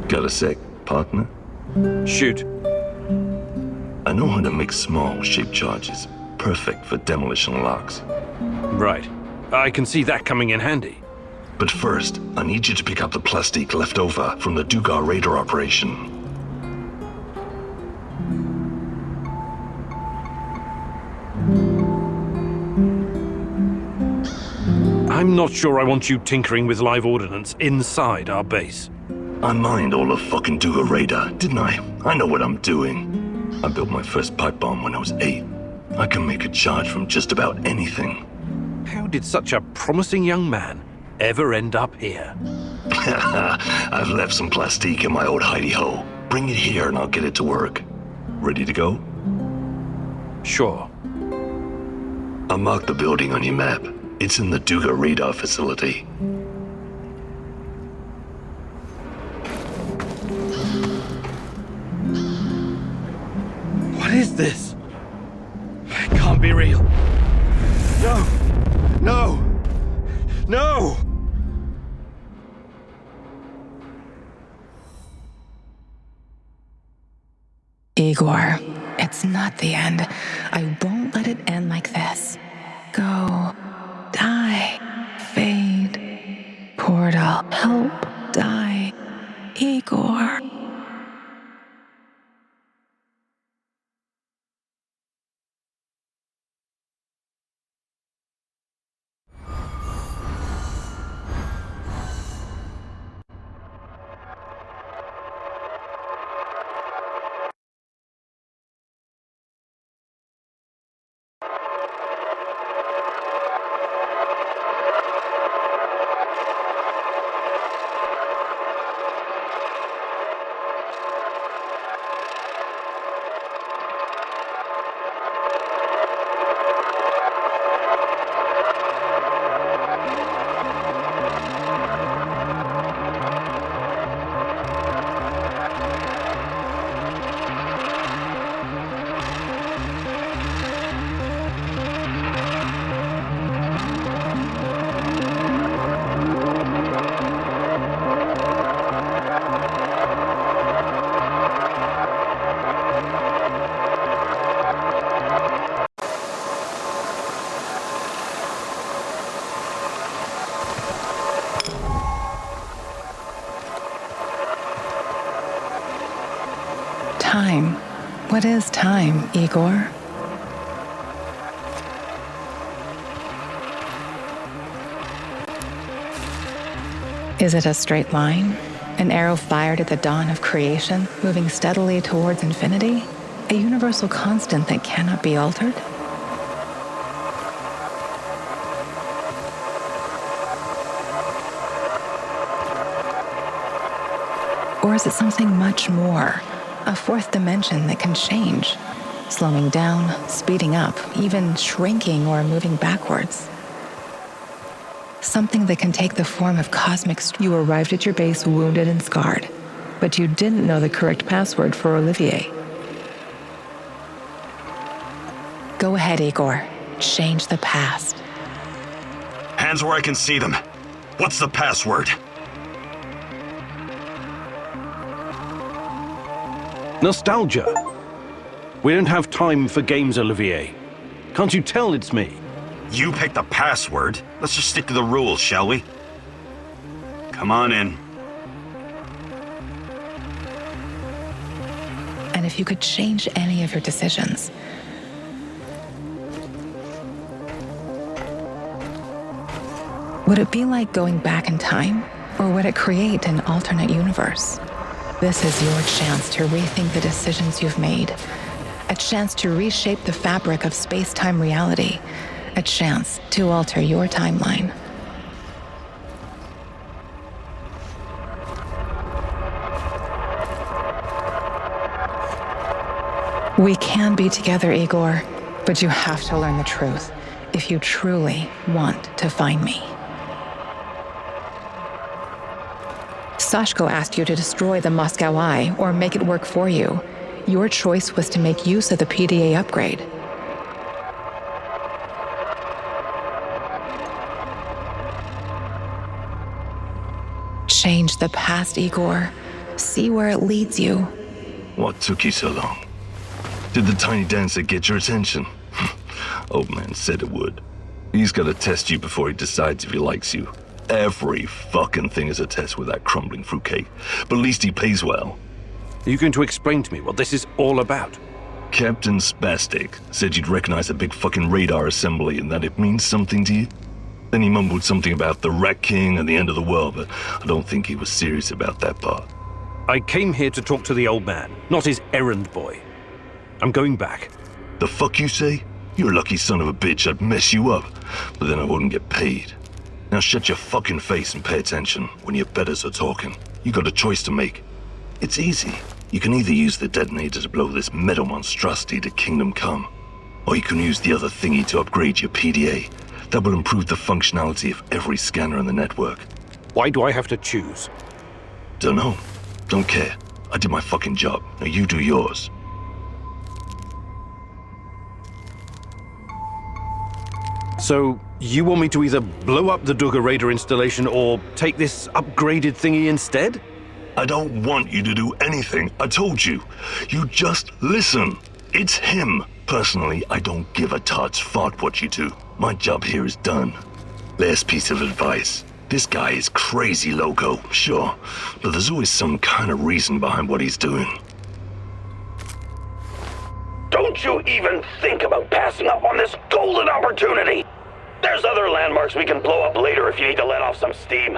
Got a sec, partner? Shoot. I know how to make small shaped charges, perfect for demolition locks. Right. I can see that coming in handy. But first, I need you to pick up the plastique left over from the Dugar radar operation. I'm not sure I want you tinkering with live ordnance inside our base. I mined all the fucking Dugar radar, didn't I? I know what I'm doing. I built my first pipe bomb when I was 8. I can make a charge from just about anything. How did such a promising young man ever end up here? I've left some plastique in my old hidey hole. Bring it here and I'll get it to work. Ready to go? Sure. I marked the building on your map. It's in the Dugar radar facility. What is this? It can't be real. No! No! No! Igor, it's not the end. I won't let it end like this. Go. Die. Fade. Portal. Help. Die. Igor. Time. What is time, Igor? Is it a straight line? An arrow fired at the dawn of creation, moving steadily towards infinity? A universal constant that cannot be altered? Or is it something much more? A fourth dimension that can change, slowing down, speeding up, even shrinking or moving backwards. Something that can take the form of cosmic. You arrived at your base wounded and scarred, but you didn't know the correct password for Olivier. Go ahead, Igor. Change the past. Hands where I can see them. What's the password? Nostalgia. We don't have time for games, Olivier. Can't you tell it's me? You picked the password. Let's just stick to the rules, shall we? Come on in. And if you could change any of your decisions, would it be like going back in time, or would it create an alternate universe? This is your chance to rethink the decisions you've made, a chance to reshape the fabric of space-time reality, a chance to alter your timeline. We can be together, Igor, but you have to learn the truth if you truly want to find me. Sashko asked you to destroy the Moscow Eye or make it work for you. Your choice was to make use of the PDA upgrade. Change the past, Igor. See where it leads you. What took you so long? Did the tiny dancer get your attention? Old man said it would. He's gotta test you before he decides if he likes you. Every fucking thing is a test with that crumbling fruitcake, but at least he pays well. Are you going to explain to me what this is all about? Captain Spastic said you'd recognize a big fucking radar assembly and that it means something to you. Then he mumbled something about the Rat King and the end of the world, but I don't think he was serious about that part. I came here to talk to the old man, not his errand boy. I'm going back. The fuck you say? You're a lucky son of a bitch. I'd mess you up, but then I wouldn't get paid. Now shut your fucking face and pay attention when your betters are talking. You got a choice to make. It's easy. You can either use the detonator to blow this metal monstrosity to Kingdom Come, or you can use the other thingy to upgrade your PDA. That will improve the functionality of every scanner in the network. Why do I have to choose? Dunno. Don't care. I did my fucking job. Now you do yours. So, you want me to either blow up the Duggar radar installation or take this upgraded thingy instead? I don't want you to do anything. I told you. You just listen. It's him. Personally, I don't give a tot's fart what you do. My job here is done. Last piece of advice. This guy is crazy loco, sure, but there's always some kind of reason behind what he's doing. Don't you even think about passing up on this golden opportunity! There's other landmarks we can blow up later if you need to let off some steam.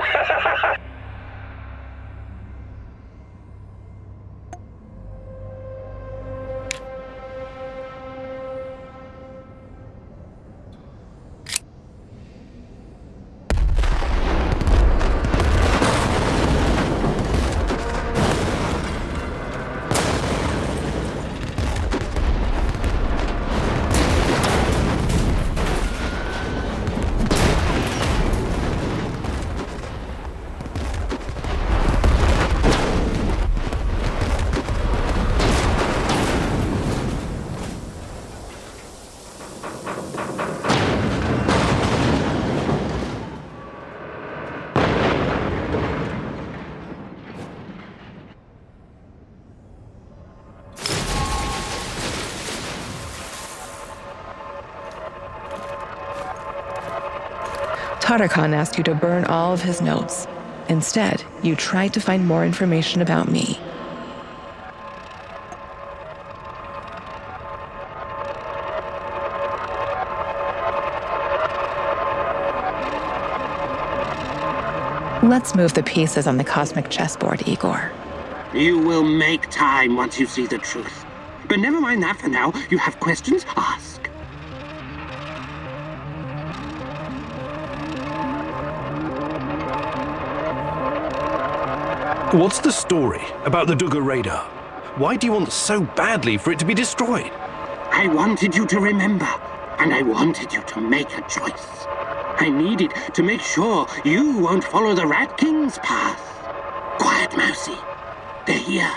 Tarkhan asked you to burn all of his notes. Instead, you tried to find more information about me. Let's move the pieces on the cosmic chessboard, Igor. You will make time once you see the truth. But never mind that for now. You have questions? Ask. What's the story about the Duggar radar? Why do you want so badly for it to be destroyed? I wanted you to remember, and I wanted you to make a choice. I needed to make sure you won't follow the Rat King's path. Quiet, Mousy. They're here.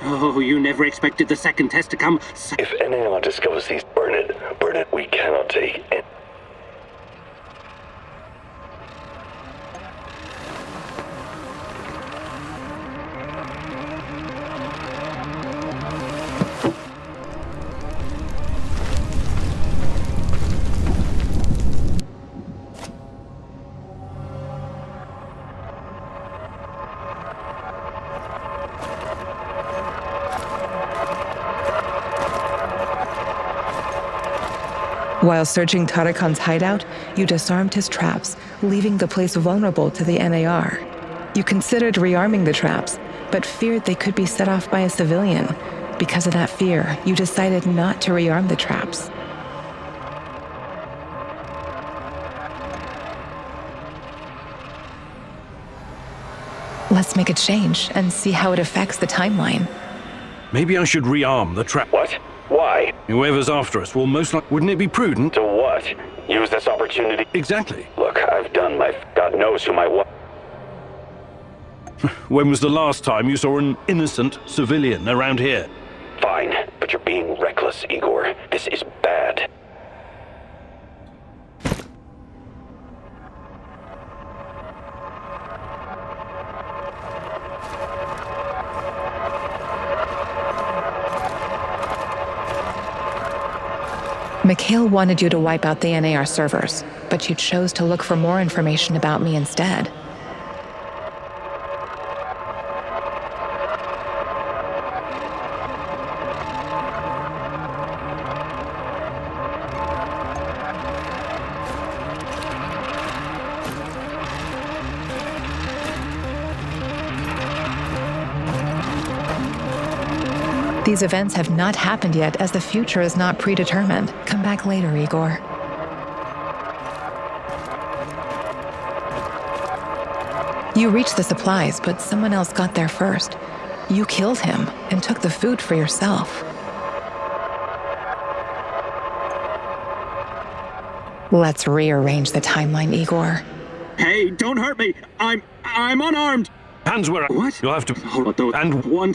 Oh, you never expected the second test to come. If anyone discovers these, burn it. Burn it. We cannot take it. While searching Tarakan's hideout, you disarmed his traps, leaving the place vulnerable to the NAR. You considered rearming the traps, but feared they could be set off by a civilian. Because of that fear, you decided not to rearm the traps. Let's make a change and see how it affects the timeline. Maybe I should rearm the trap. What? Why? Whoever's after us will most likely... Wouldn't it be prudent? To what? Use this opportunity? Exactly. Look, I've done my... God knows who my... When was the last time you saw an innocent civilian around here? Fine, but you're being reckless, Igor. This is bad. Mikhail wanted you to wipe out the NAR servers, but you chose to look for more information about me instead. These events have not happened yet, as the future is not predetermined. Come back later, Igor. You reached the supplies, but someone else got there first. You killed him and took the food for yourself. Let's rearrange the timeline, Igor. Hey, don't hurt me. I'm unarmed. Hands where... What? You'll have to... Hold on. And... One...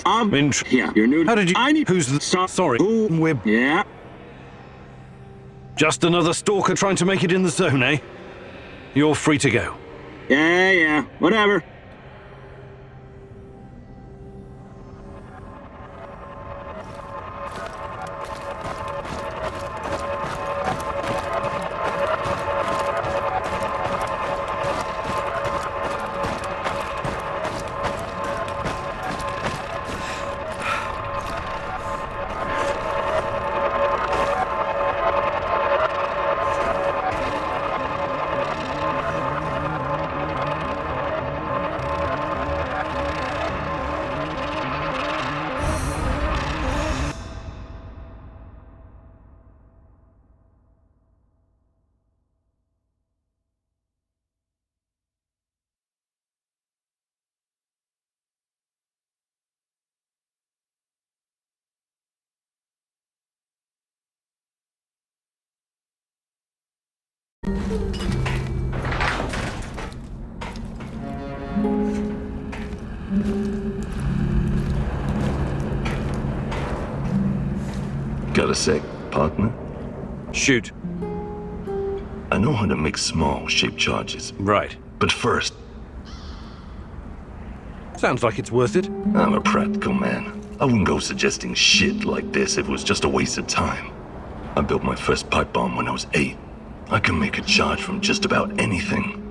Yeah, you're new... How did you... I need... Who's the... Sorry. We're... Yeah? Just another stalker trying to make it in the zone, eh? You're free to go. Yeah. Whatever. Got a sec, partner? Shoot. I know how to make small, shaped charges. Right. But first... Sounds like it's worth it. I'm a practical man. I wouldn't go suggesting shit like this if it was just a waste of time. I built my first pipe bomb when I was 8. I can make a charge from just about anything.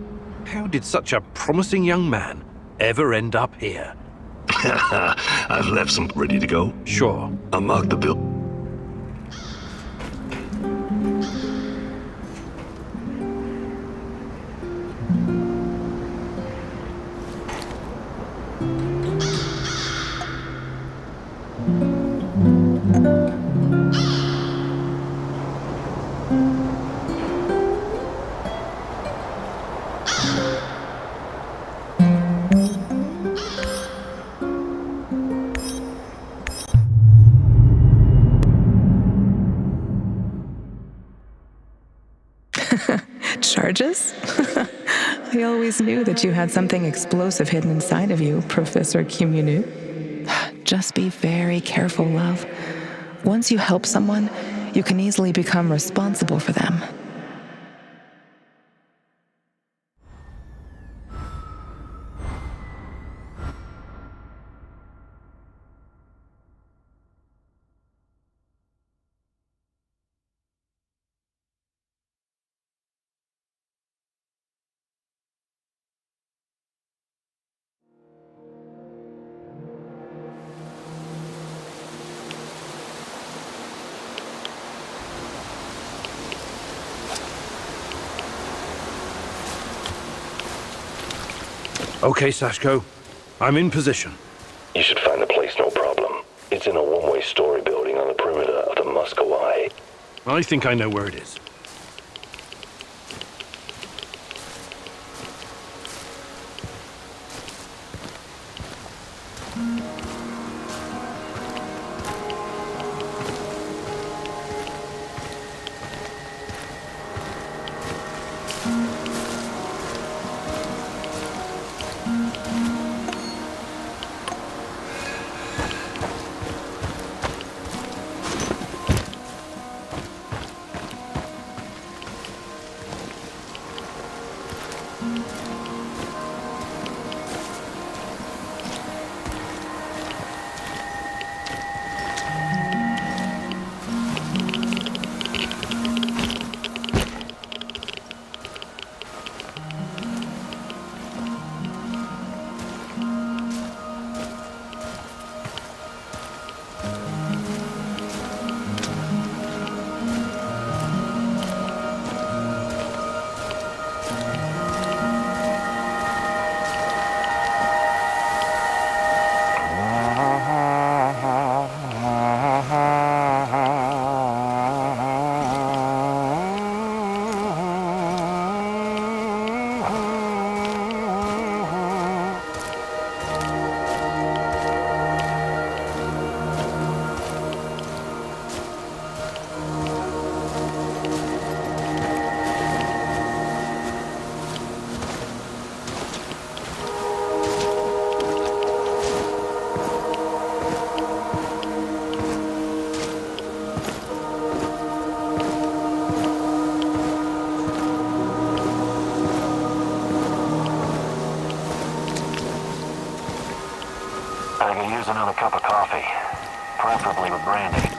How did such a promising young man ever end up here? I've left some ready to go. Sure. I'll mark the bill. Charges? I always knew that you had something explosive hidden inside of you, Professor Kimunu. Just be very careful, love. Once you help someone, you can easily become responsible for them. Okay, Sashko. I'm in position. You should find the place, no problem. It's in a one-way story building on the perimeter of the Moscow Eye. I think I know where it is. I could use another cup of coffee, preferably with brandy.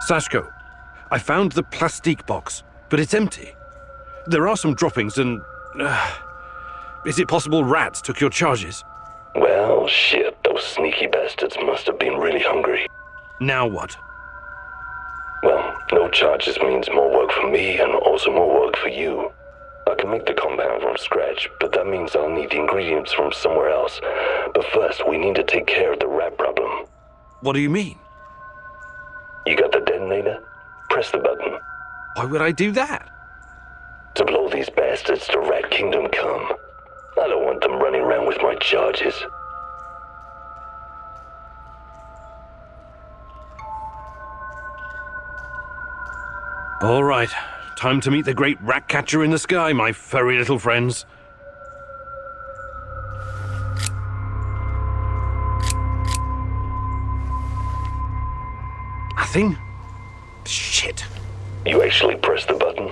Sashko, I found the plastique box, but it's empty. There are some droppings and... is it possible rats took your charges? Well, shit, those sneaky bastards must have been really hungry. Now what? Well, no charges means more work for me and also more work for you. I can make the compound from scratch, but that means I'll need the ingredients from somewhere else. But first, we need to take care of the rat problem. What do you mean? You got the detonator? Press the button. Why would I do that? To blow these bastards to Rat Kingdom come. I don't want them running around with my charges. All right, time to meet the great rat catcher in the sky, my furry little friends. Nothing? Shit. You actually pressed the button?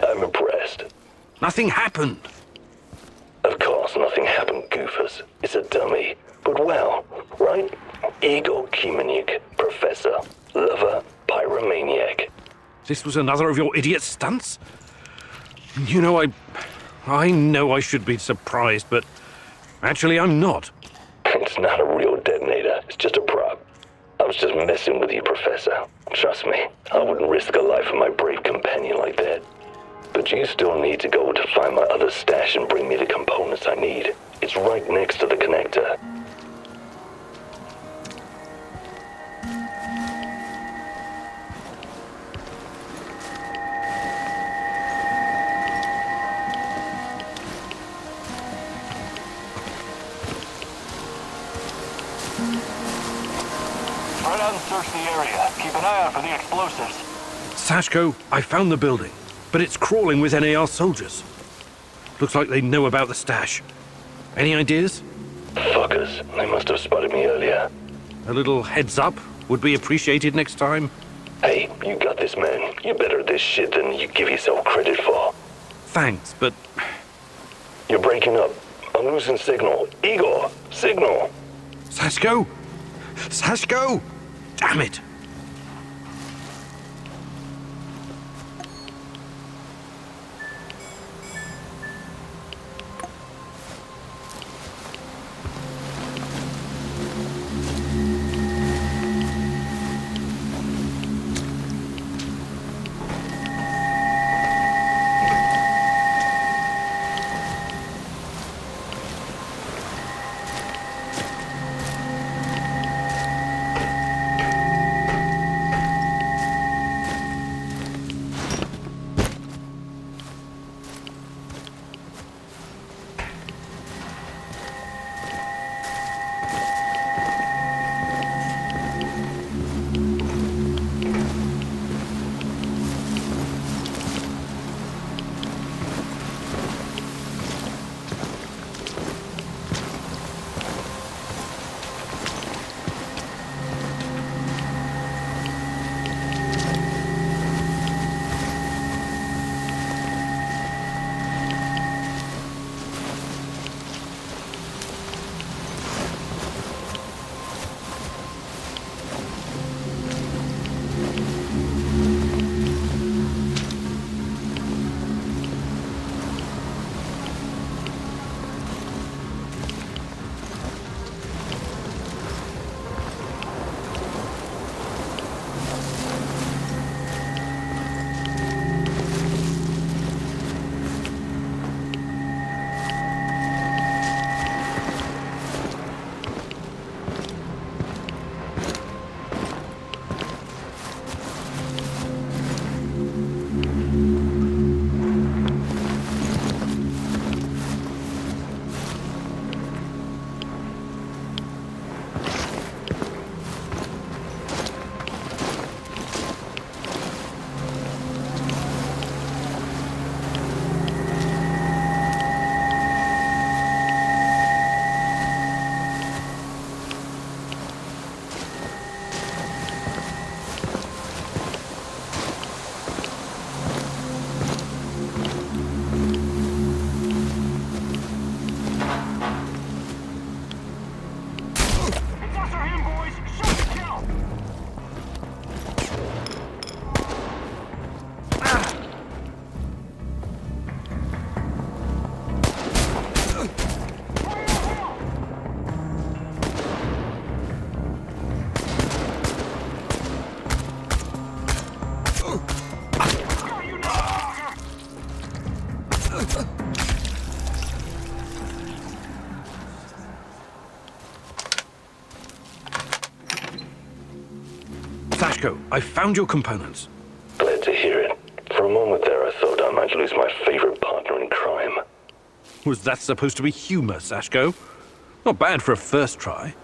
I'm impressed. Nothing happened. Of course nothing happened, goofers. It's a dummy. But well, right? Igor Kimenyuk, professor, lover, pyromaniac. This was another of your idiot stunts? You know, I know I should be surprised, but actually I'm not. It's not a real detonator. It's just a prop. I was just messing with you, Professor. Trust me, I wouldn't risk the life of my brave companion like that. But you still need to go to find my other stash and bring me the components I need. It's right next to the connector. Spread out and search the area. Keep an eye out for the explosives. Sashko, I found the building, but it's crawling with NAR soldiers. Looks like they know about the stash. Any ideas? Fuckers, they must have spotted me earlier. A little heads up would be appreciated next time. Hey, you got this, man. You're better at this shit than you give yourself credit for. Thanks, but... You're breaking up. I'm losing signal. Igor, signal! Sashko! Sashko! Damn it! Sashko, I found your components. Glad to hear it. For a moment there, I thought I might lose my favorite partner in crime. Was that supposed to be humor, Sashko? Not bad for a first try.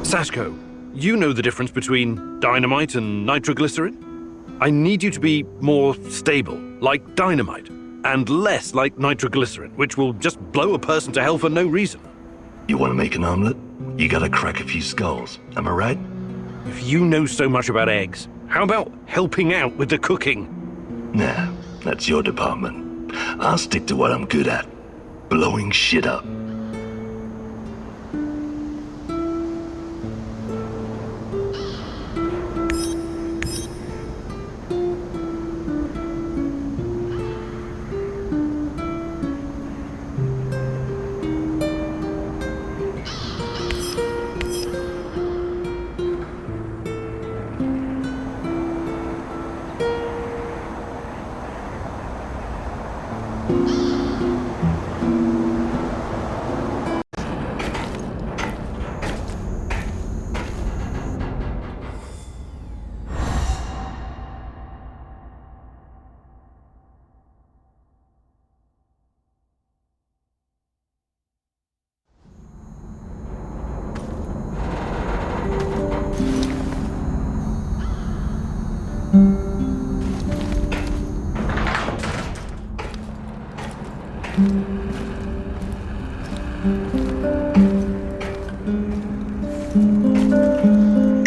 Sashko, you know the difference between dynamite and nitroglycerin? I need you to be more stable, like dynamite, and less like nitroglycerin, which will just blow a person to hell for no reason. You want to make an omelet? You gotta crack a few skulls, am I right? If you know so much about eggs, How about helping out with the cooking? Nah, that's your department. I'll stick to what I'm good at. Blowing shit up.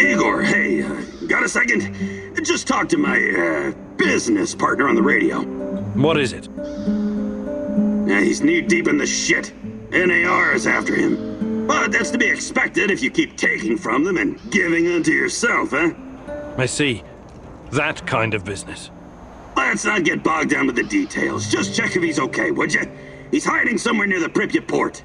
Igor, hey, got a second? Just talk to my, business partner on the radio. What is it? He's knee-deep in the shit. NAR is after him. But that's to be expected if you keep taking from them and giving unto yourself, huh? I see. That kind of business. Let's not get bogged down with the details. Just check if he's okay, would you? He's hiding somewhere near the Pripyat port.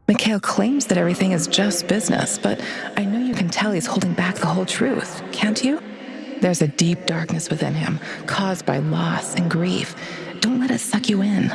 Mikhail claims that everything is just business, but I know you can tell he's holding back the whole truth, can't you? There's a deep darkness within him, caused by loss and grief. Don't let it suck you in.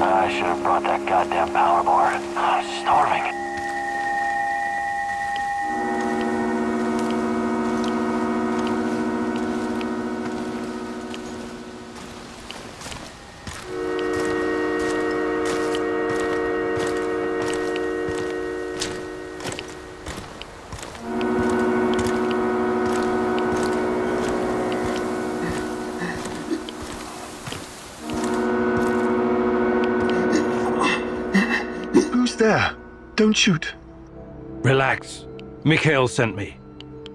I should have brought that goddamn power board. Starving. There. Don't shoot. Relax. Mikhail sent me.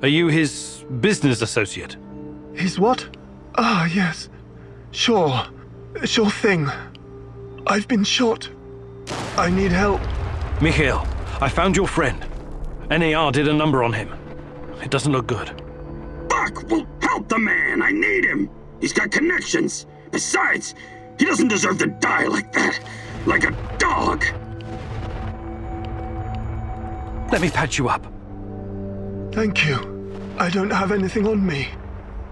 Are you his business associate? His what? Ah, yes. Sure. Sure thing. I've been shot. I need help. Mikhail, I found your friend. NAR did a number on him. It doesn't look good. Fuck! Well, help the man! I need him! He's got connections! Besides, he doesn't deserve to die like that! Like a dog! Let me patch you up. Thank you. I don't have anything on me.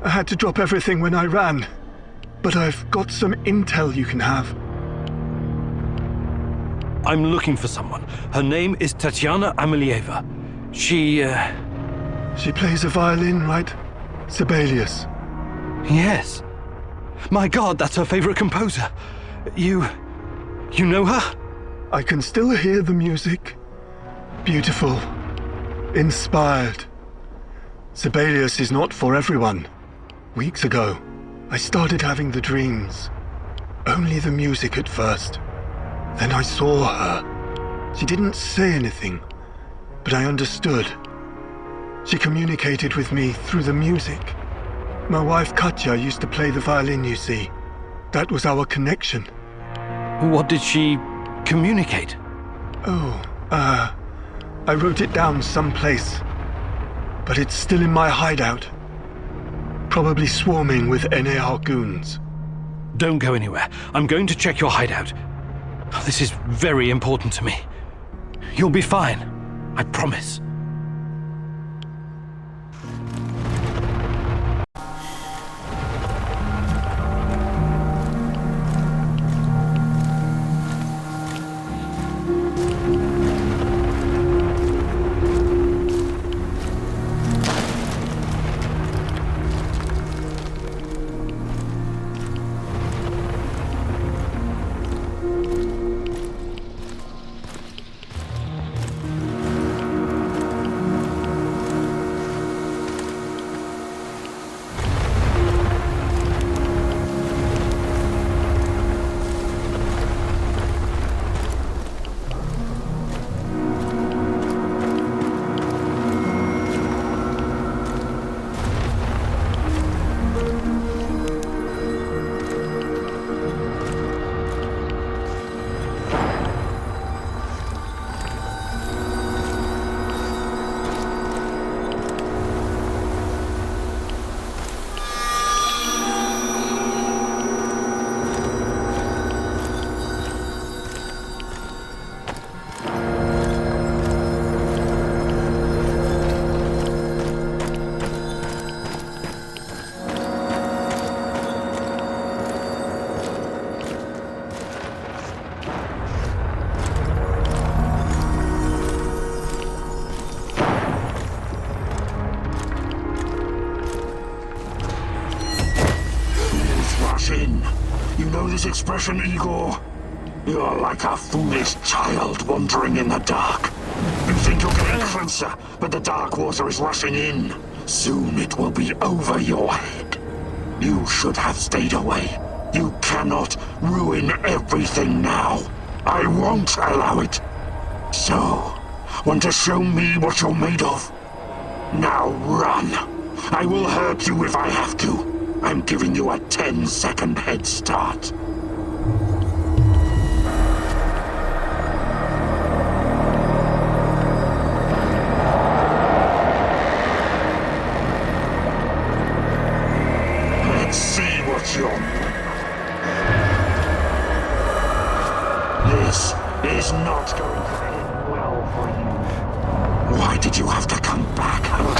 I had to drop everything when I ran. But I've got some intel you can have. I'm looking for someone. Her name is Tatiana Amelieva. She plays a violin, right? Sibelius. Yes. My God, that's her favorite composer. You know her? I can still hear the music. Beautiful. Inspired. Sibelius is not for everyone. Weeks ago, I started having the dreams. Only the music at first. Then I saw her. She didn't say anything, but I understood. She communicated with me through the music. My wife Katya used to play the violin, you see. That was our connection. What did she communicate? I wrote it down someplace. But it's still in my hideout. Probably swarming with NAR goons. Don't go anywhere. I'm going to check your hideout. This is very important to me. You'll be fine. I promise. This expression, Igor? You're like a foolish child wandering in the dark. You think you're getting closer, but the dark water is rushing in. Soon it will be over your head. You should have stayed away. You cannot ruin everything now. I won't allow it. So, want to show me what you're made of? Now run. I will hurt you if I have to. I'm giving you a 10-second head start. Let's see what you're... This is not going to end well for you. Why did you have to come back, huh?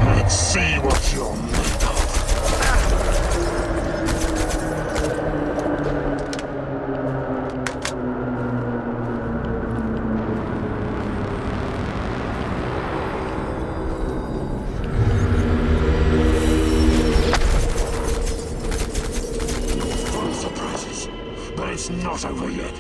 Let's see what you're It's not over yet.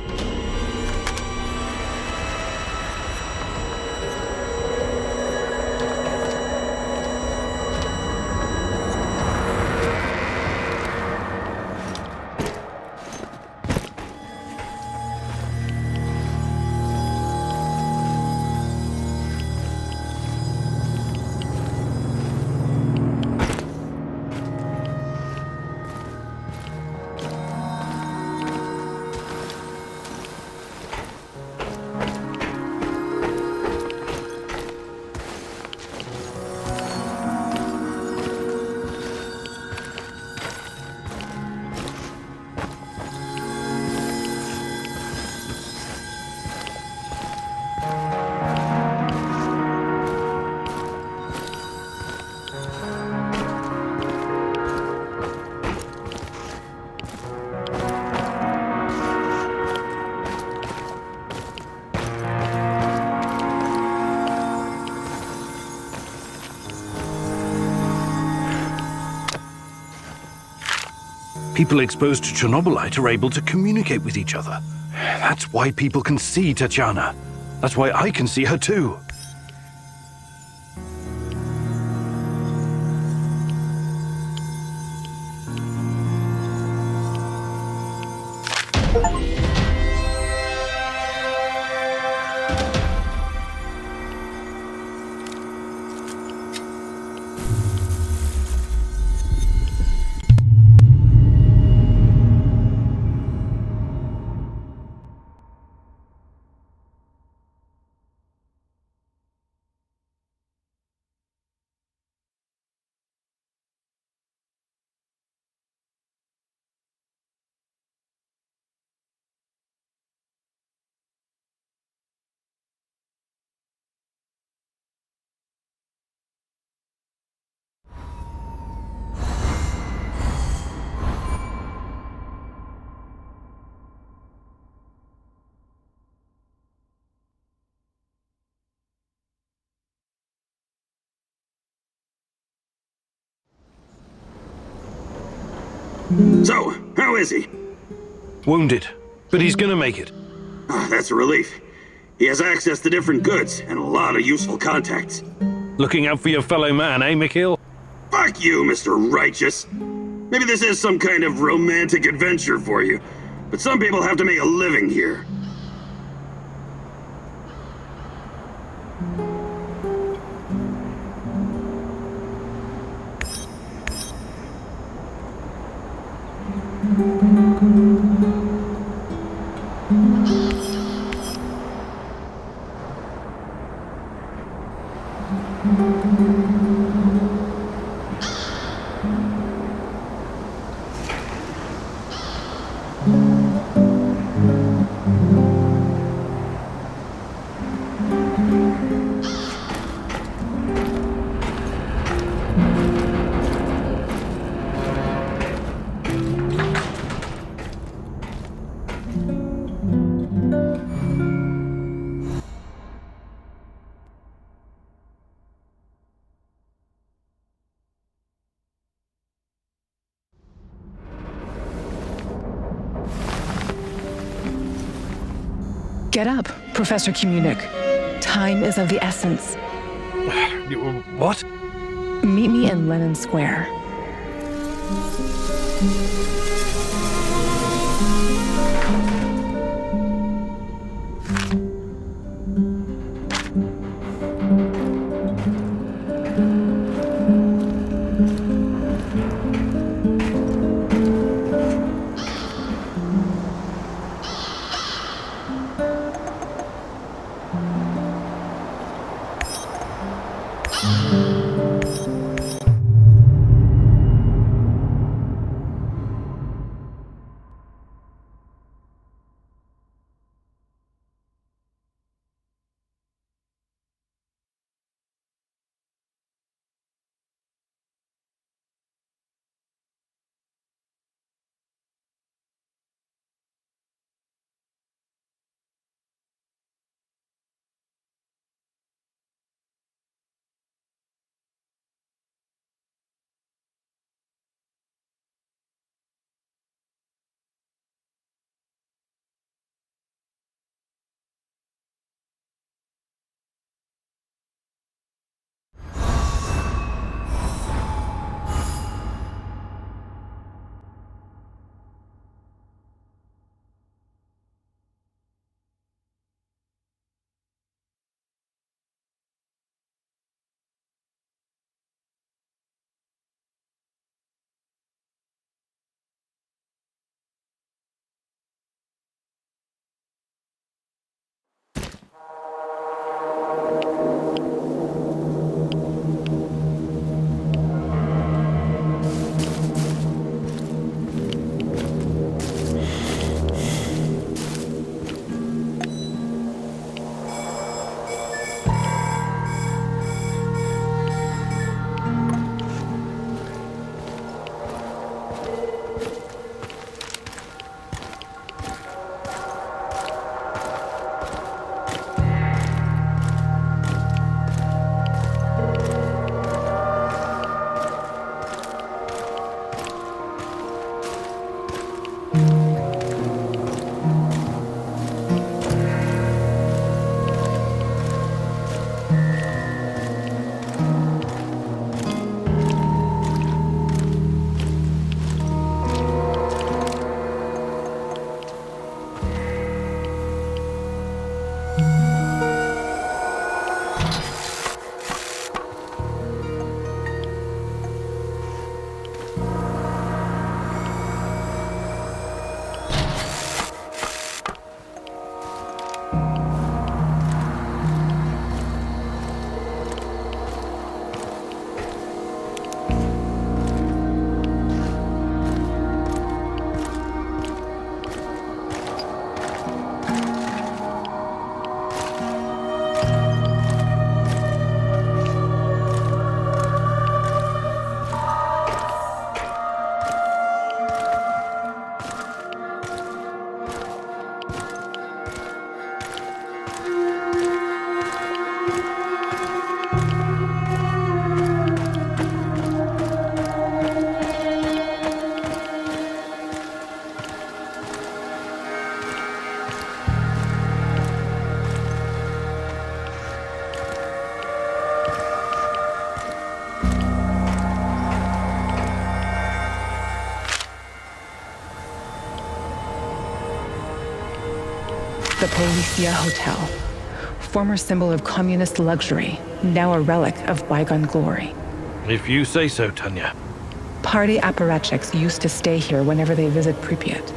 People exposed to Chernobylite are able to communicate with each other. That's why people can see Tatiana. That's why I can see her too. So, how is he? Wounded, but he's gonna make it. That's a relief. He has access to different goods and a lot of useful contacts. Looking out for your fellow man, eh, Mikhail? Fuck you, Mr. Righteous. Maybe this is some kind of romantic adventure for you, but some people have to make a living here. Get up, Professor Komunik. Time is of the essence. What? Meet me in Lenin Square. The Policia Hotel. Former symbol of communist luxury, now a relic of bygone glory. If you say so, Tanya. Party apparatchiks used to stay here whenever they visit Pripyat.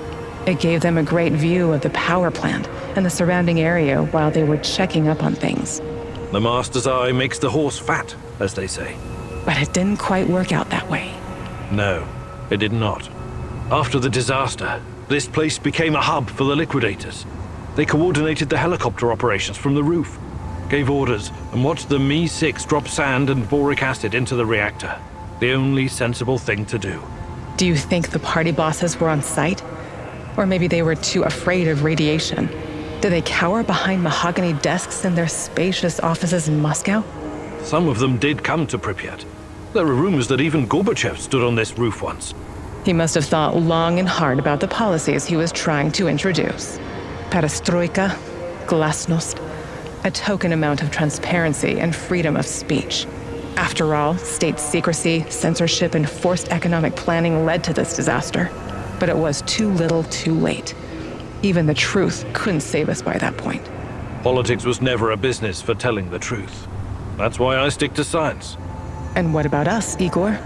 It gave them a great view of the power plant and the surrounding area while they were checking up on things. The master's eye makes the horse fat, as they say. But it didn't quite work out that way. No, it did not. After the disaster, this place became a hub for the liquidators. They coordinated the helicopter operations from the roof, gave orders, and watched the Mi-6 drop sand and boric acid into the reactor. The only sensible thing to do. Do you think the party bosses were on site? Or maybe they were too afraid of radiation? Did they cower behind mahogany desks in their spacious offices in Moscow? Some of them did come to Pripyat. There are rumors that even Gorbachev stood on this roof once. He must have thought long and hard about the policies he was trying to introduce. Perestroika, glasnost, a token amount of transparency and freedom of speech. After all, state secrecy, censorship, and forced economic planning led to this disaster. But it was too little, too late. Even the truth couldn't save us by that point. Politics was never a business for telling the truth. That's why I stick to science. And what about us, Igor?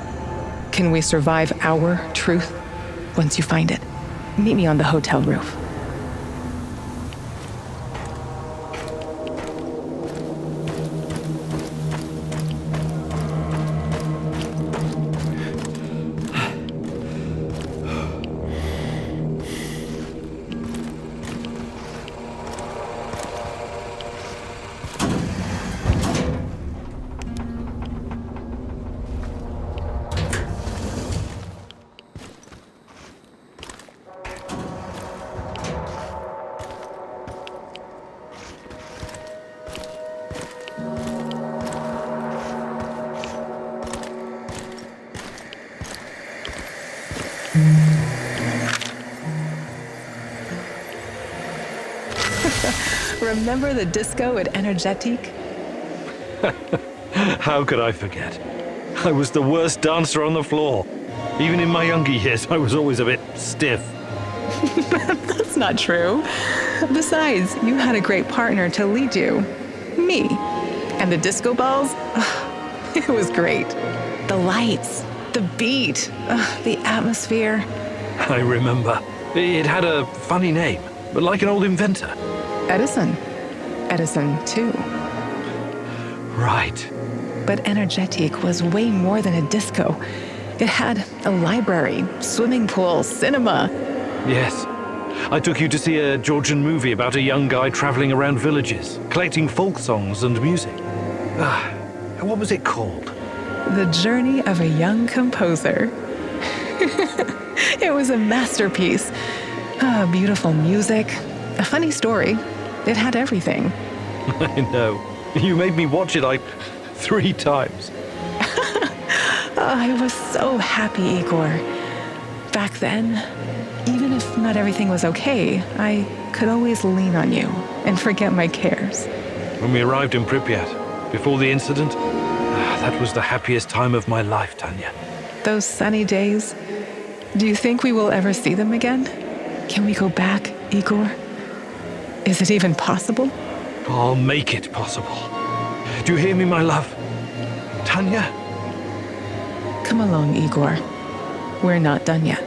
Can we survive our truth once you find it? Meet me on the hotel roof. Remember the disco at Energetic? How could I forget? I was the worst dancer on the floor. Even in my younger years, I was always a bit stiff. That's not true. Besides, you had a great partner to lead you. Me. And the disco balls? It was great. The lights, the beat, the atmosphere. I remember. It had a funny name, but like an old inventor. Edison. Edison, too. Right. But Energetic was way more than a disco. It had a library, swimming pool, cinema. Yes. I took you to see a Georgian movie about a young guy traveling around villages, collecting folk songs and music. What was it called? The Journey of a Young Composer. It was a masterpiece. Beautiful music, a funny story. It had everything. I know. You made me watch it like 3 times. I was so happy, Igor. Back then, even if not everything was okay, I could always lean on you and forget my cares. When we arrived in Pripyat, before the incident, that was the happiest time of my life, Tanya. Those sunny days, do you think we will ever see them again? Can we go back, Igor? Is it even possible? I'll make it possible. Do you hear me, my love? Tanya? Come along, Igor. We're not done yet.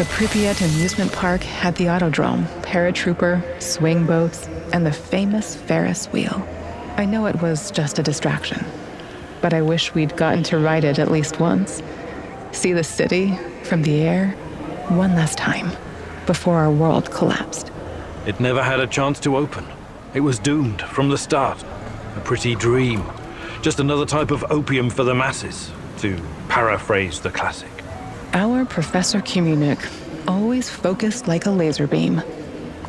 The Pripyat amusement park had the autodrome, paratrooper, swing boats, and the famous Ferris wheel. I know it was just a distraction, but I wish we'd gotten to ride it at least once. See the city from the air one last time before our world collapsed. It never had a chance to open. It was doomed from the start. A pretty dream. Just another type of opium for the masses, to paraphrase the classic. Our Professor Kumunik always focused like a laser beam.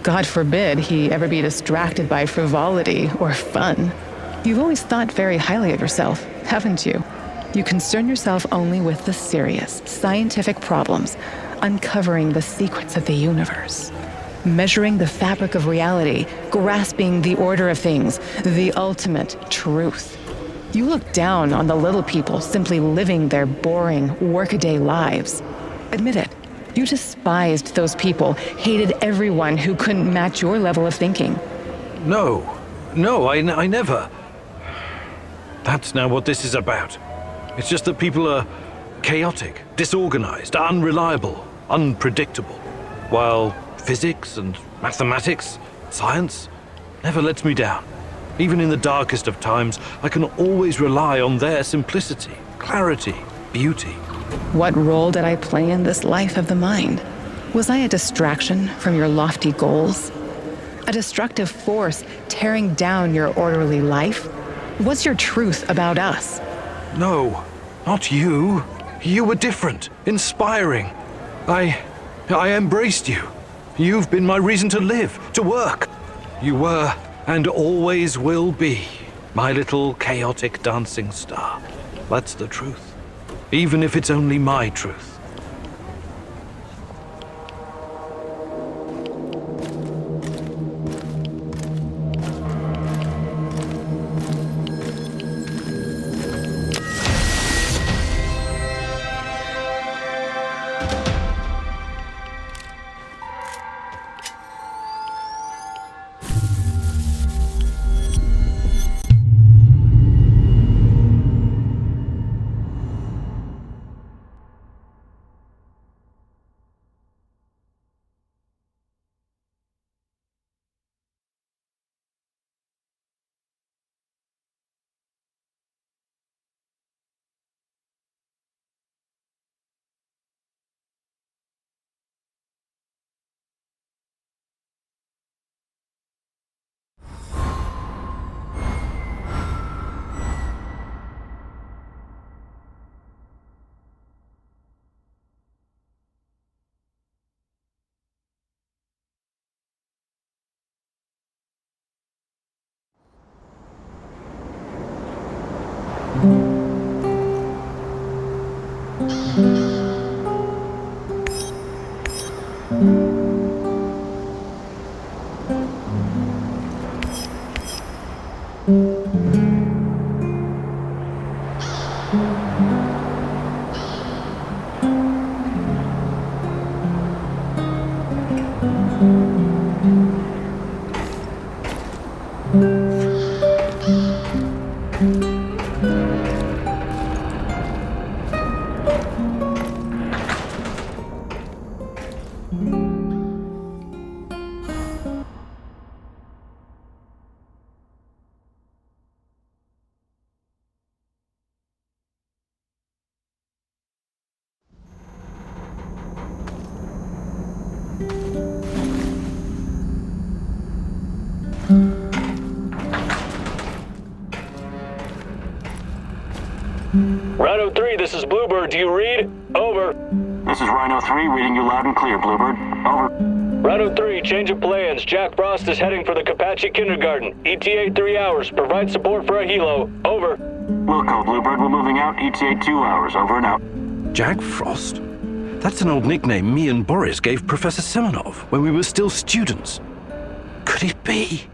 God forbid he ever be distracted by frivolity or fun. You've always thought very highly of yourself, haven't you? You concern yourself only with the serious, scientific problems, uncovering the secrets of the universe, measuring the fabric of reality, grasping the order of things, the ultimate truth. You look down on the little people simply living their boring, workaday lives. Admit it, you despised those people, hated everyone who couldn't match your level of thinking. No, I never. That's now what this is about. It's just that people are chaotic, disorganized, unreliable, unpredictable, while physics and mathematics, science, never lets me down. Even in the darkest of times, I can always rely on their simplicity, clarity, beauty. What role did I play in this life of the mind? Was I a distraction from your lofty goals? A destructive force tearing down your orderly life? What's your truth about us? No, not you. You were different, inspiring. I embraced you. You've been my reason to live, to work. You were, and always will be, my little chaotic dancing star. That's the truth. Even if it's only my truth. Rhino 3, this is Bluebird. Do you read? Over. This is Rhino 3, reading you loud and clear, Bluebird. Over. Rhino 3, change of plans. Jack Frost is heading for the Kapachi Kindergarten. ETA 3 hours. Provide support for a helo. Over. Wilco, Bluebird, we're moving out. ETA 2 hours. Over and out. Jack Frost? That's an old nickname me and Boris gave Professor Semenov when we were still students. Could it be?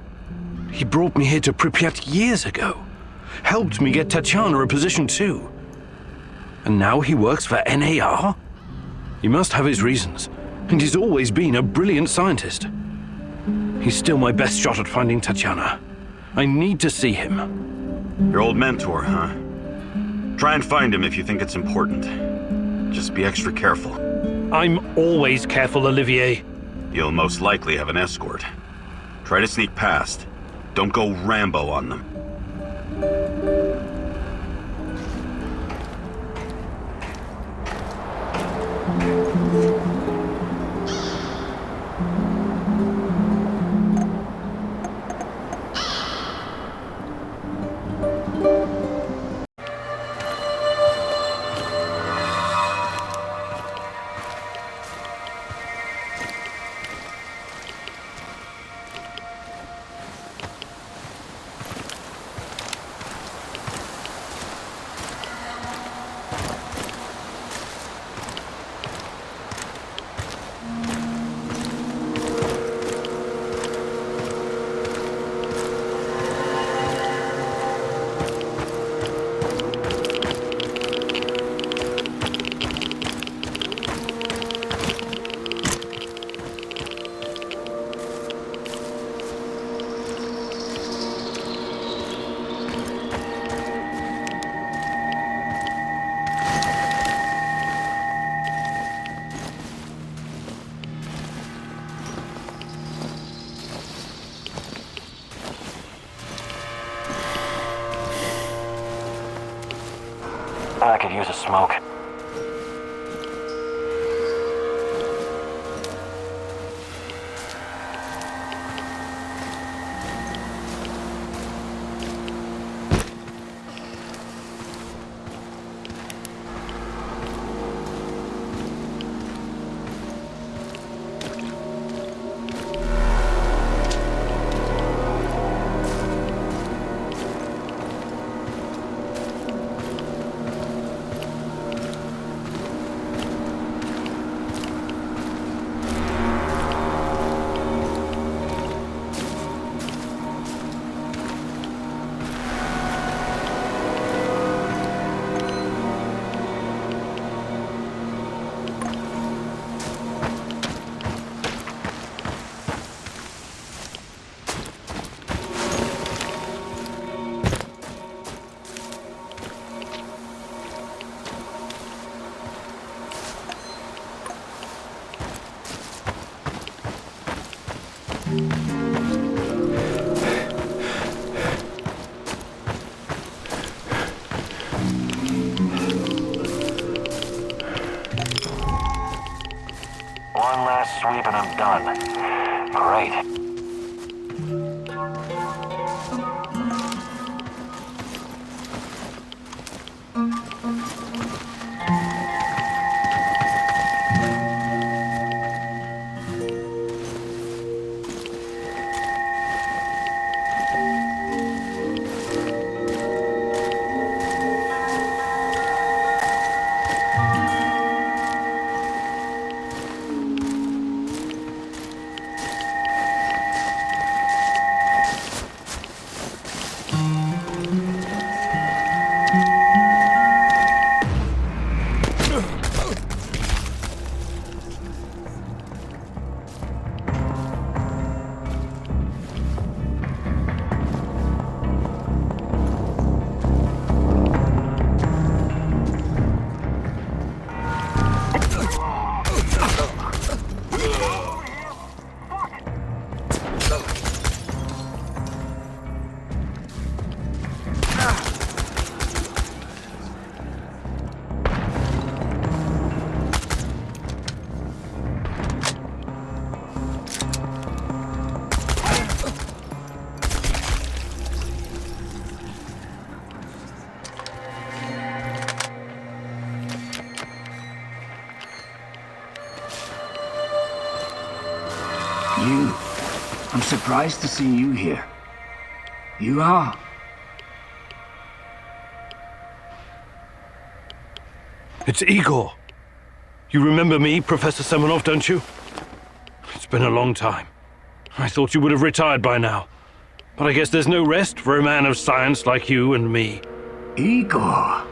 He brought me here to Pripyat years ago. Helped me get Tatiana a position too. And now he works for NAR? He must have his reasons, and he's always been a brilliant scientist. He's still my best shot at finding Tatiana. I need to see him. Your old mentor, huh? Try and find him if you think it's important. Just be extra careful. I'm always careful, Olivier. You'll most likely have an escort. Try to sneak past. Don't go Rambo on them. I could use a smoke. One last sweep and I'm done. Great. You. I'm surprised to see you here. You are. It's Igor. You remember me, Professor Semenov, don't you? It's been a long time. I thought you would have retired by now. But I guess there's no rest for a man of science like you and me. Igor,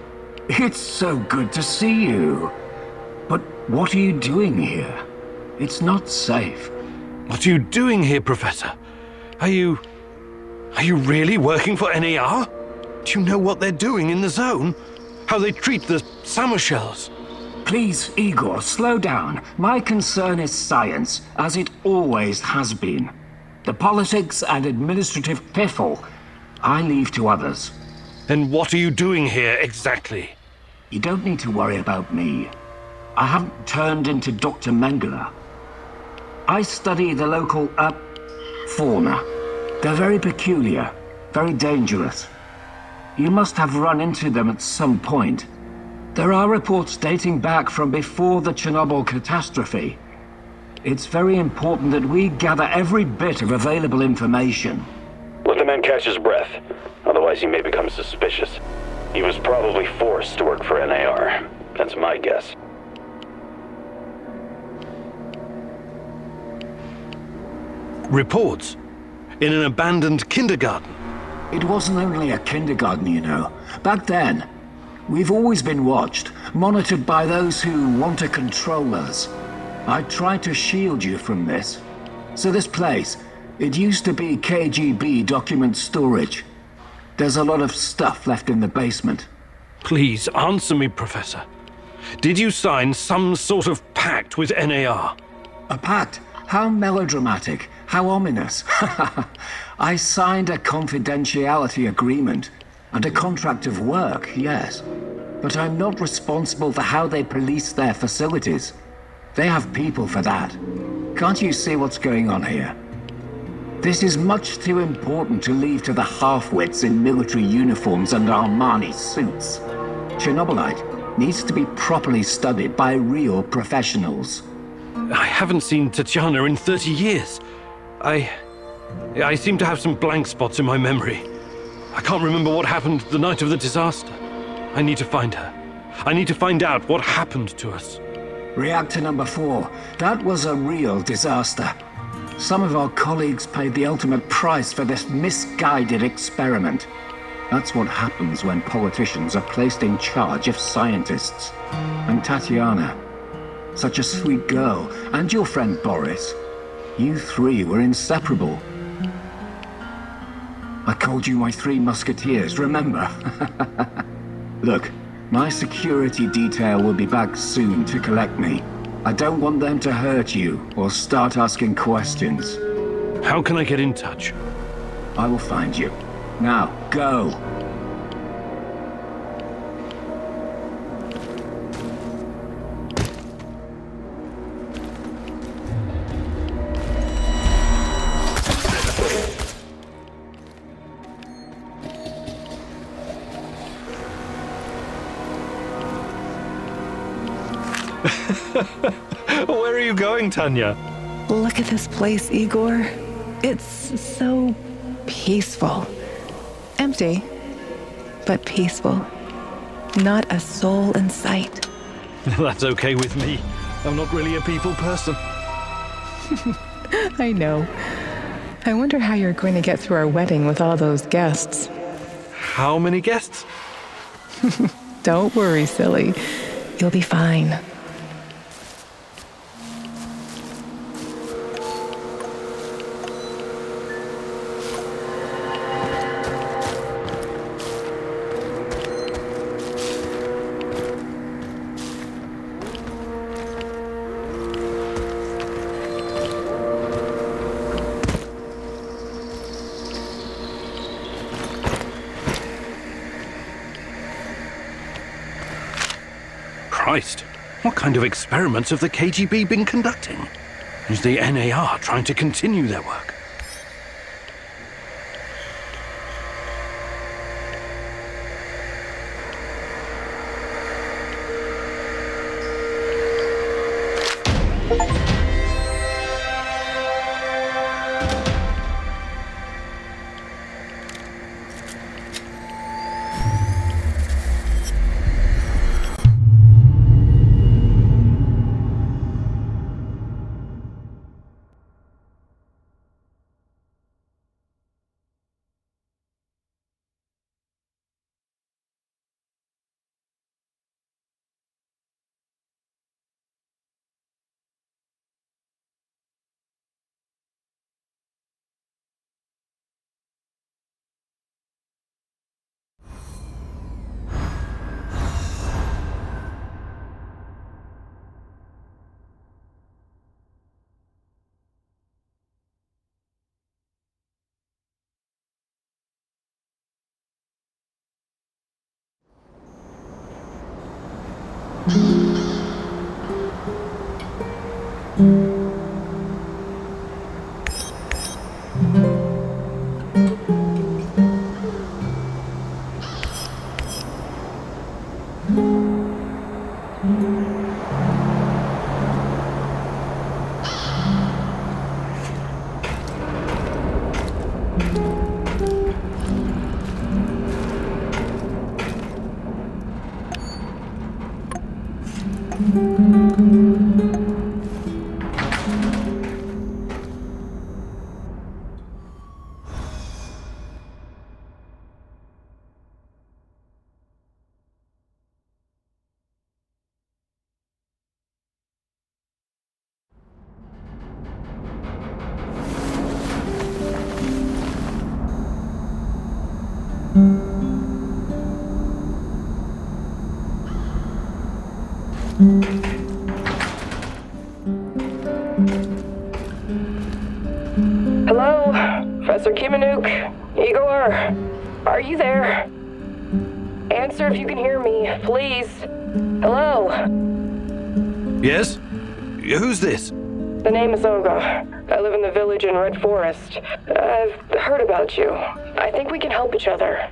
it's so good to see you. But what are you doing here? It's not safe. What are you doing here, Professor? Are you really working for NAR? Do you know what they're doing in the zone? How they treat the summer shells? Please, Igor, slow down. My concern is science, as it always has been. The politics and administrative piffle, I leave to others. Then what are you doing here exactly? You don't need to worry about me. I haven't turned into Dr. Mengele. I study the local, fauna. They're very peculiar, very dangerous. You must have run into them at some point. There are reports dating back from before the Chernobyl catastrophe. It's very important that we gather every bit of available information. Let the man catch his breath. Otherwise he may become suspicious. He was probably forced to work for NAR. That's my guess. Reports? In an abandoned kindergarten? It wasn't only a kindergarten, you know. Back then, we've always been watched, monitored by those who want to control us. I tried to shield you from this. So this place, it used to be KGB document storage. There's a lot of stuff left in the basement. Please, answer me, Professor. Did you sign some sort of pact with NAR? A pact? How melodramatic. How ominous. I signed a confidentiality agreement and a contract of work, yes. But I'm not responsible for how they police their facilities. They have people for that. Can't you see what's going on here? This is much too important to leave to the half-wits in military uniforms and Armani suits. Chernobylite needs to be properly studied by real professionals. I haven't seen Tatiana in 30 years. I seem to have some blank spots in my memory. I can't remember what happened the night of the disaster. I need to find her. I need to find out what happened to us. Reactor number 4. That was a real disaster. Some of our colleagues paid the ultimate price for this misguided experiment. That's what happens when politicians are placed in charge of scientists. And Tatiana, such a sweet girl, and your friend Boris, you three were inseparable. I called you my 3 musketeers, remember? Look, my security detail will be back soon to collect me. I don't want them to hurt you or start asking questions. How can I get in touch? I will find you. Now, go. Where are you going, Tanya? Look at this place, Igor. It's so peaceful. Empty, but peaceful. Not a soul in sight. That's okay with me. I'm not really a people person. I know. I wonder how you're going to get through our wedding with all those guests. How many guests? Don't worry, silly. You'll be fine. Christ, what kind of experiments have the KGB been conducting? Is the NAR trying to continue their work? Hello? Professor Kimanuk? Igor? Are you there? Answer if you can hear me, please. Hello? Yes? Who's this? The name is Olga. I live in the village in Red Forest. I've heard about you. I think we can help each other.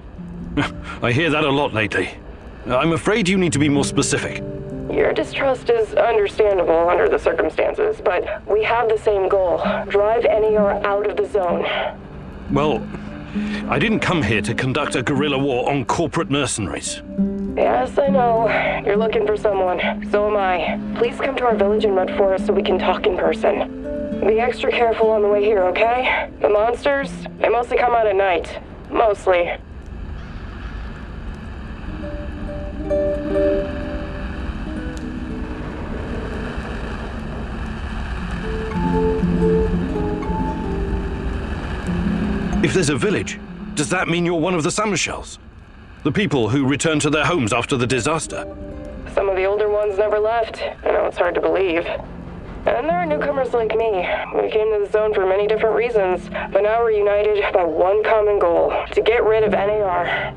I hear that a lot lately. I'm afraid you need to be more specific. Your distrust is understandable under the circumstances, but we have the same goal. Drive NER out of the zone. Well, I didn't come here to conduct a guerrilla war on corporate mercenaries. Yes, I know. You're looking for someone. So am I. Please come to our village in Red Forest so we can talk in person. Be extra careful on the way here, okay? The monsters, they mostly come out at night. Mostly. If there's a village, does that mean you're one of the summer shells? The people who returned to their homes after the disaster? Some of the older ones never left. I know it's hard to believe. And there are newcomers like me. We came to the zone for many different reasons, but now we're united by one common goal, to get rid of NAR.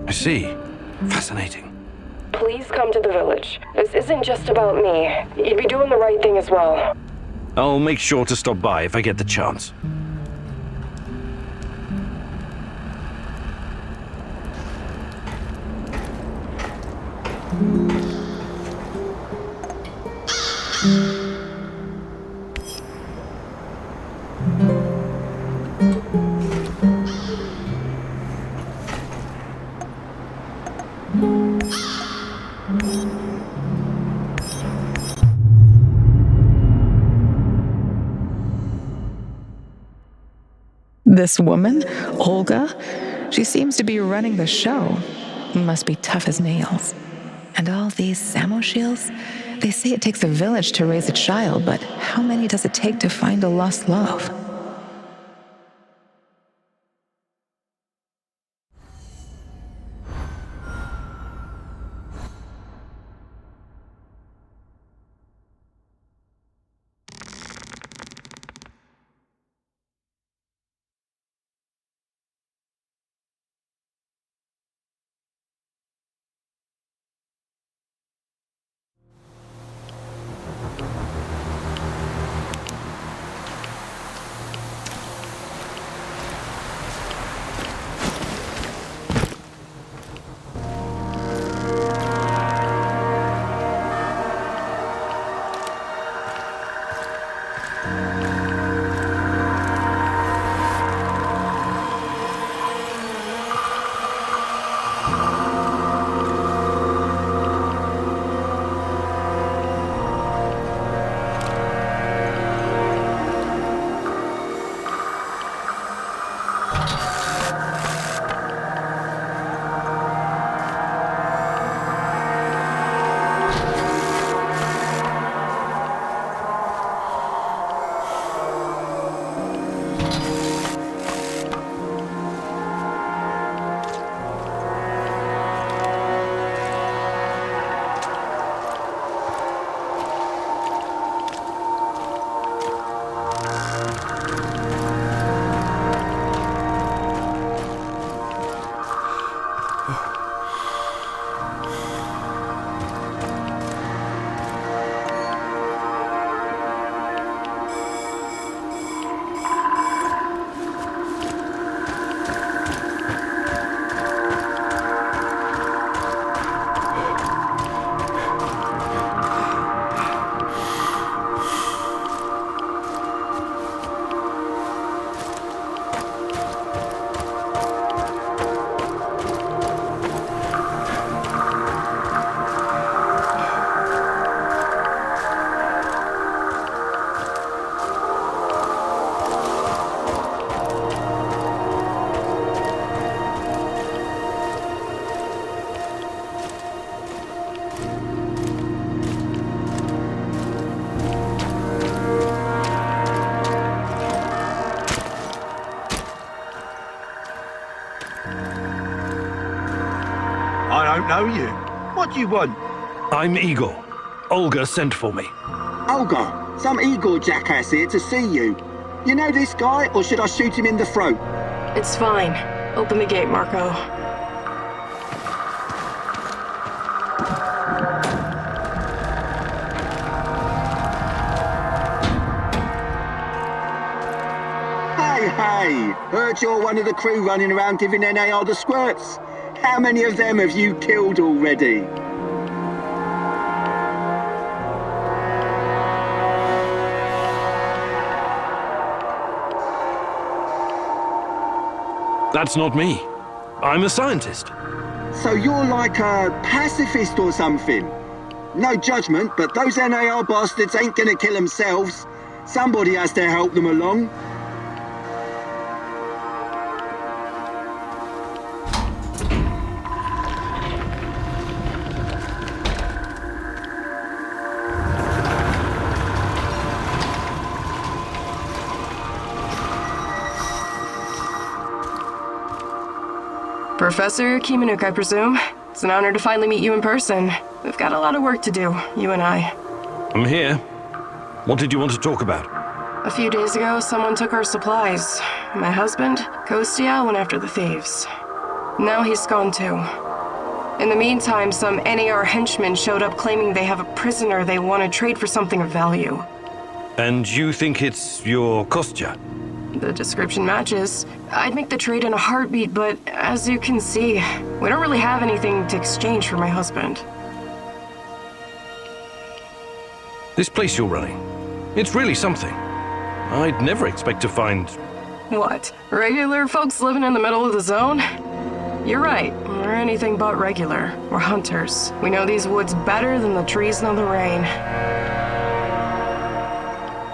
I see. Fascinating. Please come to the village. This isn't just about me. You'd be doing the right thing as well. I'll make sure to stop by if I get the chance. This woman, Olga, she seems to be running the show. Must be tough as nails. And all these Samoshiels? They say it takes a village to raise a child, but how many does it take to find a lost love? don't know you. What do you want? I'm Igor. Olga sent for me. Olga, some Igor jackass here to see you. You know this guy, or should I shoot him in the throat? It's fine. Open the gate, Marco. Hey, heard you're one of the crew running around giving NAR the squirts. How many of them have you killed already? That's not me. I'm a scientist. So you're like a pacifist or something? No judgment, but those NAR bastards ain't gonna kill themselves. Somebody has to help them along. Professor Kimanuk, I presume. It's an honor to finally meet you in person. We've got a lot of work to do, you and I. I'm here. What did you want to talk about? A few days ago, someone took our supplies. My husband, Kostya, went after the thieves. Now he's gone too. In the meantime, some NAR henchmen showed up claiming they have a prisoner they want to trade for something of value. And you think it's your Kostya? The description matches. I'd make the trade in a heartbeat, but as you can see, we don't really have anything to exchange for my husband. This place you're running, it's really something. I'd never expect to find... What? Regular folks living in the middle of the zone? You're right. We're anything but regular. We're hunters. We know these woods better than the trees know the rain.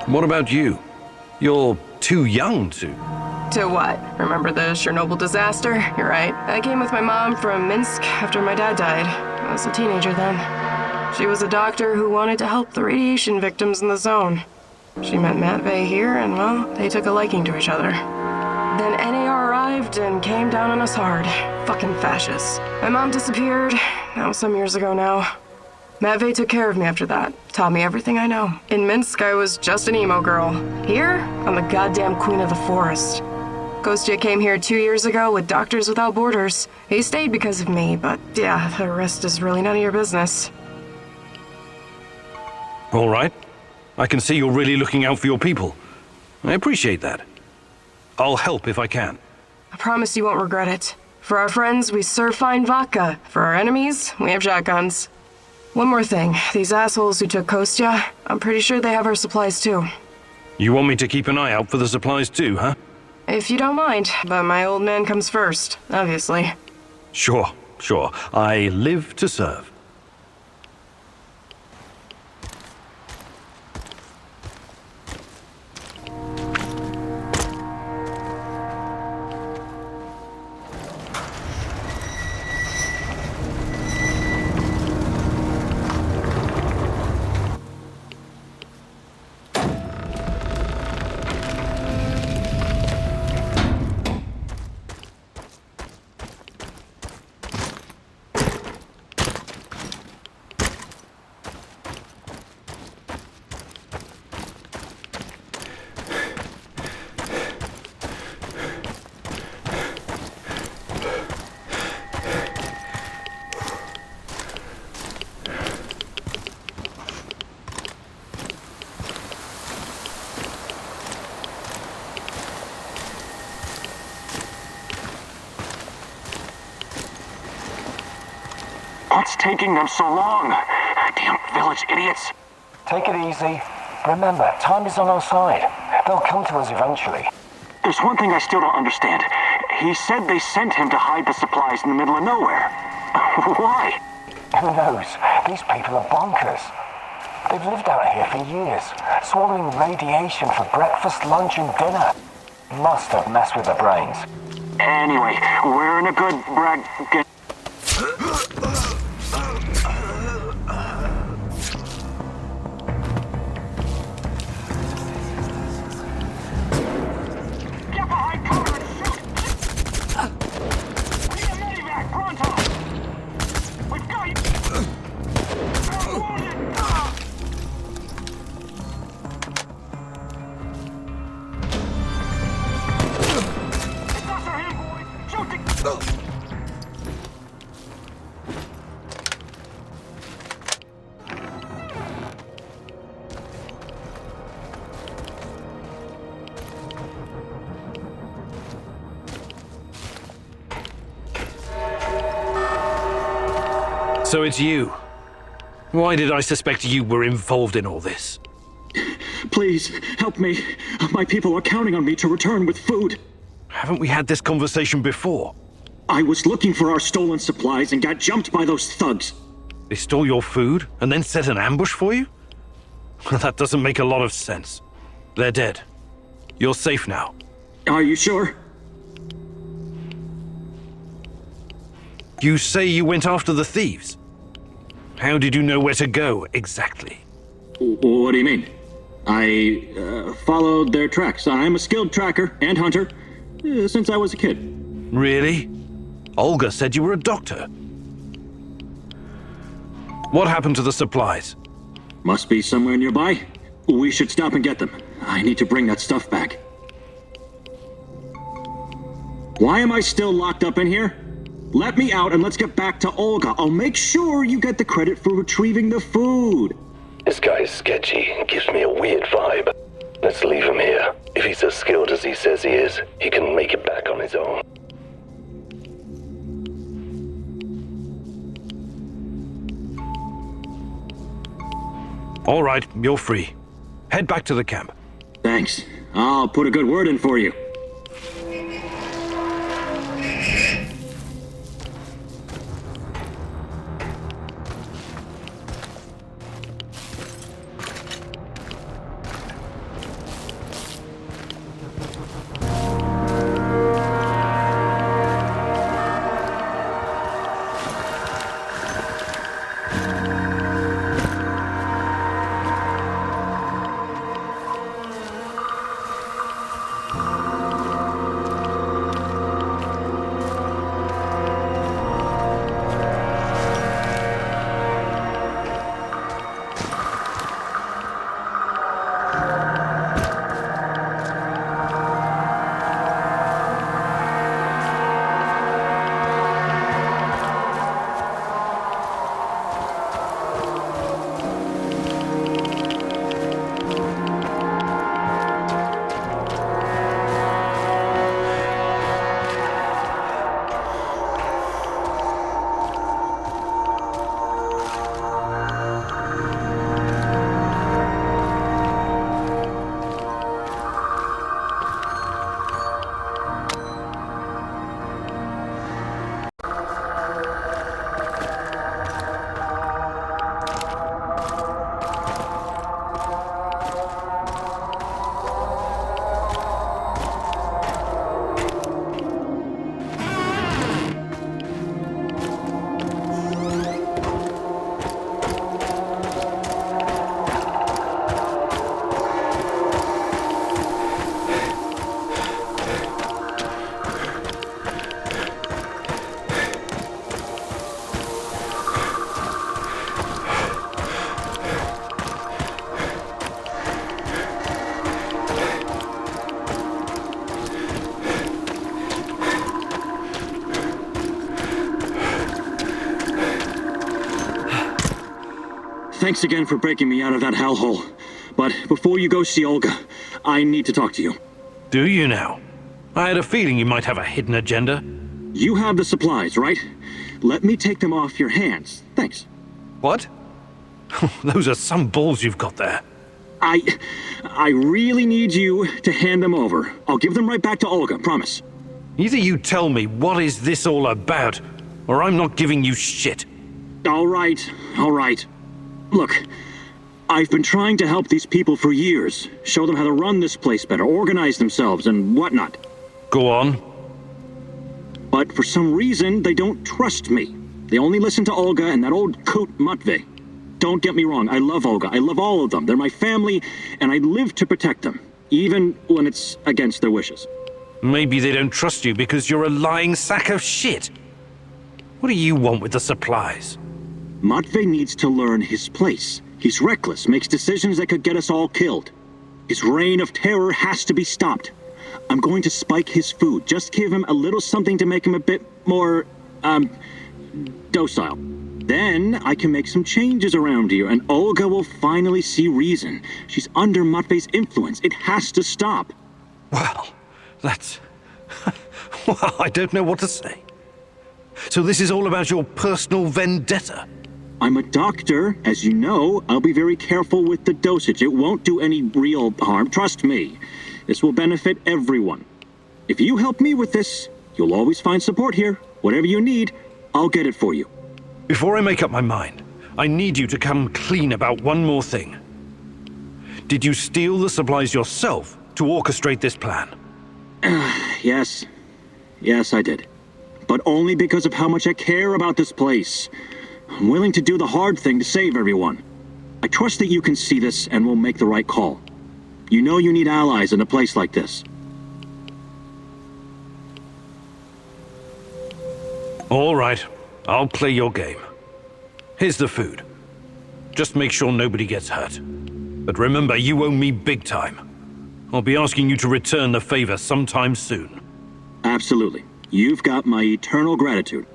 What about you? You're too young to... To what? Remember the Chernobyl disaster? You're right. I came with my mom from Minsk after my dad died. I was a teenager then. She was a doctor who wanted to help the radiation victims in the zone. She met Matvey here, and well, they took a liking to each other. Then NAR arrived and came down on us hard. Fucking fascists. My mom disappeared. That was some years ago now. Matvey took care of me after that. Taught me everything I know. In Minsk, I was just an emo girl. Here, I'm the goddamn queen of the forest. Kostya came here 2 years ago with Doctors Without Borders. He stayed because of me, but yeah, the rest is really none of your business. All right. I can see you're really looking out for your people. I appreciate that. I'll help if I can. I promise you won't regret it. For our friends, we serve fine vodka. For our enemies, we have shotguns. One more thing. These assholes who took Kostya, I'm pretty sure they have our supplies too. You want me to keep an eye out for the supplies too, huh? If you don't mind, but my old man comes first, obviously. Sure. I live to serve. What's taking them so long? Damn village idiots. Take it easy. Remember, time is on our side. They'll come to us eventually. There's one thing I still don't understand. He said they sent him to hide the supplies in the middle of nowhere. Why? Who knows? These people are bonkers. They've lived out here for years, swallowing radiation for breakfast, lunch, and dinner. Must have messed with their brains. Anyway, we're in a good So it's you. Why did I suspect you were involved in all this? Please, help me. My people are counting on me to return with food. Haven't we had this conversation before? I was looking for our stolen supplies and got jumped by those thugs. They stole your food and then set an ambush for you? That doesn't make a lot of sense. They're dead. You're safe now. Are you sure? You say you went after the thieves. How did you know where to go, exactly? What do you mean? I followed their tracks. I'm a skilled tracker and hunter since I was a kid. Really? Olga said you were a doctor. What happened to the supplies? Must be somewhere nearby. We should stop and get them. I need to bring that stuff back. Why am I still locked up in here? Let me out and let's get back to Olga. I'll make sure you get the credit for retrieving the food. This guy is sketchy. Gives me a weird vibe. Let's leave him here. If he's as skilled as he says he is, he can make it back on his own. All right, you're free. Head back to the camp. Thanks. I'll put a good word in for you. Thanks again for breaking me out of that hellhole. But before you go see Olga, I need to talk to you. Do you now? I had a feeling you might have a hidden agenda. You have the supplies, right? Let me take them off your hands. Thanks. What? Those are some balls you've got there. I really need you to hand them over. I'll give them right back to Olga, promise. Either you tell me what is this all about, or I'm not giving you shit. All right. Look, I've been trying to help these people for years. Show them how to run this place better, organize themselves, and whatnot. Go on. But for some reason, they don't trust me. They only listen to Olga and that old coot Matvey. Don't get me wrong, I love Olga. I love all of them. They're my family, and I live to protect them, even when it's against their wishes. Maybe they don't trust you because you're a lying sack of shit. What do you want with the supplies? Matvey needs to learn his place. He's reckless, makes decisions that could get us all killed. His reign of terror has to be stopped. I'm going to spike his food. Just give him a little something to make him a bit more, docile. Then I can make some changes around here, and Olga will finally see reason. She's under Matvey's influence. It has to stop. Well, that's... well, I don't know what to say. So this is all about your personal vendetta? I'm a doctor, as you know. I'll be very careful with the dosage. It won't do any real harm, trust me. This will benefit everyone. If you help me with this, you'll always find support here. Whatever you need, I'll get it for you. Before I make up my mind, I need you to come clean about one more thing. Did you steal the supplies yourself to orchestrate this plan? Yes. Yes, I did. But only because of how much I care about this place. I'm willing to do the hard thing to save everyone. I trust that you can see this and will make the right call. You know you need allies in a place like this. All right, I'll play your game. Here's the food. Just make sure nobody gets hurt. But remember, you owe me big time. I'll be asking you to return the favor sometime soon. Absolutely. You've got my eternal gratitude.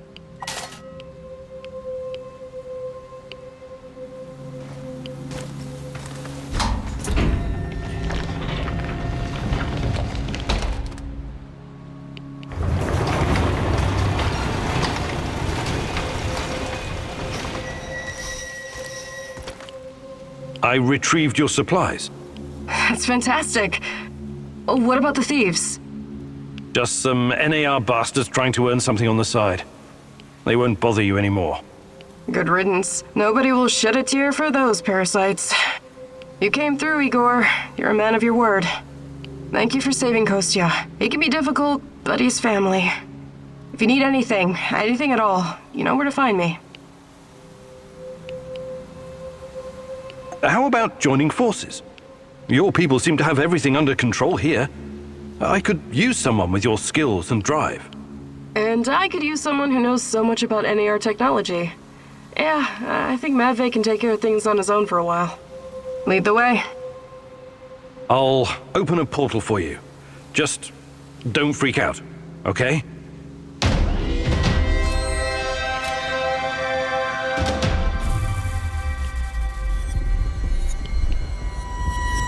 I retrieved your supplies. That's fantastic. What about the thieves? Just some NAR bastards trying to earn something on the side. They won't bother you anymore. Good riddance. Nobody will shed a tear for those parasites. You came through, Igor. You're a man of your word. Thank you for saving Kostya. He can be difficult, but he's family. If you need anything at all, you know where to find me. How about joining forces? Your people seem to have everything under control here. I could use someone with your skills and drive. And I could use someone who knows so much about NAR technology. Yeah, I think Matvey can take care of things on his own for a while. Lead the way. I'll open a portal for you. Just don't freak out, okay?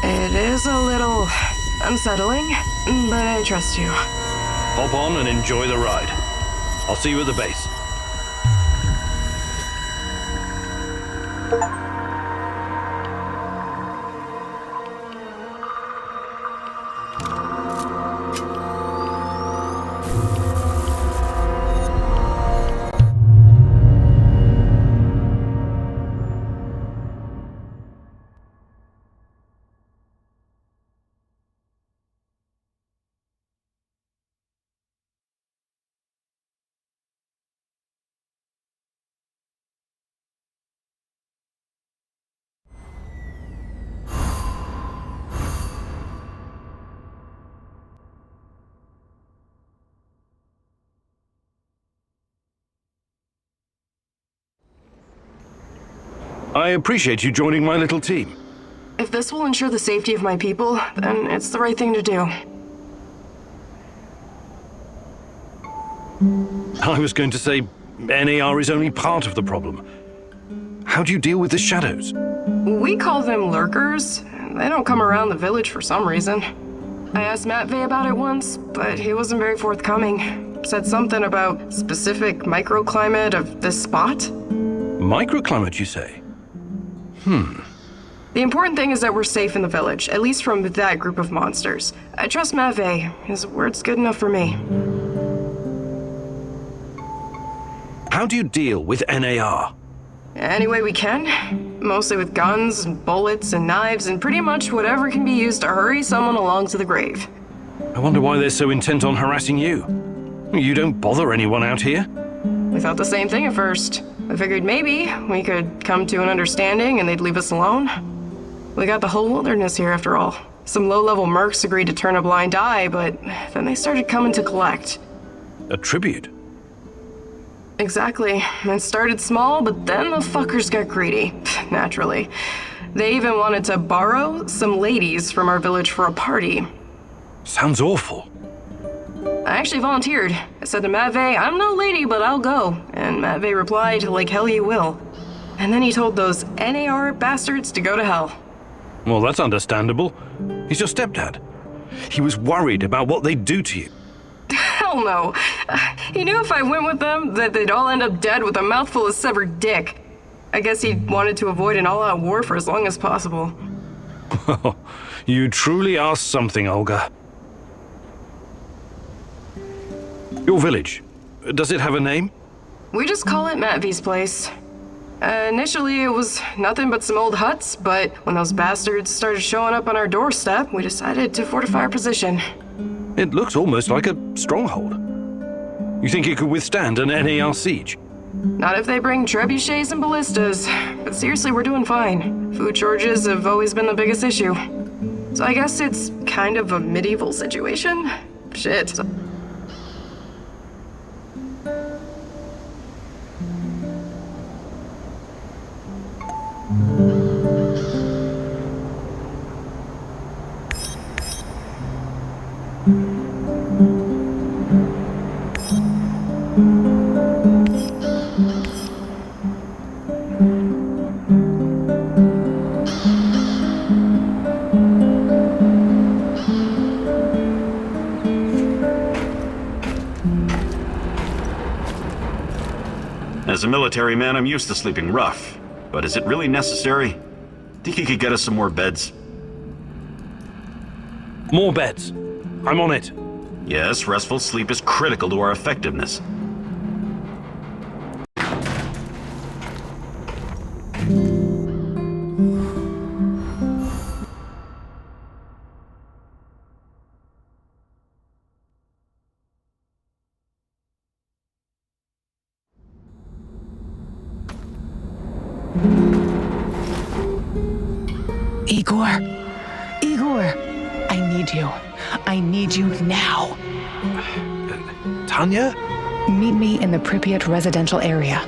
It is a little unsettling, but I trust you. Hop on and enjoy the ride. I'll see you at the base. I appreciate you joining my little team. If this will ensure the safety of my people, then it's the right thing to do. I was going to say, NAR is only part of the problem. How do you deal with the shadows? We call them lurkers. They don't come around the village for some reason. I asked Matvey about it once, but he wasn't very forthcoming. Said something about specific microclimate of this spot. Microclimate, you say? The important thing is that we're safe in the village, at least from that group of monsters. I trust Matvey. His word's good enough for me. How do you deal with NAR? Any way we can. Mostly with guns, and bullets, and knives, and pretty much whatever can be used to hurry someone along to the grave. I wonder why they're so intent on harassing you. You don't bother anyone out here? We thought the same thing at first. I figured maybe we could come to an understanding and they'd leave us alone. We got the whole wilderness here after all. Some low-level mercs agreed to turn a blind eye, but then they started coming to collect. A tribute? Exactly. It started small, but then the fuckers got greedy. Naturally. They even wanted to borrow some ladies from our village for a party. Sounds awful. I actually volunteered. I said to Matvey, I'm no lady, but I'll go. And Matvey replied, like hell you will. And then he told those NAR bastards to go to hell. Well, that's understandable. He's your stepdad. He was worried about what they'd do to you. Hell no. He knew if I went with them, that they'd all end up dead with a mouthful of severed dick. I guess he wanted to avoid an all-out war for as long as possible. You truly are something, Olga. Your village, does it have a name? We just call it Matvy's place. Initially, it was nothing but some old huts, but when those bastards started showing up on our doorstep, we decided to fortify our position. It looks almost like a stronghold. You think it could withstand an NAR siege? Not if they bring trebuchets and ballistas, but seriously, we're doing fine. Food shortages have always been the biggest issue. So I guess it's kind of a medieval situation? Shit. As a military man, I'm used to sleeping rough. But is it really necessary? Think you could get us some more beds? More beds. I'm on it. Yes, restful sleep is critical to our effectiveness. Igor, I need you. I need you now. Tanya? Meet me in the Pripyat residential area.